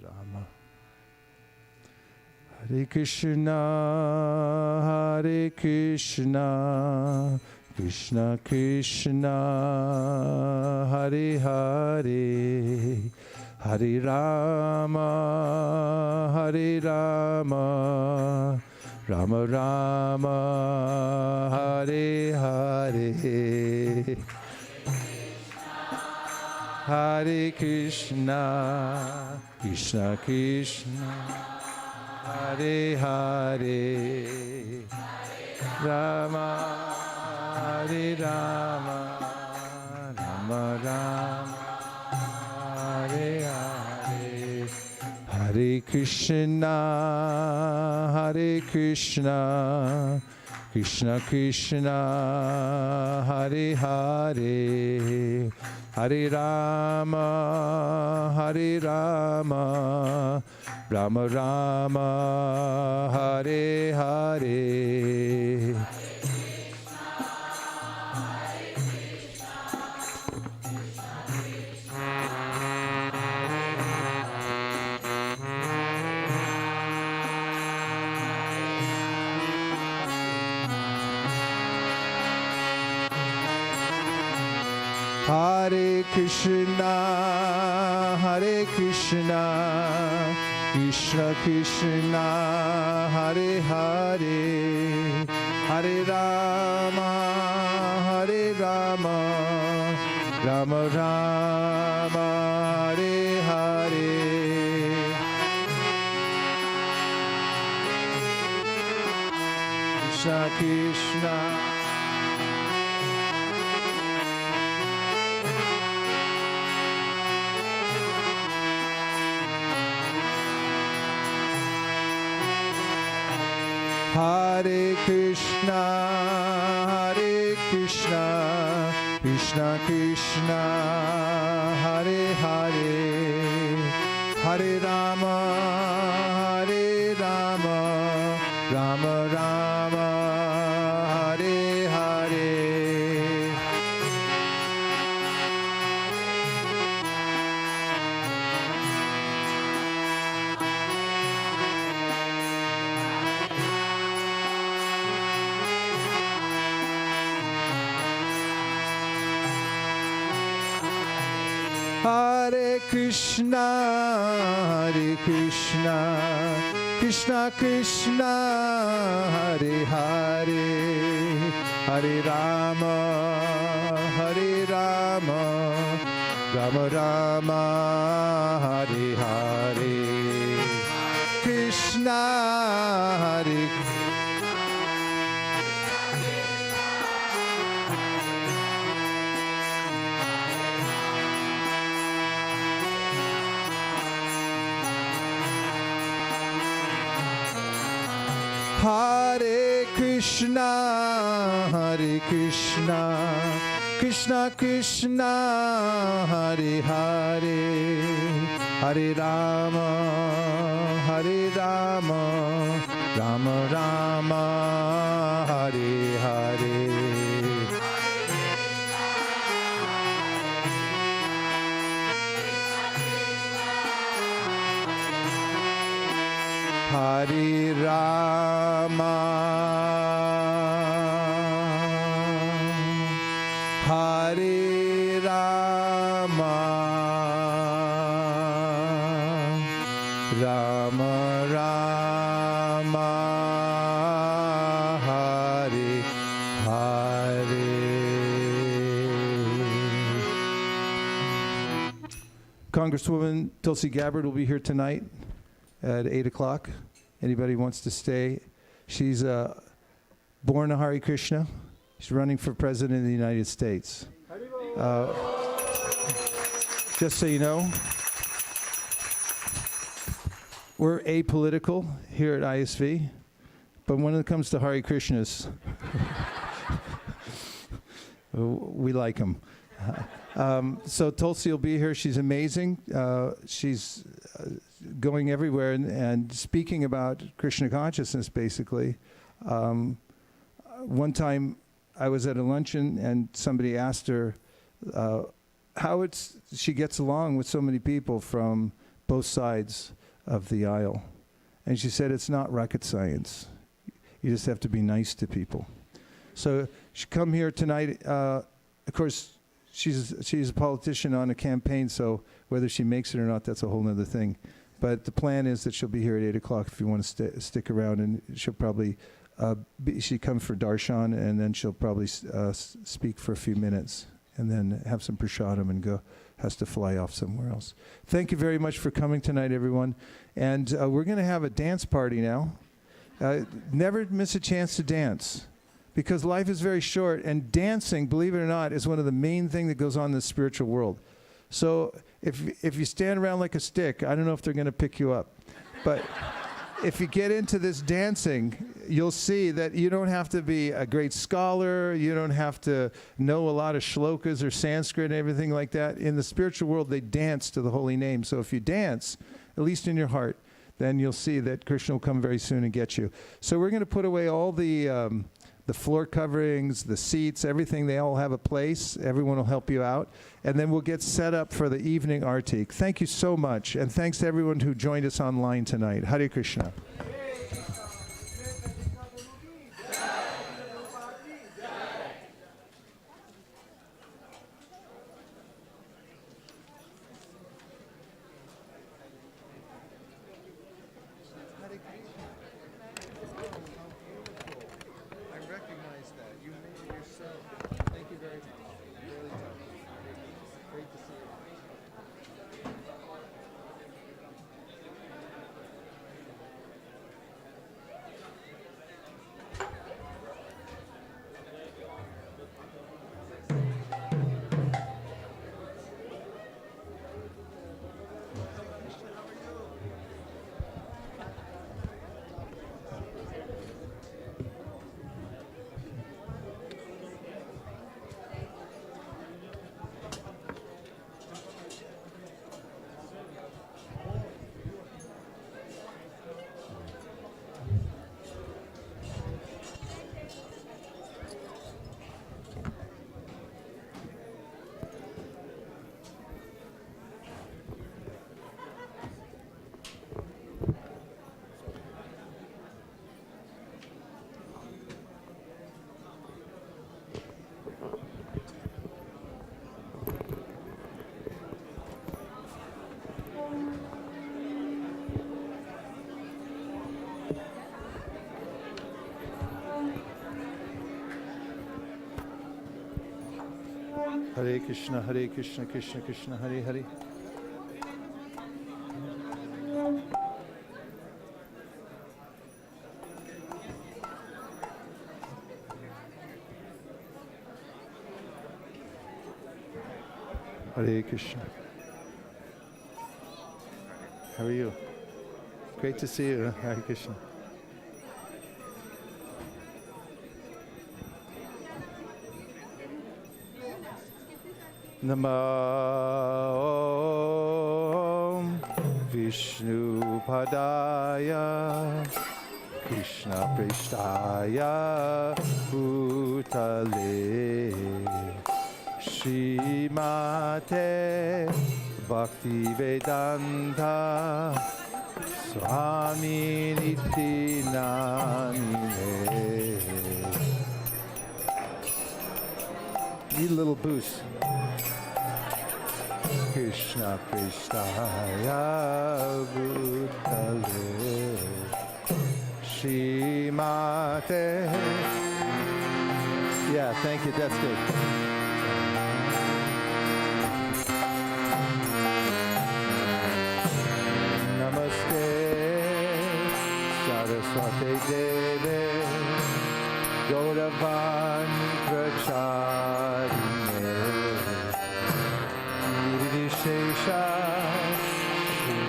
Rama. Hare Krishna, Hare Krishna, Krishna Krishna, Hare Hare, Hare Rama, Hare Rama, Rama Rama, Hare Hare. Hare Krishna, Krishna Krishna, Hare Hare, Rama, Hare Rama, Rama Rama, Hare Hare. Hare Krishna, Hare Krishna, Krishna Krishna, Hare Hare, Hare Rama, Hare Rama, Rama Rama, Hare Hare. Hare Krishna, Hare Krishna, Krishna Krishna, Hare Hare, Hare Rama, Hare Rama, Rama Rama, Hare Hare. Krishna Krishna. Hare Krishna, Hare Krishna, Krishna Krishna, Hare Hare, Hare Rama, Hare Rama, Rama Rama, Hare Hare. Hare Krishna, Hare Krishna, Krishna Krishna, Hare Hare, Hare Rama, Hare Rama, Rama Rama, Hare Hare. Krishna, Hare Hare Krishna, Hare Krishna, Krishna Krishna, Hare Hare, Hare Rama, Hare Rama, Rama Rama, Hare Hare. Hare Rama, Hare Rama, Rama Rama, Hare Hare. Congresswoman Tulsi Gabbard will be here tonight at 8 o'clock. Anybody wants to stay? She's born a Hare Krishna. She's running for president of the United States. Just so you know, we're apolitical here at ISV, but when it comes to Hare Krishnas, we like them. So Tulsi will be here. She's amazing. She's going everywhere and speaking about Krishna consciousness, basically. One time I was at a luncheon and somebody asked her how she gets along with so many people from both sides of the aisle. And she said, it's not rocket science. You just have to be nice to people. So she come here tonight. Of course, she's a politician on a campaign, so whether she makes it or not, that's a whole other thing. But the plan is that she'll be here at 8 o'clock if you want to stick around, and she'll probably she comes for darshan, and then she'll probably speak for a few minutes, and then have some prasadam and has to fly off somewhere else. Thank you very much for coming tonight, everyone. And we're going to have a dance party now. Never miss a chance to dance, because life is very short, and dancing, believe it or not, is one of the main things that goes on in the spiritual world. So if you stand around like a stick, I don't know if they're going to pick you up. But if you get into this dancing, you'll see that you don't have to be a great scholar, you don't have to know a lot of shlokas or Sanskrit and everything like that. In the spiritual world, they dance to the holy name. So if you dance, at least in your heart, then you'll see that Krishna will come very soon and get you. So we're going to put away all the floor coverings, the seats, everything. They all have a place. Everyone will help you out. And then we'll get set up for the evening arti. Thank you so much. And thanks to everyone who joined us online tonight. Hare Krishna. Hare Krishna, Krishna Krishna, Hare Hare. Hare Krishna. How are you? Great to see you. Hare Krishna. Namo Vishnu Padaya Krishna Prishtaya Bhutale Shrimate Bhakti Vedanta Swami Niti Namine. Need a little boost. Krishna Krishnaya Bhutale Shrimate. Yeah, thank you, that's good. Namaste Saraswati Deve Gauravani Pracharine Nirvishesha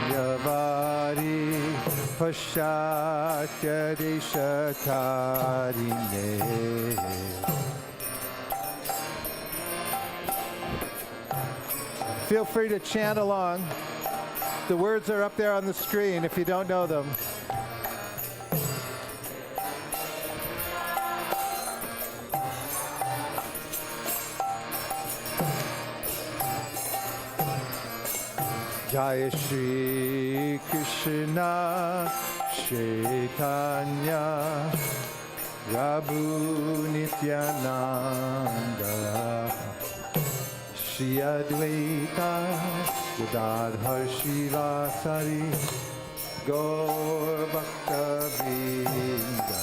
Shriyavari Paschatya Deshatarine. Feel free to chant along. The words are up there on the screen if you don't know them. Jaya Shri Krishna Chaitanya Prabhu Nityananda Shri Advaita Gadadhar Shivasari Gaur Bhakta Vrinda.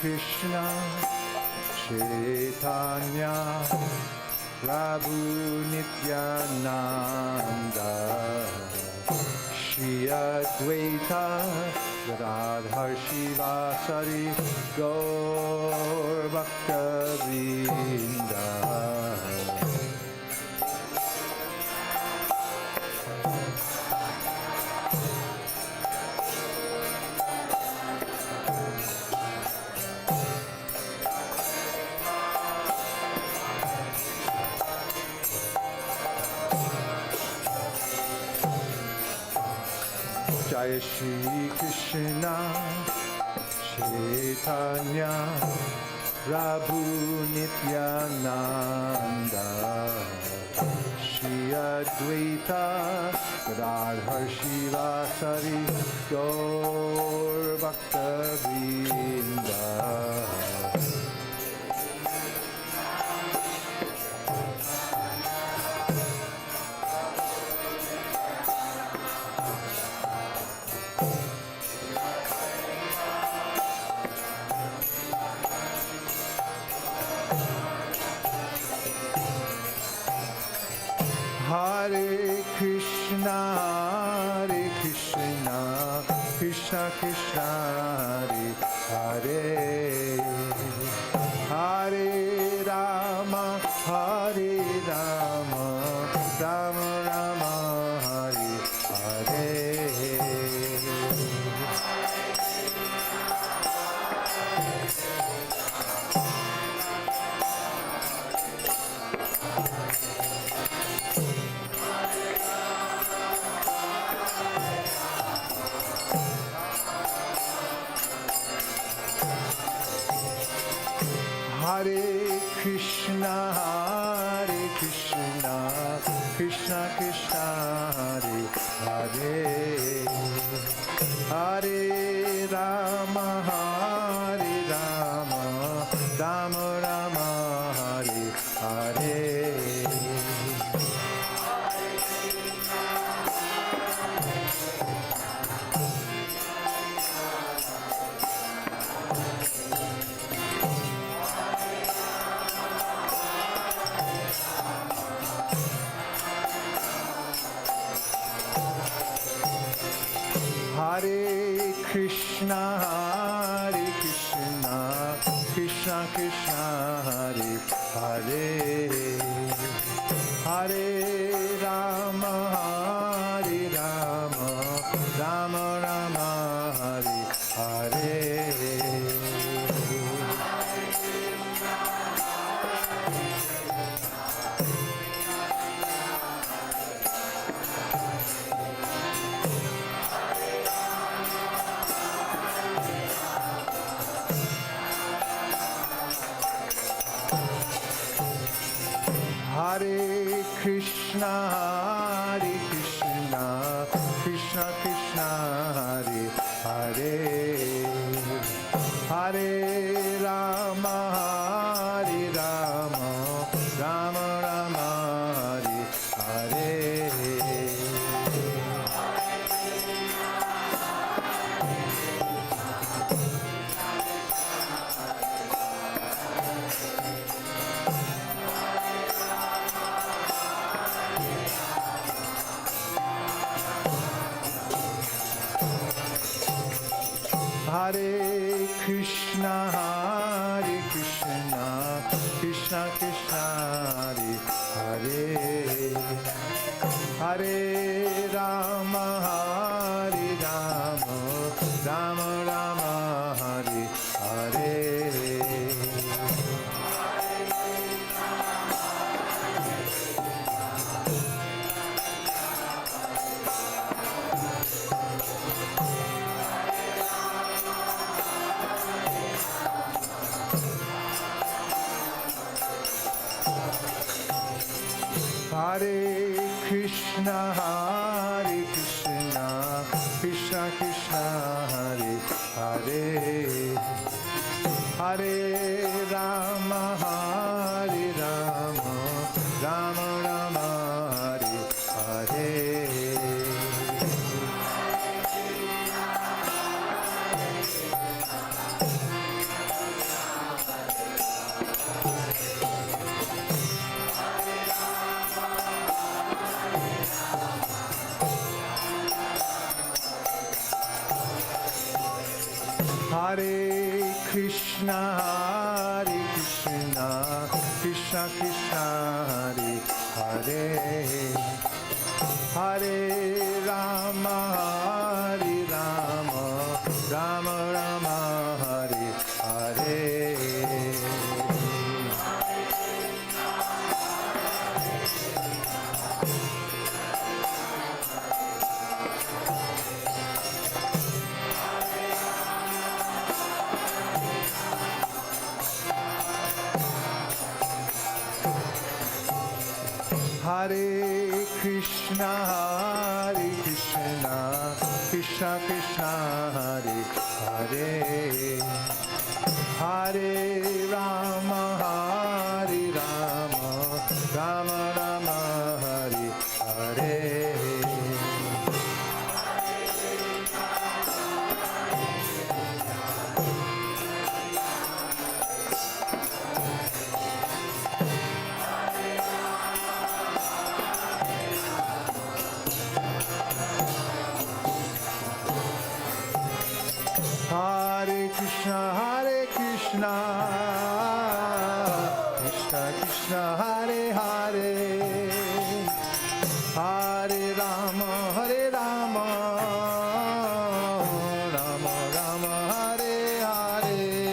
Krishna Chaitanya Prabhu Nityananda Shri Advaita Gadadhar Shivasari Gaur Bhakta Vrinda. Jaya Shri Krishna Chaitanya Prabhu Nityananda Shri Advaita Gadadhar Shivasari Gaur Bhakta Vrinda. Hare Krishna, Krishna Krishna, Hare Hare, Hare Rama, Rama Rama, Hare Hare. Hare Krishna, Krishna Krishna, Hare Hare, Hare Rama, Rama Rama, Hare Hare. Hare Krishna, Krishna Krishna Krishna Hare Hare Hare Rama Hare Rama Rama Rama Hare Hare Hare Krishna Krishna Krishna Hare Hare Hare Rama Hare Rama Rama Rama Hare Hare Hare Krishna Krishna Krishna Hare Hare Hare Rama Hare Rama Rama Rama Hare Hare Hare Krishna Krishna Krishna Hare Hare Hare Rama Hare Rama Rama Rama Hare Hare Hare Krishna Krishna Krishna Hare Hare Hare Rama Hare Rama Rama Rama Hare Hare Hare Krishna Krishna Krishna Hare Hare Hare Rama Hare Rama Rama Rama Hare Hare Hare Krishna Krishna Krishna Hare Hare Hare Rama Rama Rama Hare Hare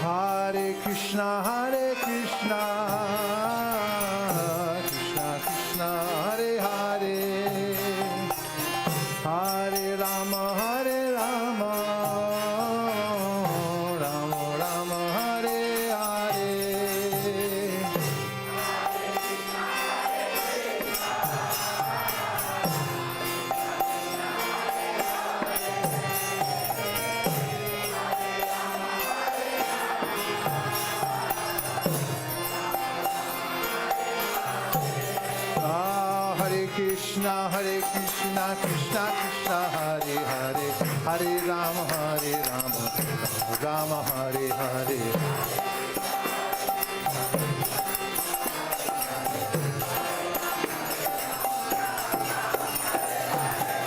Hare Krishna Krishna Krishna Hare Hare Hare Rama Rama Rama Hare Hare Krishna, Krishna Krishna, Hare Hare, Hare Rama, Rama Hare Hare.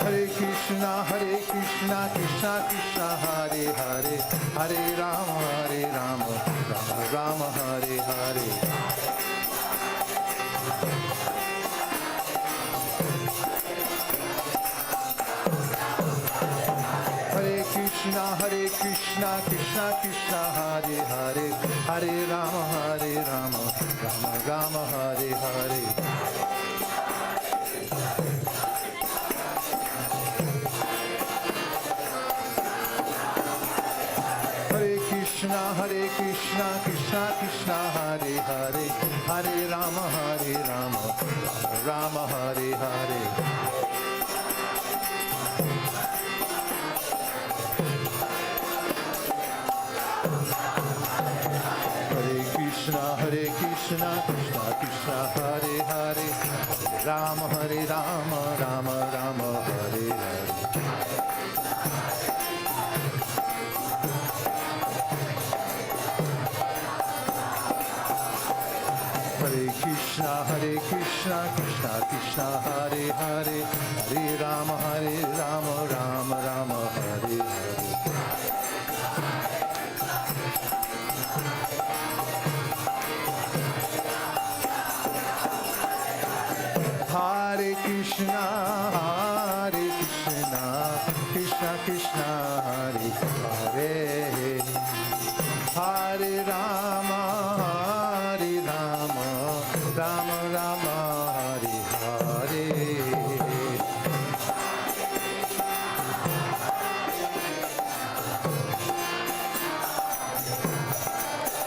Hare Krishna, Krishna Krishna, Hare Hare, Hare Rama, Rama Hare Hare. Hare Krishna, Krishna Krishna, Hare Hare, Hare Rama, Rama Hare Hare. Hare Krishna, Krishna Krishna, Hare Hare, Hare Rama, Rama Hare Hare. Hare Krishna, Krishna Krishna, Hare Hare, Rama Rama, Hare Hare. Hare Krishna, Krishna Krishna, Hare Hare, Hare Rama, Rama Hare Hare. Hare Krishna, Krishna Krishna, Hare Hare, Hare Rama, Rama Rama, Hare Hare. Hare Krishna, Krishna Krishna, Hare Hare, Hare Rama, Rama Rama, Hare Hare.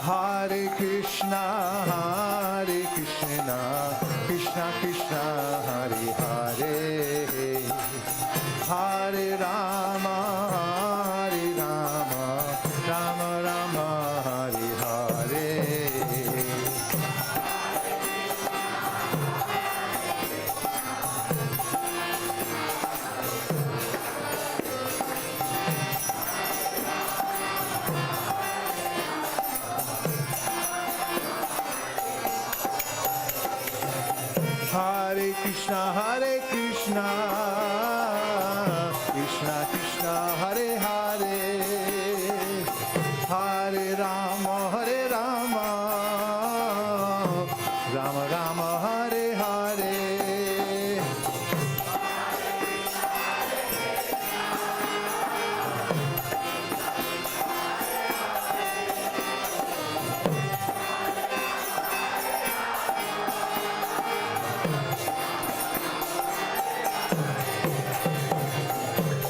Hare Krishna, Krishna Krishna, Hare Hare, Hare Rama, Rama Rama, Hare Hare.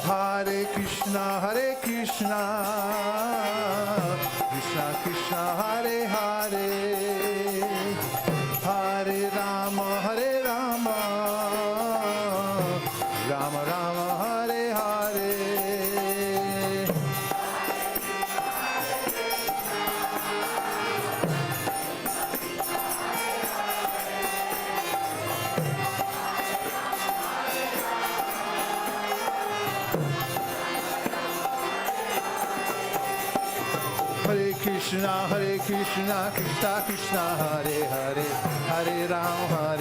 Hare Krishna, Krishna Krishna, Hare Hare, Hare Rama, Rama Rama, Hare Hare. Hare Krishna, Krishna Krishna, Hare Hare, Hare Rama,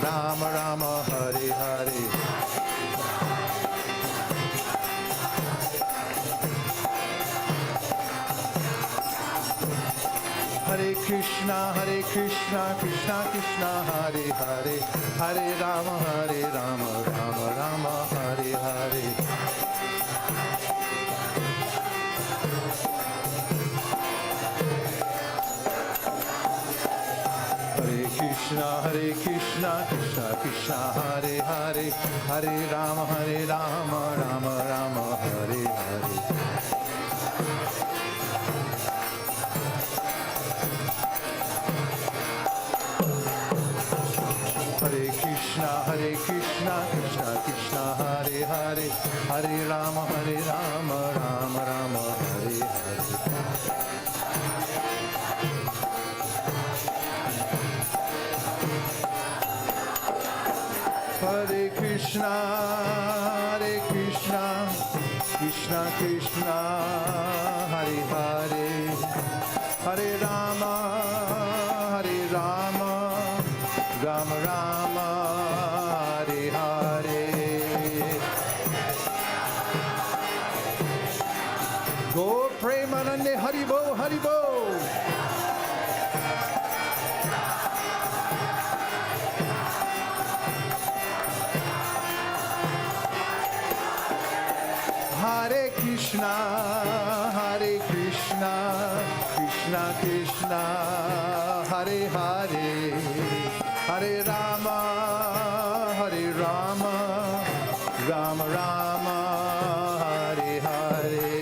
Rama Rama, Hare Hare. Hare Krishna, Krishna Krishna, Hare Hare, Hare Rama, Rama Rama, Hare Hare. Krishna, Krishna Krishna, Hare Hare, Hare Rama, Rama Rama, Hare Hare. Hare Krishna, Hare Krishna, Krishna Krishna, Hare Hare, Hare Rama, Rama Rama, Hare Hare. Hare Krishna, Krishna Krishna, Hare Hare, Hare Rama, Rama Rama, Hare Hare. Go Premanande, Haribo, Haribo. Hare Krishna, Krishna Krishna, Hare Hare, Hare Rama, Rama Rama, Hare Hare.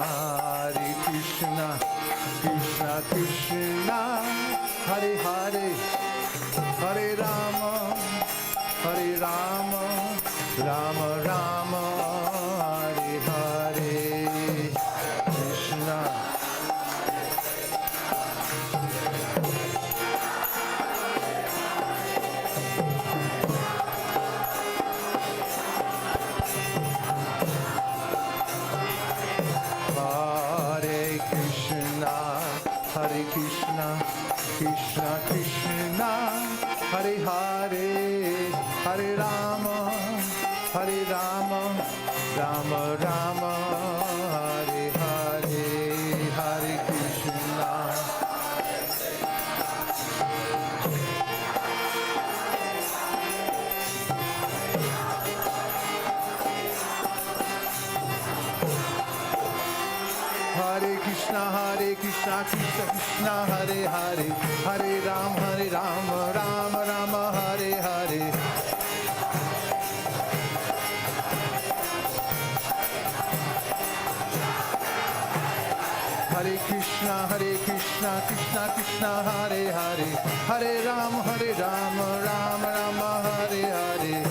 Hare Krishna, Krishna Krishna, Hare Hare, Hare Rama, Rama Rama, Hare Hare. Krishna. Krishna Krishna, Hare Hare, Hare Rama, Rama Rama, Hare Hare, Hare Krishna. Hare Krishna, Krishna Krishna, Hare Hare, Hare Rama, Rama Rama, Hare Hare. Hare Krishna, Krishna Krishna, Hare Hare, Hare Rama, Rama Rama, Hare Hare.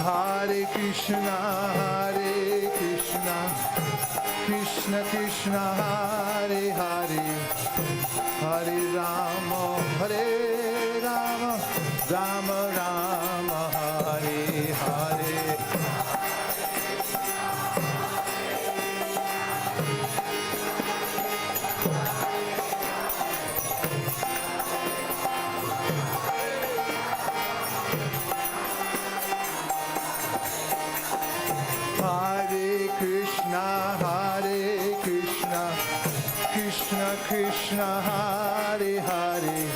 Hare Krishna, Krishna Krishna, Hare Hare, Hare Rama, Rama Rama, Hare Hare. Hare Krishna, Krishna Krishna, Hare Hare,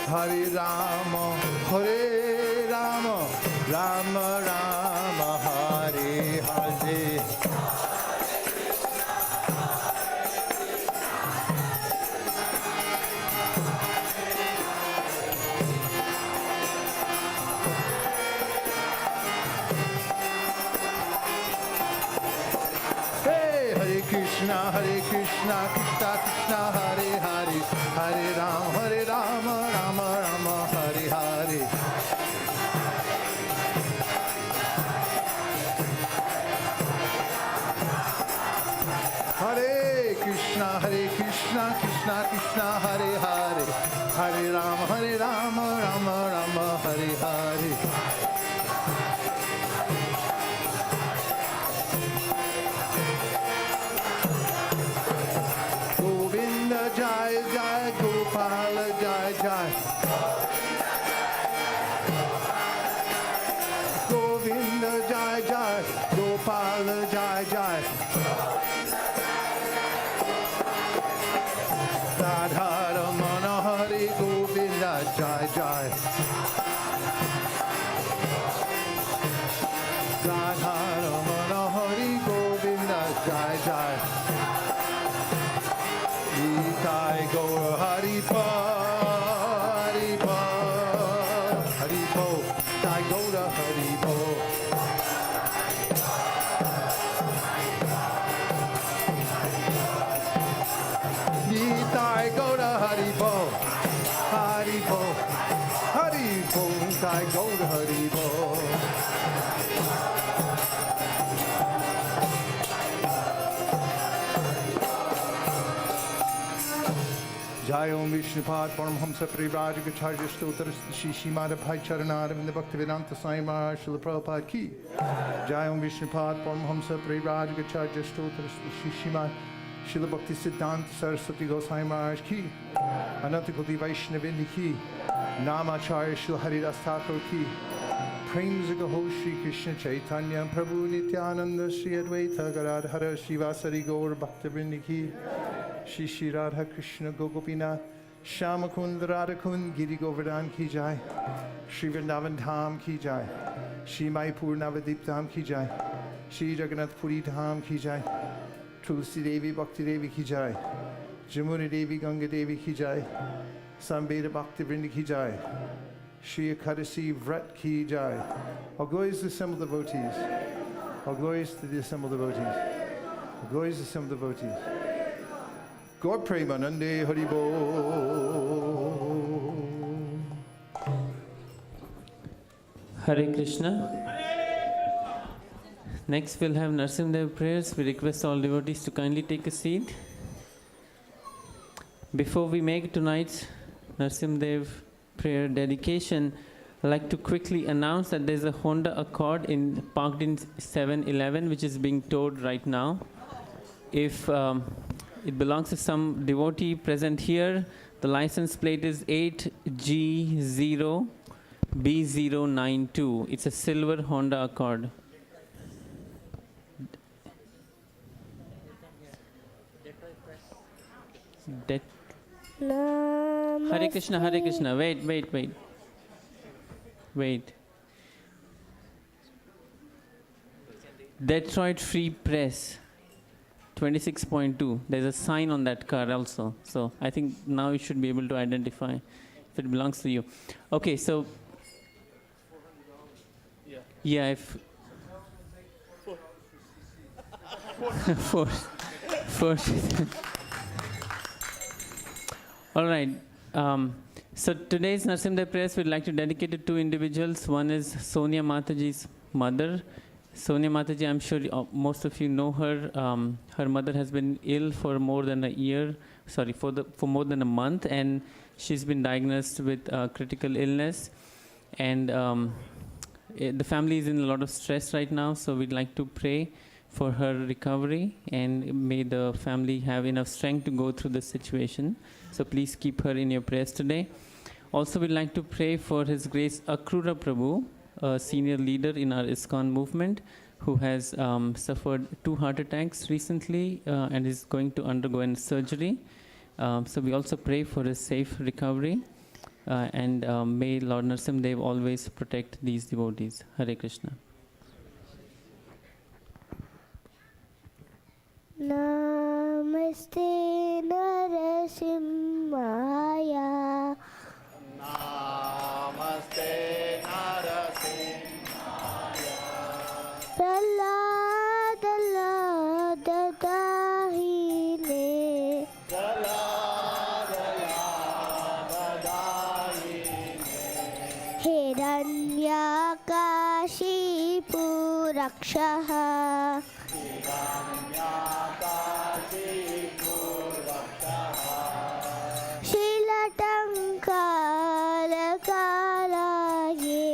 Hare Rama, Rama Rama, Hare Hare. Krishna, Krishna Krishna, Hare Hare, Hare Rama, Rama Rama, Hare Hare. Hare Krishna, Krishna Krishna, Hare Hare, Hare Rama, Rama Rama, Hare Hare. Jai Jai Gopal Jai Jai Govinda Jai Jai Gopal Jai Jai Radha Ramana Hari Govinda Jai Jai Radha Ramana Nitai Gaura Haribo. Nitai Gaura Haribo. Haribo. Haribo. Nitai Gaura Haribo. Jai Om Vishnupad Paramhamsa Privraj Gacharya Stotra Shishimada Bhai Charanaravinda Bhaktivedanta Swami Maharaj Srila Prabhupada Ki. Jai Om Vishnupad Paramhamsa Privraj Gacharya Stotra Shishimada Srila Bhakti Siddhanta Saraswati Goswami Maharaj Ki. Anantakoti Vaishnavinda Ki. Namacharya Srila Haridas Thakur Ki. Premzika Ho Shri Krishna Chaitanya Prabhu Nityananda Shri Advaita Garadhara Shivasari Gaur Bhaktivinoda Ki. Shri Shri Radha Krishna Gopinath Shamakund Radhakund Giri Govardhan Ki Jai. Shri Vrindavan Dham Ki Jai. Shri Maipur Navadip Dham Ki Jai. Shri Jagannath Puri Dham Ki Jai. Tulsi Devi Bhakti Devi Ki Jai. Jamuna Devi Ganga Devi Ki Jai. Sambeda Bhakti Vrinda Ki Jai. Shri Ekadasi Vrat Ki Jai. All glories to the assembled devotees. All glories to the assembled devotees. All glories to the assembled devotees. Gaur Premanande Haribo. Hare Krishna. Next we'll have Narsimdev prayers. We request all devotees to kindly take a seat. Before we make tonight's Narsimdev prayer dedication, I'd like to quickly announce that there's a Honda Accord parked in 7-Eleven which is being towed right now. If it belongs to some devotee present here, the license plate is 8G0B092. It's a silver Honda Accord. Hare Krishna, Hare Krishna. Wait. Detroit Free Press 26.2. There's a sign on that car also. So I think now you should be able to identify if it belongs to you. Okay, so yeah, if four. All right. So today's Narsimdev prayers we'd like to dedicate to two individuals. One is Sonia Mataji's mother. Sonia Mataji, I'm sure most of you know her. Her mother has been ill for more than a year. For more than a month, and she's been diagnosed with critical illness. And the family is in a lot of stress right now. So we'd like to pray for her recovery, and may the family have enough strength to go through this situation. So please keep her in your prayers today. Also, we'd like to pray for His Grace Akrura Prabhu, a senior leader in our ISKCON movement, who has suffered 2 heart attacks recently and is going to undergo a surgery. So we also pray for his safe recovery, and may Lord Narsimdev always protect these devotees. Hare Krishna. Namaste Narasimhaya. Namaste Narasimhaya. Prahlada Dahine. Hiranyakashipu Rakshaha. Shilatangkalakalaye.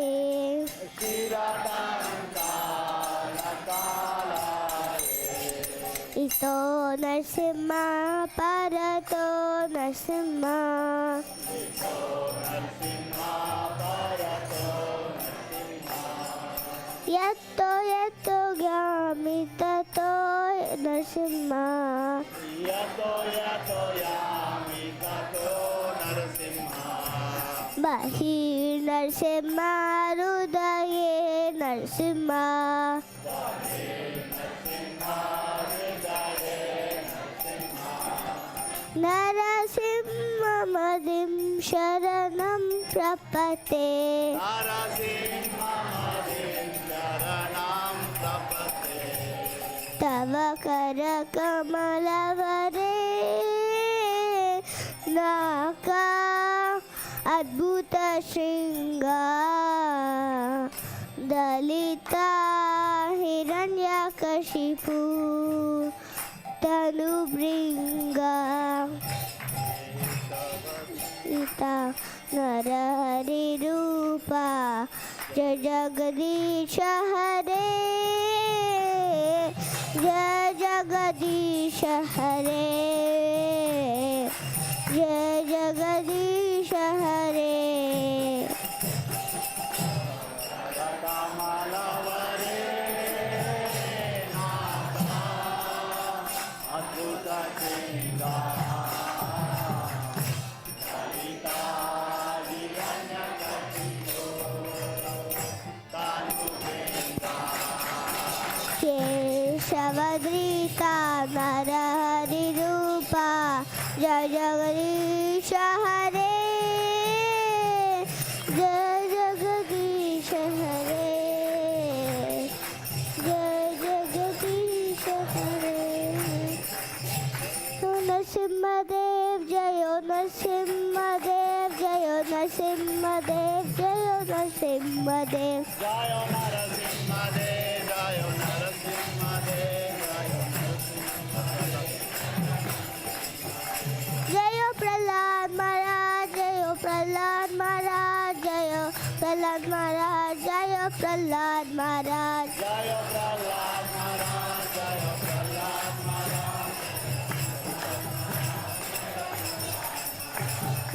Ito Narsimha Parato Narsimha. Yato yato gyami tato Narsimha. Yato yato yami tato Narasimha. Bahir Narsimha Rudaye Narsimha. Narasimha Madim Sharanam Prapate. Narasimha Karakamalavaре Naka Adbhuta Shringa Dalita Hiranyakashipu Tanubringa Ita Narahari Rupa Jai Jagadisha Hare Jai Jagadisha Hare Jai Jagadisha Hare Keshavadrita Narahari Rupa Jai Jagadisha Hare Jai Jagadisha Hare Jai Jagadisha Hare Narasimhadev Jayo Narasimhadev Jayo Narasimhadev Jayo Narasimhadev Jayo Narasimhadev, Jayo Narasimhadev, Jayo Prahlad Maharaj, Jayo Prahlad Maharaj, Jayo Prahlad Maharaj, Jayo Prahlad Maharaj. Jayo Prahlad Maharaj, Jayo Prahlad Maharaj.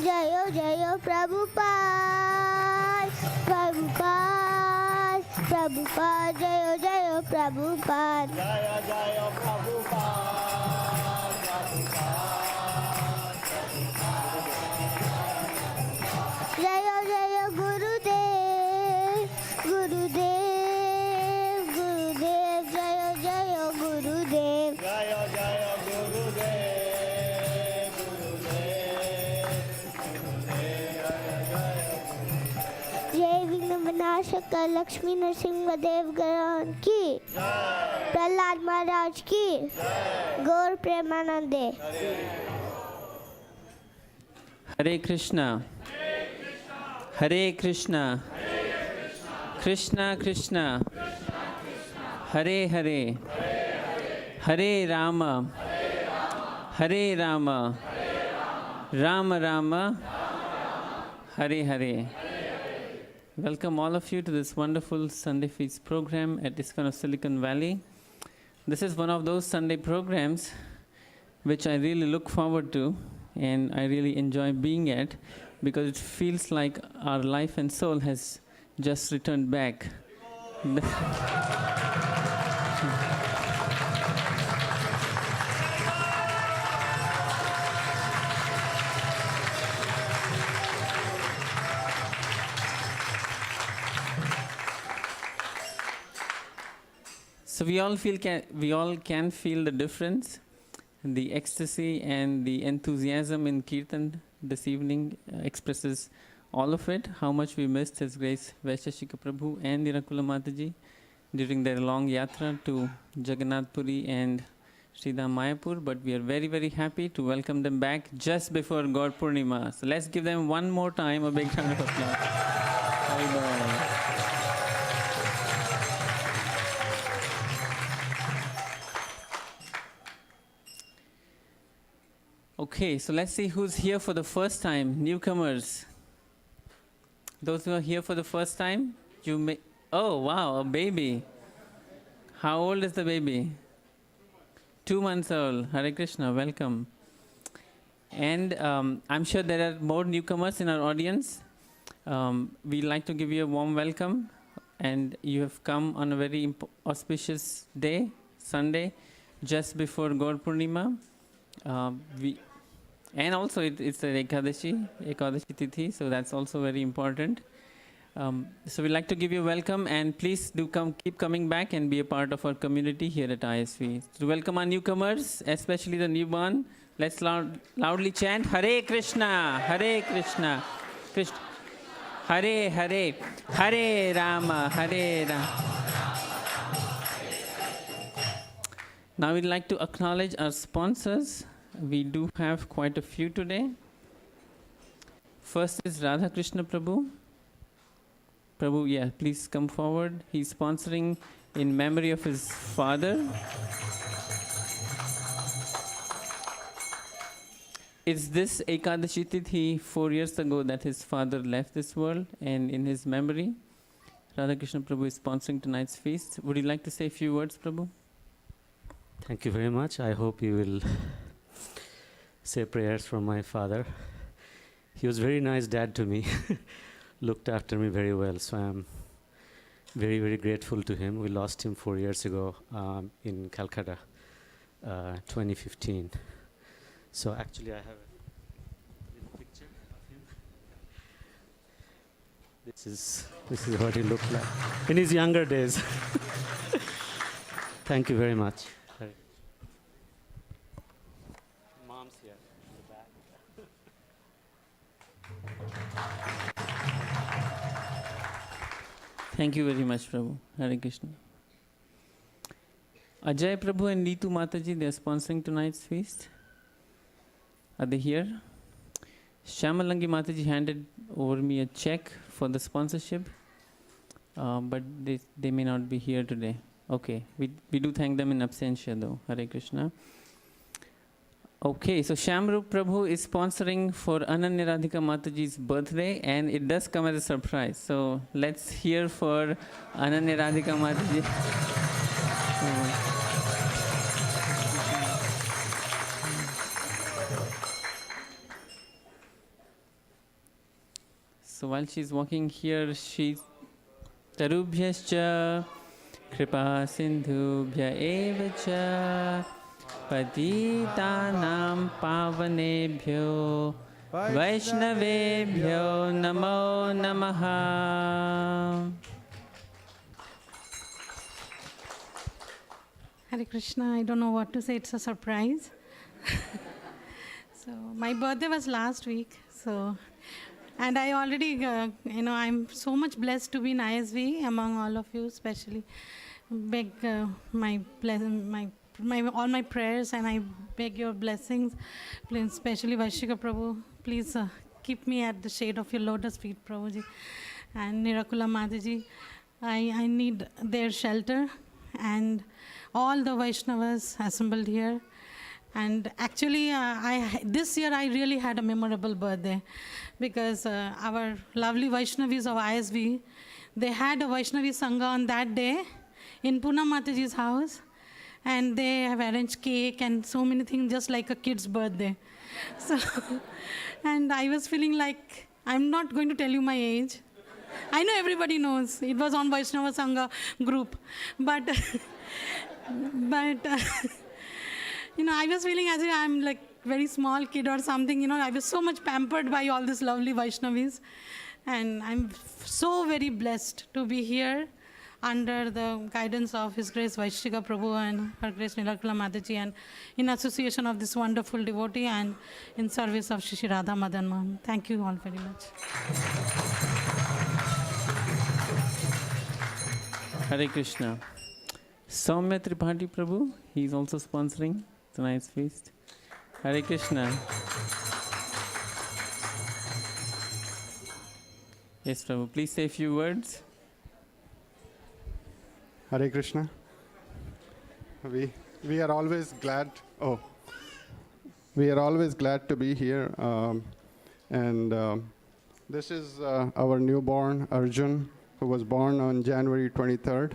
Jayo Jayo Prabhupada, Prabhupada, Prabhupada, Jayo Jayo Prabhupada. Jayo Jayo Prabhupada, Prabhupada. Jayo Jayo Gurudev, Gurudev, Gurudev, Jayo Jayo Gurudev. Jayo Jayo Gurudev, Gurudev, Gurudev. जय विघ्न विनाशक लक्ष्मी नरसिंह देव गण की, प्रहलाद महाराज की, गौर प्रेमानंदे। Hare Krishna. Hare Krishna. Krishna Krishna. Hare Hare. Hare Rama. Hare Rama. Rama Rama. Hare Hare. Welcome all of you to this wonderful Sunday Feast program at ISKCON of Silicon Valley. This is one of those Sunday programs which I really look forward to and I really enjoy being at because it feels like our life and soul has just returned back. So we all can feel the difference, the ecstasy and the enthusiasm in Kirtan this evening expresses all of it, how much we missed His Grace Vaisesika Prabhu and Nirakula Mataji during their long yatra to Jagannath Puri and Sridham Mayapur, but we are very, very happy to welcome them back just before Gaur Purnima. So let's give them one more time a big round of applause. Bye-bye. Okay, so let's see who's here for the first time. Newcomers. Those who are here for the first time, you may... Oh, wow, a baby. How old is the baby? 2 months old. Hare Krishna, welcome. And I'm sure there are more newcomers in our audience. We'd like to give you a warm welcome. And you have come on a very auspicious day, Sunday, just before Gaur Purnima. And also it's the Ekadashi Tithi, so that's also very important. So we'd like to give you a welcome and please do keep coming back and be a part of our community here at ISV. To welcome our newcomers, especially the newborn, let's loudly chant Hare Krishna, Hare Krishna, Krishna, Hare Hare, Hare Rama, Hare Rama. Now we'd like to acknowledge our sponsors. We do have quite a few today. First is Radha Krishna Prabhu. Prabhu, yeah, please come forward. He's sponsoring in memory of his father. It's this Ekadashi Tithi 4 years ago that his father left this world, and in his memory, Radha Krishna Prabhu is sponsoring tonight's feast. Would you like to say a few words, Prabhu? Thank you very much. I hope you will say prayers for my father. He was a very nice dad to me, looked after me very well. So I'm very, very grateful to him. We lost him 4 years ago in Calcutta, 2015. So actually I have a little picture of him. This is what he looked like in his younger days. Thank you very much. Mom's here in the back. Thank you very much, Prabhu. Hare Krishna. Ajay Prabhu and Neetu Mataji, they are sponsoring tonight's feast. Are they here? Shamalangi Mataji handed over me a check for the sponsorship, but they may not be here today. Okay, we do thank them in absentia though. Hare Krishna. Okay, so Shamrup Prabhu is sponsoring for Ananya Radhika Mataji's birthday, and it does come as a surprise. So let's hear for Ananya Radhika Mataji. So while she's walking here, she's Tarubhyascha Kripa Sindhubhya Evacha Patitanam Pavanebhyo Vaishnavebhyo Namo Namaha. Hare Krishna, I don't know what to say, it's a surprise. So my birthday was last week, and I already, I'm so much blessed to be in ISV among all of you, especially beg all my prayers, and I beg your blessings, please, especially Vaisesika Prabhu, please keep me at the shade of your lotus feet, Prabhuji, and Nirakula Mataji. I need their shelter, and all the Vaishnavas assembled here. And actually, this year I really had a memorable birthday, because our lovely Vaishnavis of ISV, they had a Vaishnavi Sangha on that day in Poonam Mataji's house, and they have arranged cake and so many things, just like a kid's birthday. So, and I was feeling like, I'm not going to tell you my age. I know everybody knows, it was on Vaishnava Sangha group, but I was feeling as if I'm like very small kid or something. I was so much pampered by all these lovely Vaishnavis, and I'm so very blessed to be here under the guidance of His Grace Vaisesika Prabhu and Her Grace Nirakula Mataji, and in association of this wonderful devotee and in service of Shri Radha Madan Mohan. Thank you all very much. Hare Krishna. Soumya Tripathi Prabhu, he is also sponsoring tonight's feast. Hare Krishna. Yes, Prabhu, please say a few words. Hare Krishna. We are always glad. We are always glad to be here. This is our newborn Arjun, who was born on January 23rd.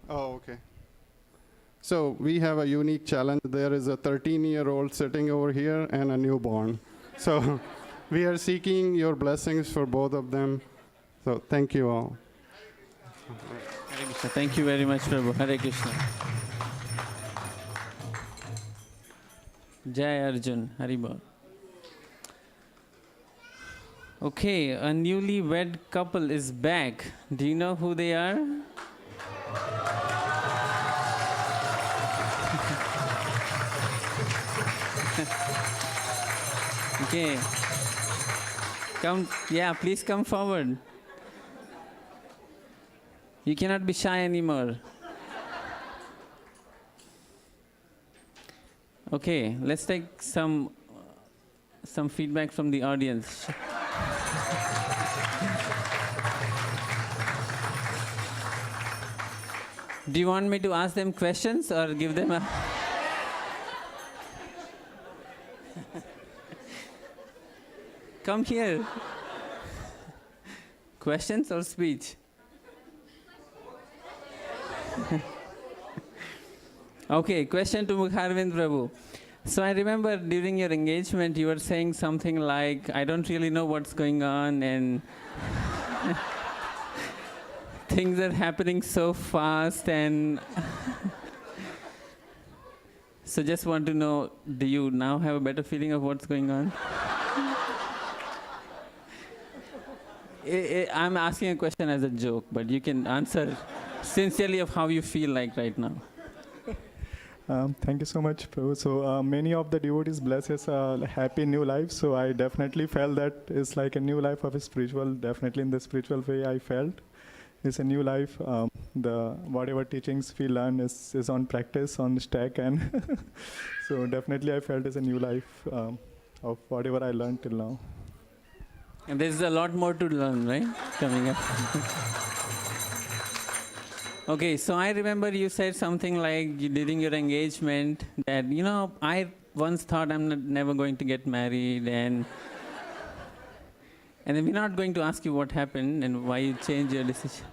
Okay. So we have a unique challenge. There is a 13-year-old sitting over here and a newborn. So we are seeking your blessings for both of them. So thank you all. Hare Krishna. Thank you very much, Prabhu. Hare Krishna. Jai Arjun. Haribol. Okay, a newly wed couple is back. Do you know who they are? Okay. Come, please come forward. You cannot be shy anymore. Okay, let's take some feedback from the audience. Do you want me to ask them questions or give them a... Come here. Questions or speech? Okay, question to Mukharvind Prabhu. So I remember during your engagement you were saying something like, I don't really know what's going on and things are happening so fast and so just want to know, do you now have a better feeling of what's going on? I'm asking a question as a joke, but you can answer sincerely of how you feel like right now. Thank you so much, Prabhu. So many of the devotees bless us a happy new life. So I definitely felt that it's like a new life of a spiritual. Definitely in the spiritual way, I felt it's a new life. The whatever teachings we learn is on practice, on stack, and so definitely I felt it's a new life of whatever I learned till now. And there's a lot more to learn, right? Coming up. Okay, so I remember you said something like during your engagement that, I once thought I'm never going to get married, and then we're not going to ask you what happened and why you changed your decision.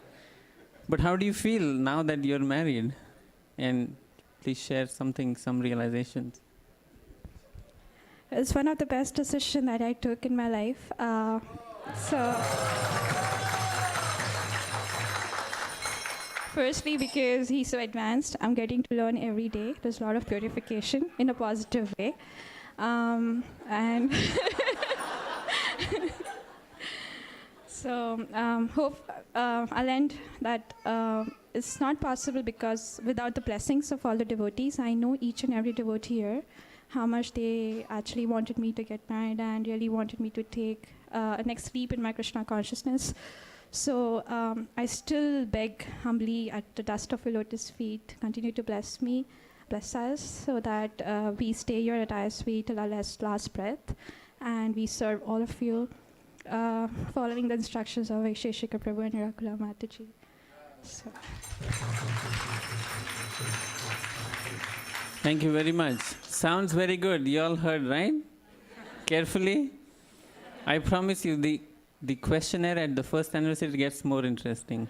But how do you feel now that you're married? And please share some realizations. It's one of the best decisions that I took in my life. Firstly, because he's so advanced, I'm getting to learn every day. There's a lot of purification in a positive way. And so hope I'll end that it's not possible because without the blessings of all the devotees, I know each and every devotee here, how much they actually wanted me to get married and really wanted me to take a next leap in my Krishna consciousness. So I still beg humbly at the dust of your lotus feet, continue to bless us, so that we stay here at ISV till our last breath, and we serve all of you, following the instructions of Vaisesika Prabhu and Nirakula Mataji. So. Thank you very much. Sounds very good. You all heard, right? Carefully. I promise you, the questionnaire at the first anniversary gets more interesting.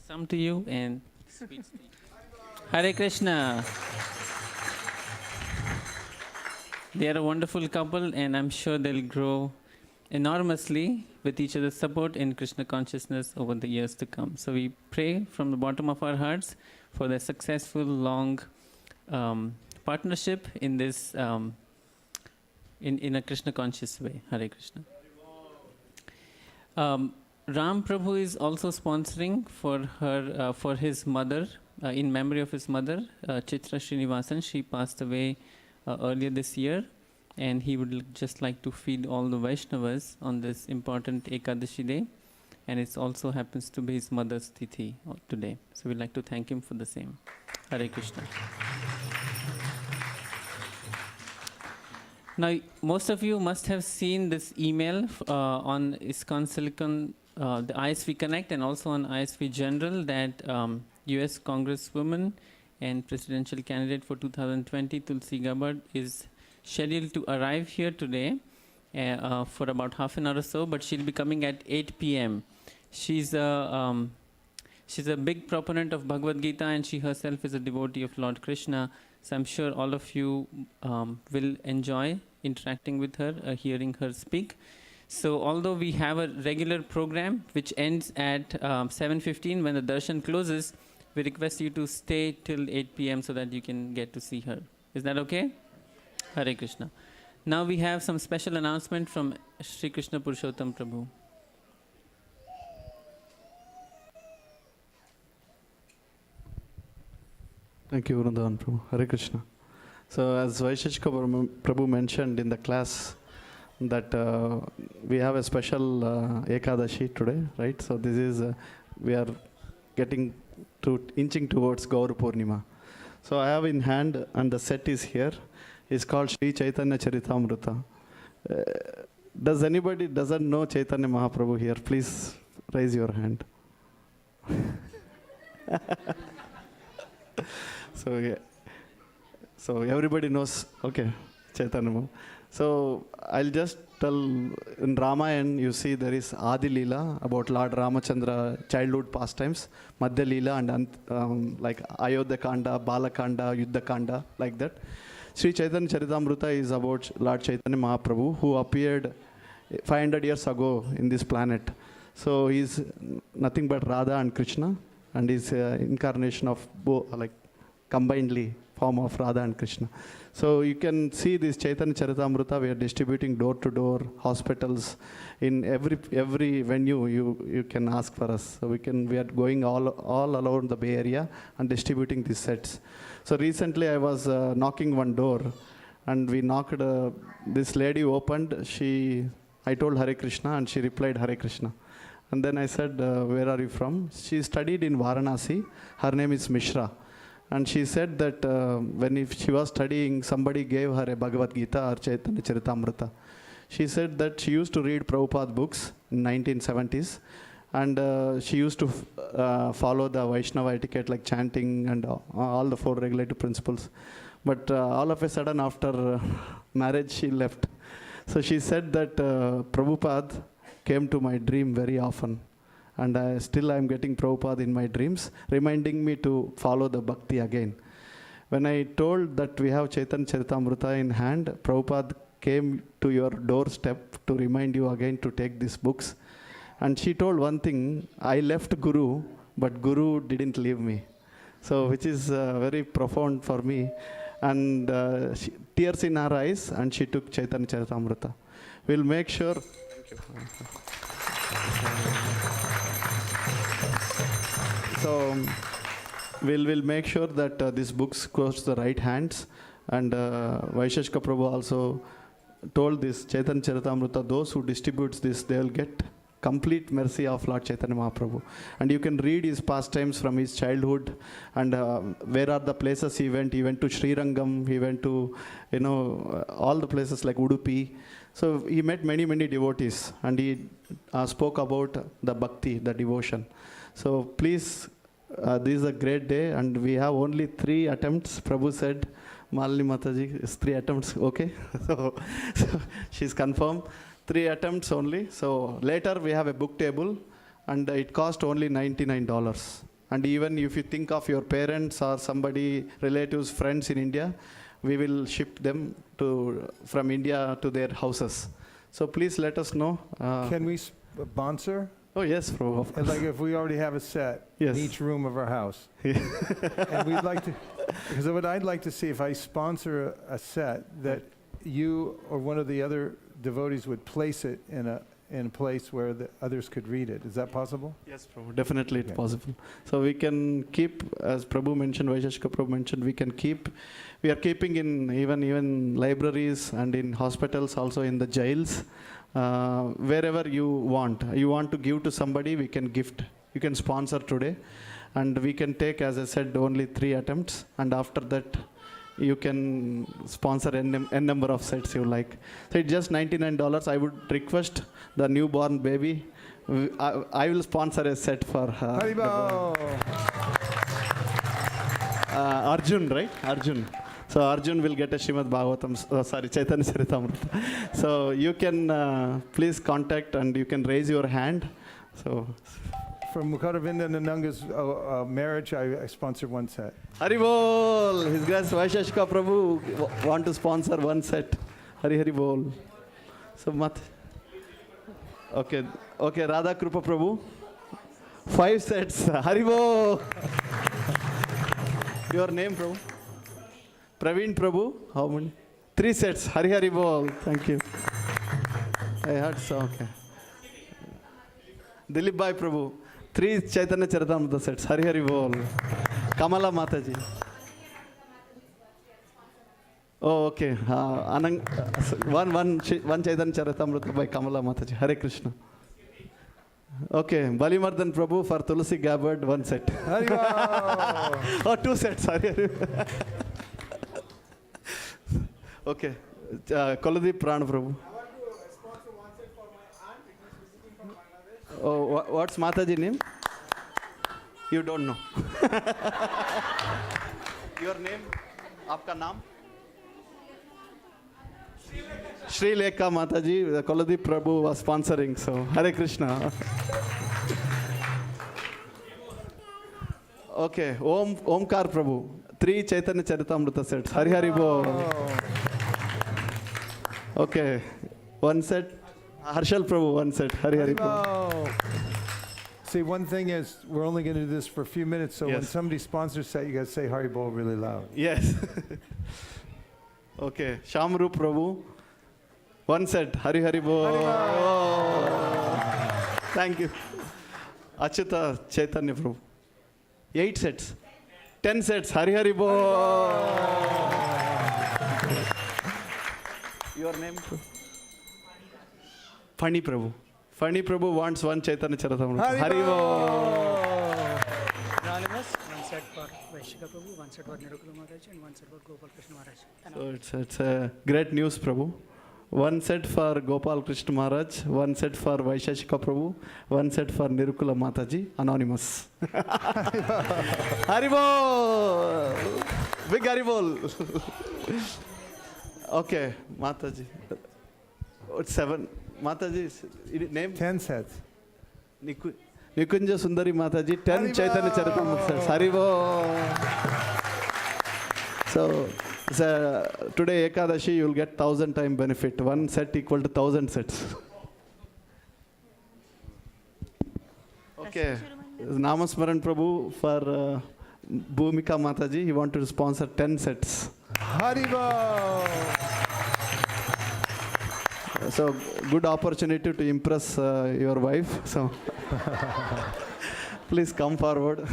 Some to you and sweet. Hare Krishna. They are a wonderful couple, and I'm sure they'll grow enormously with each other's support in Krishna consciousness over the years to come. So we pray from the bottom of our hearts for their successful, long partnership in this in a Krishna conscious way. Hare Krishna. Ram Prabhu is also sponsoring for his mother, in memory of his mother, Chitra Srinivasan. She passed away earlier this year, and he would just like to feed all the Vaishnavas on this important Ekadashi day, and it also happens to be his mother's Tithi today. So we'd like to thank him for the same. Hare Krishna. Now, most of you must have seen this email on ISKCON Silicon, the ISV Connect, and also on ISV General that US Congresswoman and presidential candidate for 2020, Tulsi Gabbard, is scheduled to arrive here today for about half an hour or so, but she'll be coming at 8 p.m. She's a big proponent of Bhagavad Gita, and she herself is a devotee of Lord Krishna. So I'm sure all of you will enjoy interacting with her, hearing her speak. So although we have a regular program which ends at 7:15 when the darshan closes, we request you to stay till 8 p.m. so that you can get to see her. Is that okay? Hare Krishna. Now we have some special announcement from Sri Krishna Purushottam Prabhu. Thank you, Vrindavan Prabhu. Hare Krishna. So as Vaisesika Prabhu mentioned in the class, that we have a special Ekadashi today, right? So this is, we are inching towards Gaur Purnima. So I have in hand, and the set is here. It's called Sri Chaitanya Charitamrita. Does anybody doesn't know Chaitanya Mahaprabhu here? Please raise your hand. So yeah. So everybody knows, okay, Chaitanya Mahaprabhu. So I'll just tell, in Ramayana you see there is Adi Leela about Lord Ramachandra childhood pastimes, Madhya Leela and like Ayodhya Kanda, Bala Kanda, Yuddha Kanda, like that. Sri Chaitanya Charitamrita is about Lord Chaitanya Mahaprabhu who appeared 500 years ago in this planet. So he's nothing but Radha and Krishna, and he's incarnation of both, like combinedly form of Radha and Krishna. So you can see this Chaitanya Charitamrita, we are distributing door to door, hospitals, in every venue you can ask for us. So we are going all around the Bay Area and distributing these sets. So recently I was knocking one door, and we knocked, this lady opened, I told Hare Krishna, and she replied Hare Krishna. And then I said, where are you from? She studied in Varanasi. Her name is Mishra. And she said that when she was studying, somebody gave her a Bhagavad Gita or Chaitanya Charitamrita. She said that she used to read Prabhupada books in 1970s, and she used to follow the Vaishnava etiquette like chanting and all the 4 regulative principles. But all of a sudden after marriage she left. So she said that Prabhupada came to my dream very often. And still I am getting Prabhupada in my dreams, reminding me to follow the bhakti again. When I told that we have Chaitanya Charitamrita in hand, Prabhupada came to your doorstep to remind you again to take these books. And she told one thing, I left Guru, but Guru didn't leave me. So which is very profound for me. And tears in her eyes, and she took Chaitanya Charitamrita. We'll make sure. Thank you. So we'll make sure that these books goes to the right hands, and Vaisesika Prabhu also told this Chaitanya Charitamrita, those who distributes this, they will get complete mercy of Lord Chaitanya Mahaprabhu. And you can read his pastimes from his childhood, and where are the places he went. He went to Srirangam, he went to, all the places like Udupi. So he met many devotees, and he spoke about the bhakti, the devotion. So please, this is a great day, and we have only 3 attempts. Prabhu said, Malini Mataji is 3 attempts, okay? So she's confirmed. 3 attempts only. So later we have a book table, and it cost only $99. And even if you think of your parents or somebody, relatives, friends in India, we will ship them from India to their houses. So please let us know. Can we sponsor? Oh yes, Prabhu, of course. Like if we already have a set in each room of our house. And we'd like to, because what I'd like to see, if I sponsor a set, that you or one of the other devotees would place it in a place where the others could read it. Is that possible? Yes, Prabhu, definitely it's possible. So we can keep, as Prabhu mentioned, Vaisesika Prabhu mentioned, we are keeping in even libraries and in hospitals, also in the jails, wherever you want. You want to give to somebody, we can gift. You can sponsor today, and we can take, as I said, only 3 attempts, and after that you can sponsor n number of sets you like. So it's just $99. I would request the newborn baby, I will sponsor a set for her. Arjun, right? Arjun. So Arjun will get a Srimad Bhagavatam, Chaitanya Charitamrita. So you can please contact, and you can raise your hand. So for Mukaravinda and Nanga's marriage, I sponsored 1 set. Haribol! His Grace Vaisesika Prabhu want to sponsor 1 set. Haribol. So okay, Radha Krupa Prabhu. 5 sets. Haribol! Your name, Prabhu? Praveen Prabhu. How many? 3 sets. Haribol. Thank you. I heard so. Okay. Dilip Bhai Prabhu. 3 Chaitanya Charitamrita sets. Hari Bol. Kamala Mataji. Oh, okay. One Chaitanya Charitamrita by Kamala Mataji. Hare Krishna. Okay, Balimardhan Prabhu for Tulsi Gabbard, one set. Oh, two sets, sorry. Okay, Koladeep Pran Prabhu. Oh, what's Mataji name? You don't know. Your name? Aapka naam? Sri Lekha Mataji, the Koladeep Prabhu was sponsoring, so Hare Krishna. Okay, Omkar Prabhu, 3 Chaitanya Charitamrita sets. Hari Hari Bo. Okay, one set. Harshal Prabhu, one set. Hari Hari Bo. See, one thing is, we're only going to do this for a few minutes, so when somebody sponsors that, you got to say Hari Bol really loud. Yes. Okay, Shamru Prabhu, one set. Hari Hari Bo. Thank you. Achyuta Chaitanya Prabhu, 8 sets. 10 sets. Hari Hari Bo. Your name? Fani Prabhu. Fani Prabhu wants one Chaitanya Charitamrita. Hari Bo. Anonymous, one set for Vaisesika Prabhu, one set for Nirukula Maharaj, and one set for Gopal Krishna Maharaj. So it's a great news, Prabhu. One set for Gopal Krishna Maharaj, one set for Vaisesika Prabhu, one set for Nirukula Mataji, anonymous. Haribol! Big Haribol! Okay, Mataji. It's 7. Mataji's name? 10 sets. Nikunja Sundari Mataji, 10 Chaitanya Charitamrita sets. Haribol! So today Ekadashi, you will get 1,000 time benefit. One set equal to 1,000 sets. Okay. Namasmaran Prabhu for Bhumika Mataji. He wanted to sponsor 10 sets. Haribol! So good opportunity to impress your wife. So please come forward.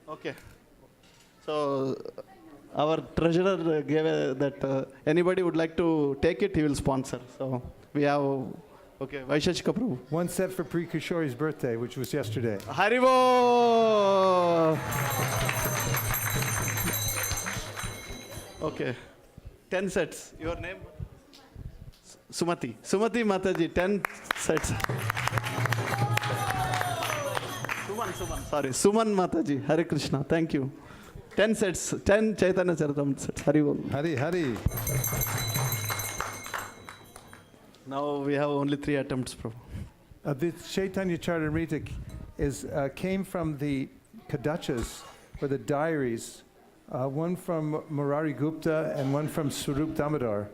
Okay. So our treasurer gave that anybody would like to take it, he will sponsor. So we have, okay, Vaisesika Prabhu. One set for Pri Kishori's birthday, which was yesterday. Haribo! Okay. 10 sets. Your name? Sumati. Sumati Mataji, 10 sets. Suman. Sorry. Suman Mataji. Hare Krishna. Thank you. 10 sets. 10 Chaitanya Charitamrita sets. Hari Bol. Hari. Now we have only 3 attempts, Prabhu. The Chaitanya Charitamrita came from the Kadachas, or the diaries, one from Murari Gupta and one from Swarup Damodar,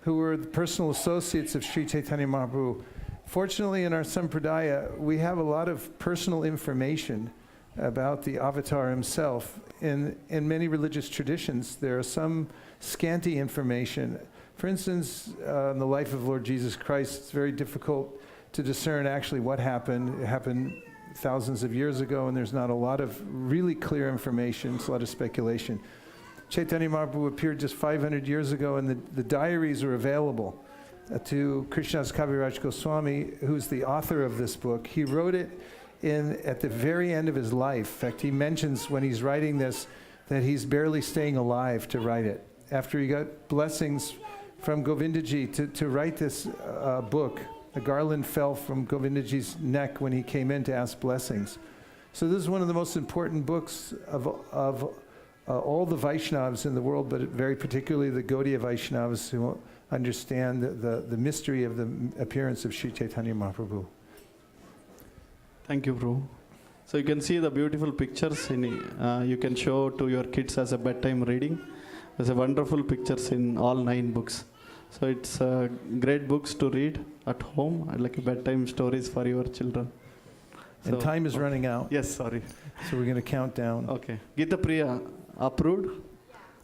who were the personal associates of Sri Chaitanya Mahaprabhu. Fortunately, in our Sampradaya, we have a lot of personal information about the avatar himself. In many religious traditions, there are some scanty information. For instance, in the life of Lord Jesus Christ, it's very difficult to discern actually what happened. It happened thousands of years ago, and there's not a lot of really clear information. It's a lot of speculation. Chaitanya Mahaprabhu appeared just 500 years ago, and the diaries are available to Krishnadas Kaviraj Goswami, who's the author of this book. He wrote it at the very end of his life. In fact, he mentions when he's writing this that he's barely staying alive to write it. After he got blessings from Govindaji to write this book, a garland fell from Govindaji's neck when he came in to ask blessings. So this is one of the most important books of all the Vaishnavas in the world, but very particularly the Gaudiya Vaishnavas who understand the mystery of the appearance of Sri Chaitanya Mahaprabhu. Thank you, Prabhu. So you can see the beautiful pictures you can show to your kids as a bedtime reading. There's a wonderful pictures in all 9 books. So it's great books to read at home, like bedtime stories for your children. And time is running out. Yes, sorry. So we're going to count down. Okay. Gita Priya, approved?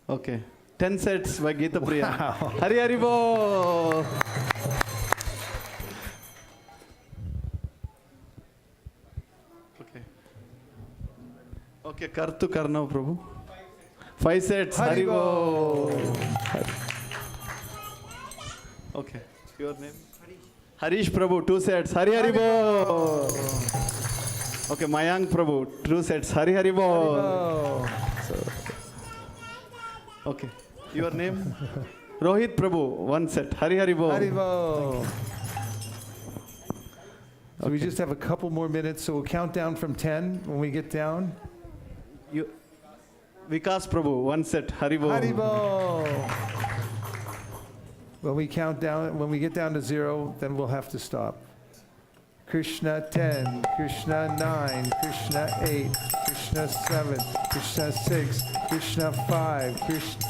Okay. 10 sets by Gita Priya. Wow. Hari Hari Bo! Okay. Okay, Kartu Karnav Prabhu. 5 sets. Haribo. Okay. Your name? Harish Prabhu, 2 sets. Hari Haribo. Okay, Mayank Prabhu, 2 sets. Hari Haribo. Okay. Your name? Rohit Prabhu, 1 set. Hari Haribo. Haribo. So we just have a couple more minutes, so we'll count down from 10 when we get down. Vikas Prabhu, 1 set. Haribo. Haribo. When we count down, when we get down to 0, then we'll have to stop. Krishna 10, Krishna 9, Krishna 8, Krishna 7, Krishna 6, Krishna 5, Krishna...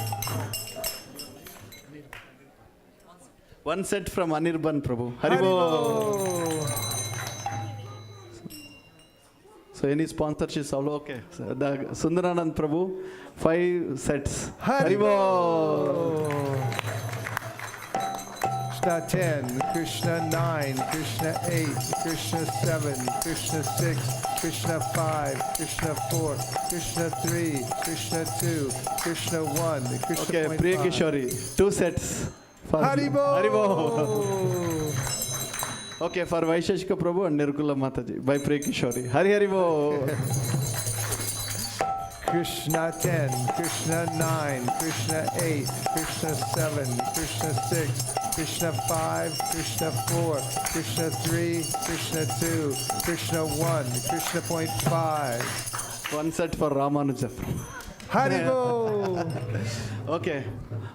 1 set from Anirban Prabhu. Haribo. So any sponsorships, all okay. So the Sundaranand Prabhu, 5 sets. Haribo. Krishna 10, Krishna 9, Krishna 8, Krishna 7, Krishna 6, Krishna 5, Krishna 4, Krishna 3, Krishna 2, Krishna 1, Krishna Okay, point Priya 5. Kishori, 2 sets. For Haribo! Haribo. Okay, for Vaisesika Prabhu and Nirukula Mataji, by Priya Kishori. Hari Haribo. Krishna 10, Krishna 9, Krishna 8, Krishna 7, Krishna 6, Krishna 5, Krishna 4, Krishna 3, Krishna 2, Krishna 1, Krishna point 5. 1 set for Ramanuja. Haribo! Okay.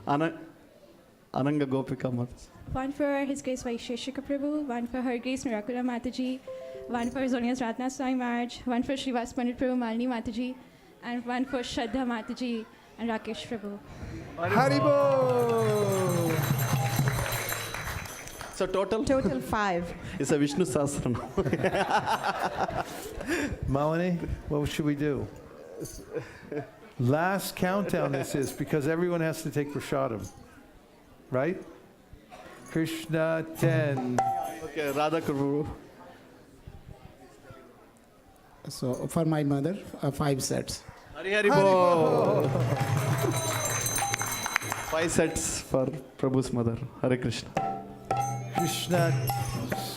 Ananga Gopika Mataji. 1 for His Grace Vaisesika Prabhu, 1 for Her Grace Mirakula Mataji, 1 for His Holiness Ratna Swami Maharaj, 1 for Srivas Pandit Prabhu Malini Mataji, and 1 for Shraddha Mataji and Rakesh Prabhu. Haribo! So total? Total 5. It's a Vishnu Sahasranam. Malini, what should we do? Last countdown this is, because everyone has to take prasadam. Right? Krishna 10. Okay, Radha Prabhu. So for my mother, 5 sets. Hari Haribo. 5 sets for Prabhu's mother. Hare Krishna. Krishna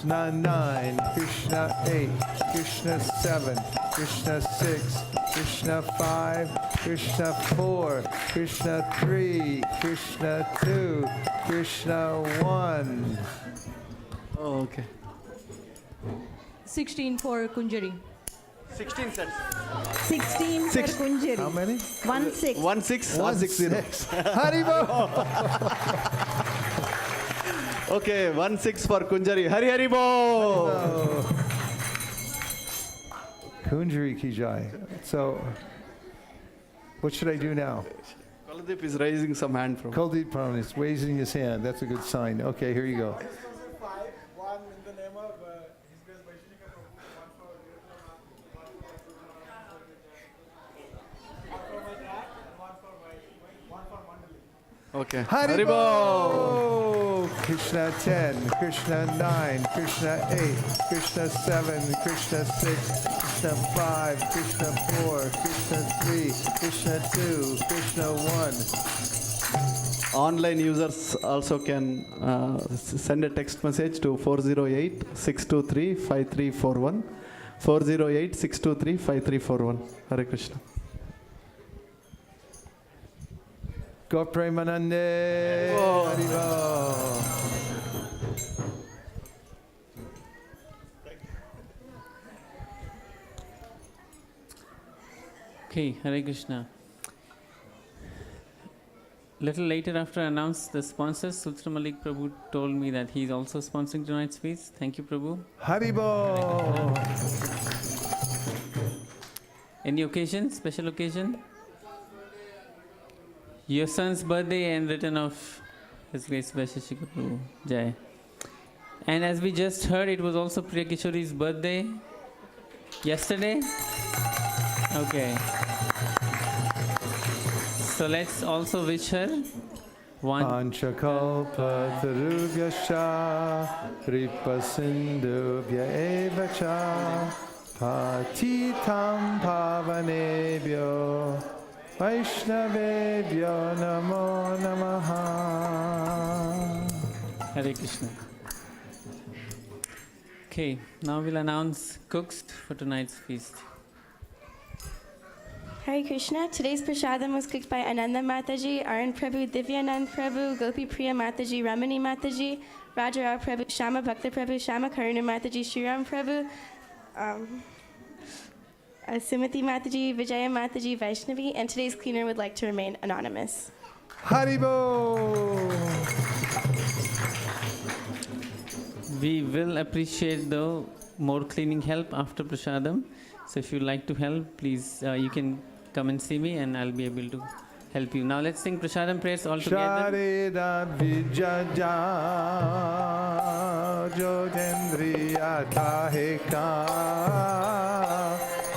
9, Krishna 8, Krishna 7, Krishna 6, Krishna 5, Krishna 4, Krishna 3, Krishna 2, Krishna 1. Oh, okay. 16 for Kunjari. 16 sets. 16 for Kunjari. How many? 1 6. 1 6 or 6 0. Haribo! Okay, 1 6 for Kunjari. Hari Haribo! Kunjari ki jai. So, what should I do now? Kuladip is raising some hand from. Kuldip Praman is raising his hand. That's a good sign. Okay, here you go. One in the name of His Grace Vaisesika Prabhu, one for my dad, and one for Mandali. Okay. Haribo! Krishna 10, Krishna 9, Krishna 8, Krishna 7, Krishna 6, Krishna 5, Krishna 4, Krishna 3, Krishna 2, Krishna 1. Online users also can send a text message to 408-623-5341. 408-623-5341. Hare Krishna. Go Premanande. Haribo. Okay, Hare Krishna. Little later after I announced the sponsors, Sutra Malik Prabhu told me that he's also sponsoring tonight's feast. Thank you, Prabhu. Haribo. Any occasion, special occasion? Your son's birthday and return of His Grace Vaisesika Prabhu. Jai. And as we just heard, it was also Priya Kishori's birthday yesterday. Okay. So let's also wish her Panchakalpa tarubhyascha Kripa sindhubhya evacha Patitam pavanebhyo Vaishnavebhyo namo namaha. Hare Krishna. Okay, now we'll announce cooks for tonight's feast. Hare Krishna. Today's prasadam was cooked by Ananda Mataji, Arun Prabhu, Divyanand Prabhu, Gopi Priya Mataji, Ramani Mataji, Rajarao Prabhu, Shama Bhakta Prabhu, Shama Karuna Mataji, Shriram Prabhu, Sumati Mataji, Vijaya Mataji, Vaishnavi, and today's cleaner would like to remain anonymous. Haribo! We will appreciate the more cleaning help after prasadam. So if you'd like to help, please, you can come and see me and I'll be able to help you. Now let's sing prasadam prayers all together. Sharira vijaja jodendriya taheka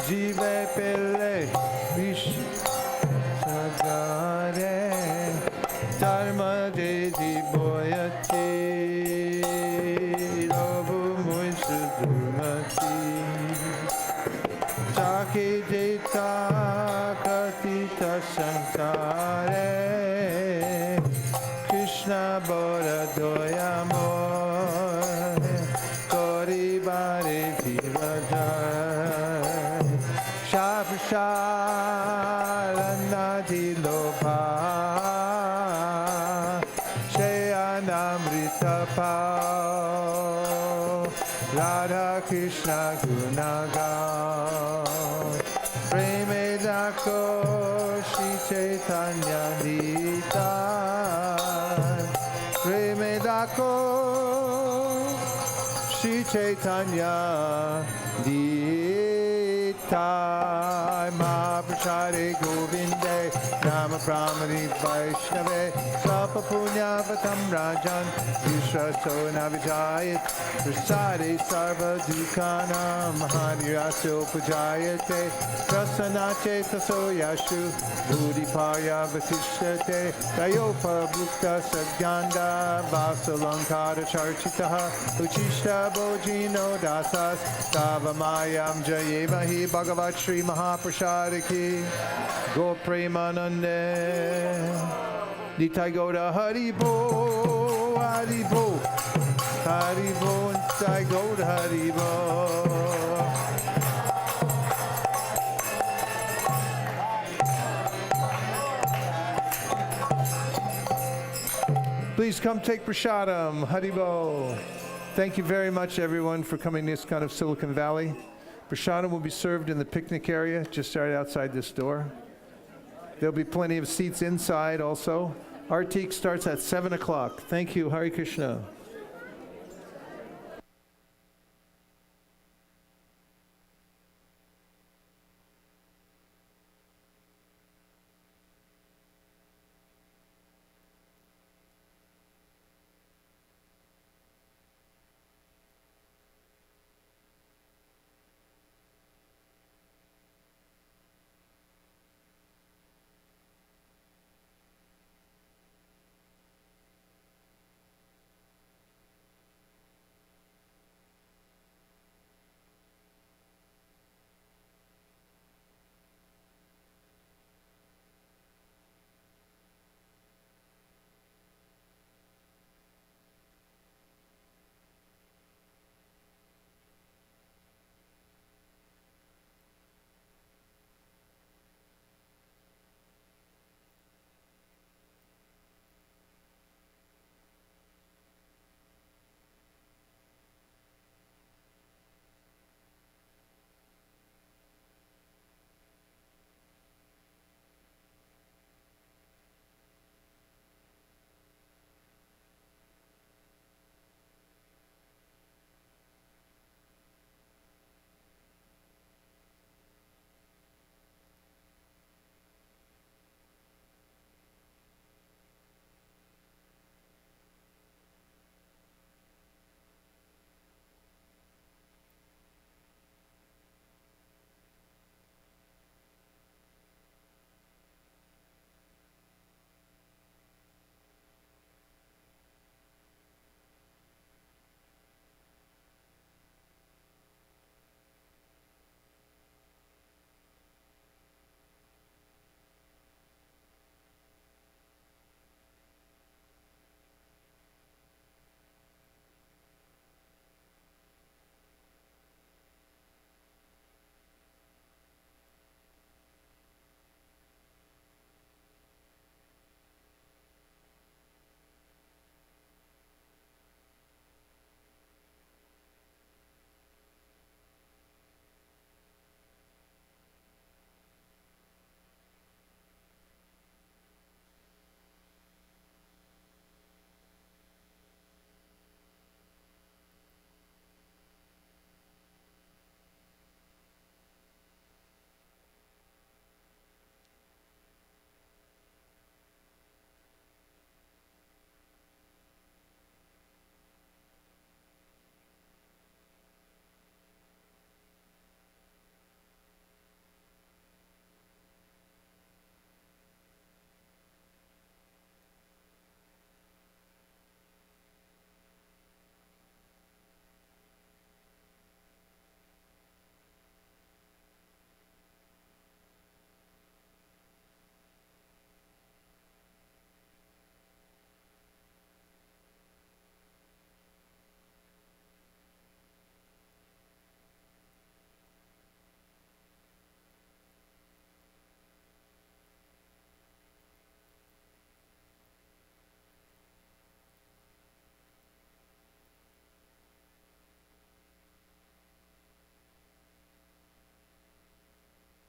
jive pele vish sagare dharma de jiboyati lobu muisudumati Taki Jita Katita Sankare Krishna Bora Doyamor Kori Bari Viraja Shapsharanadi Lopa Shayanamrita Pao Radha Krishna Gunaga Premedako Shri Chaitanya Nita Premedako Shri Chaitanya Nita Mahaprasade Govinde Nama Brahmani Vaishnave Sapa Punyavatam Rajan Vishraso Navijayat Prasade Sarva Dukana Mahaniraso Pujayate Prasanache Taso Yashu Budipaya Vasishate Dayopa Bhukta Sadganda Vasalankara Charchitaha Uchishta Bojino Dasas Tavamayam Jayemahi Bhagavad Shri Mahaprasadaki Go Premanande Nitai Goda Haribo Haribo Haribo Nitai Goda Haribo Please come take prasadam. Haribo. Thank you very much, everyone, for coming to ISKCON of Silicon Valley. Prasadam will be served in the picnic area, just right outside this door. There'll be plenty of seats inside also. Our teak starts at 7 o'clock. Thank you. Hare Krishna.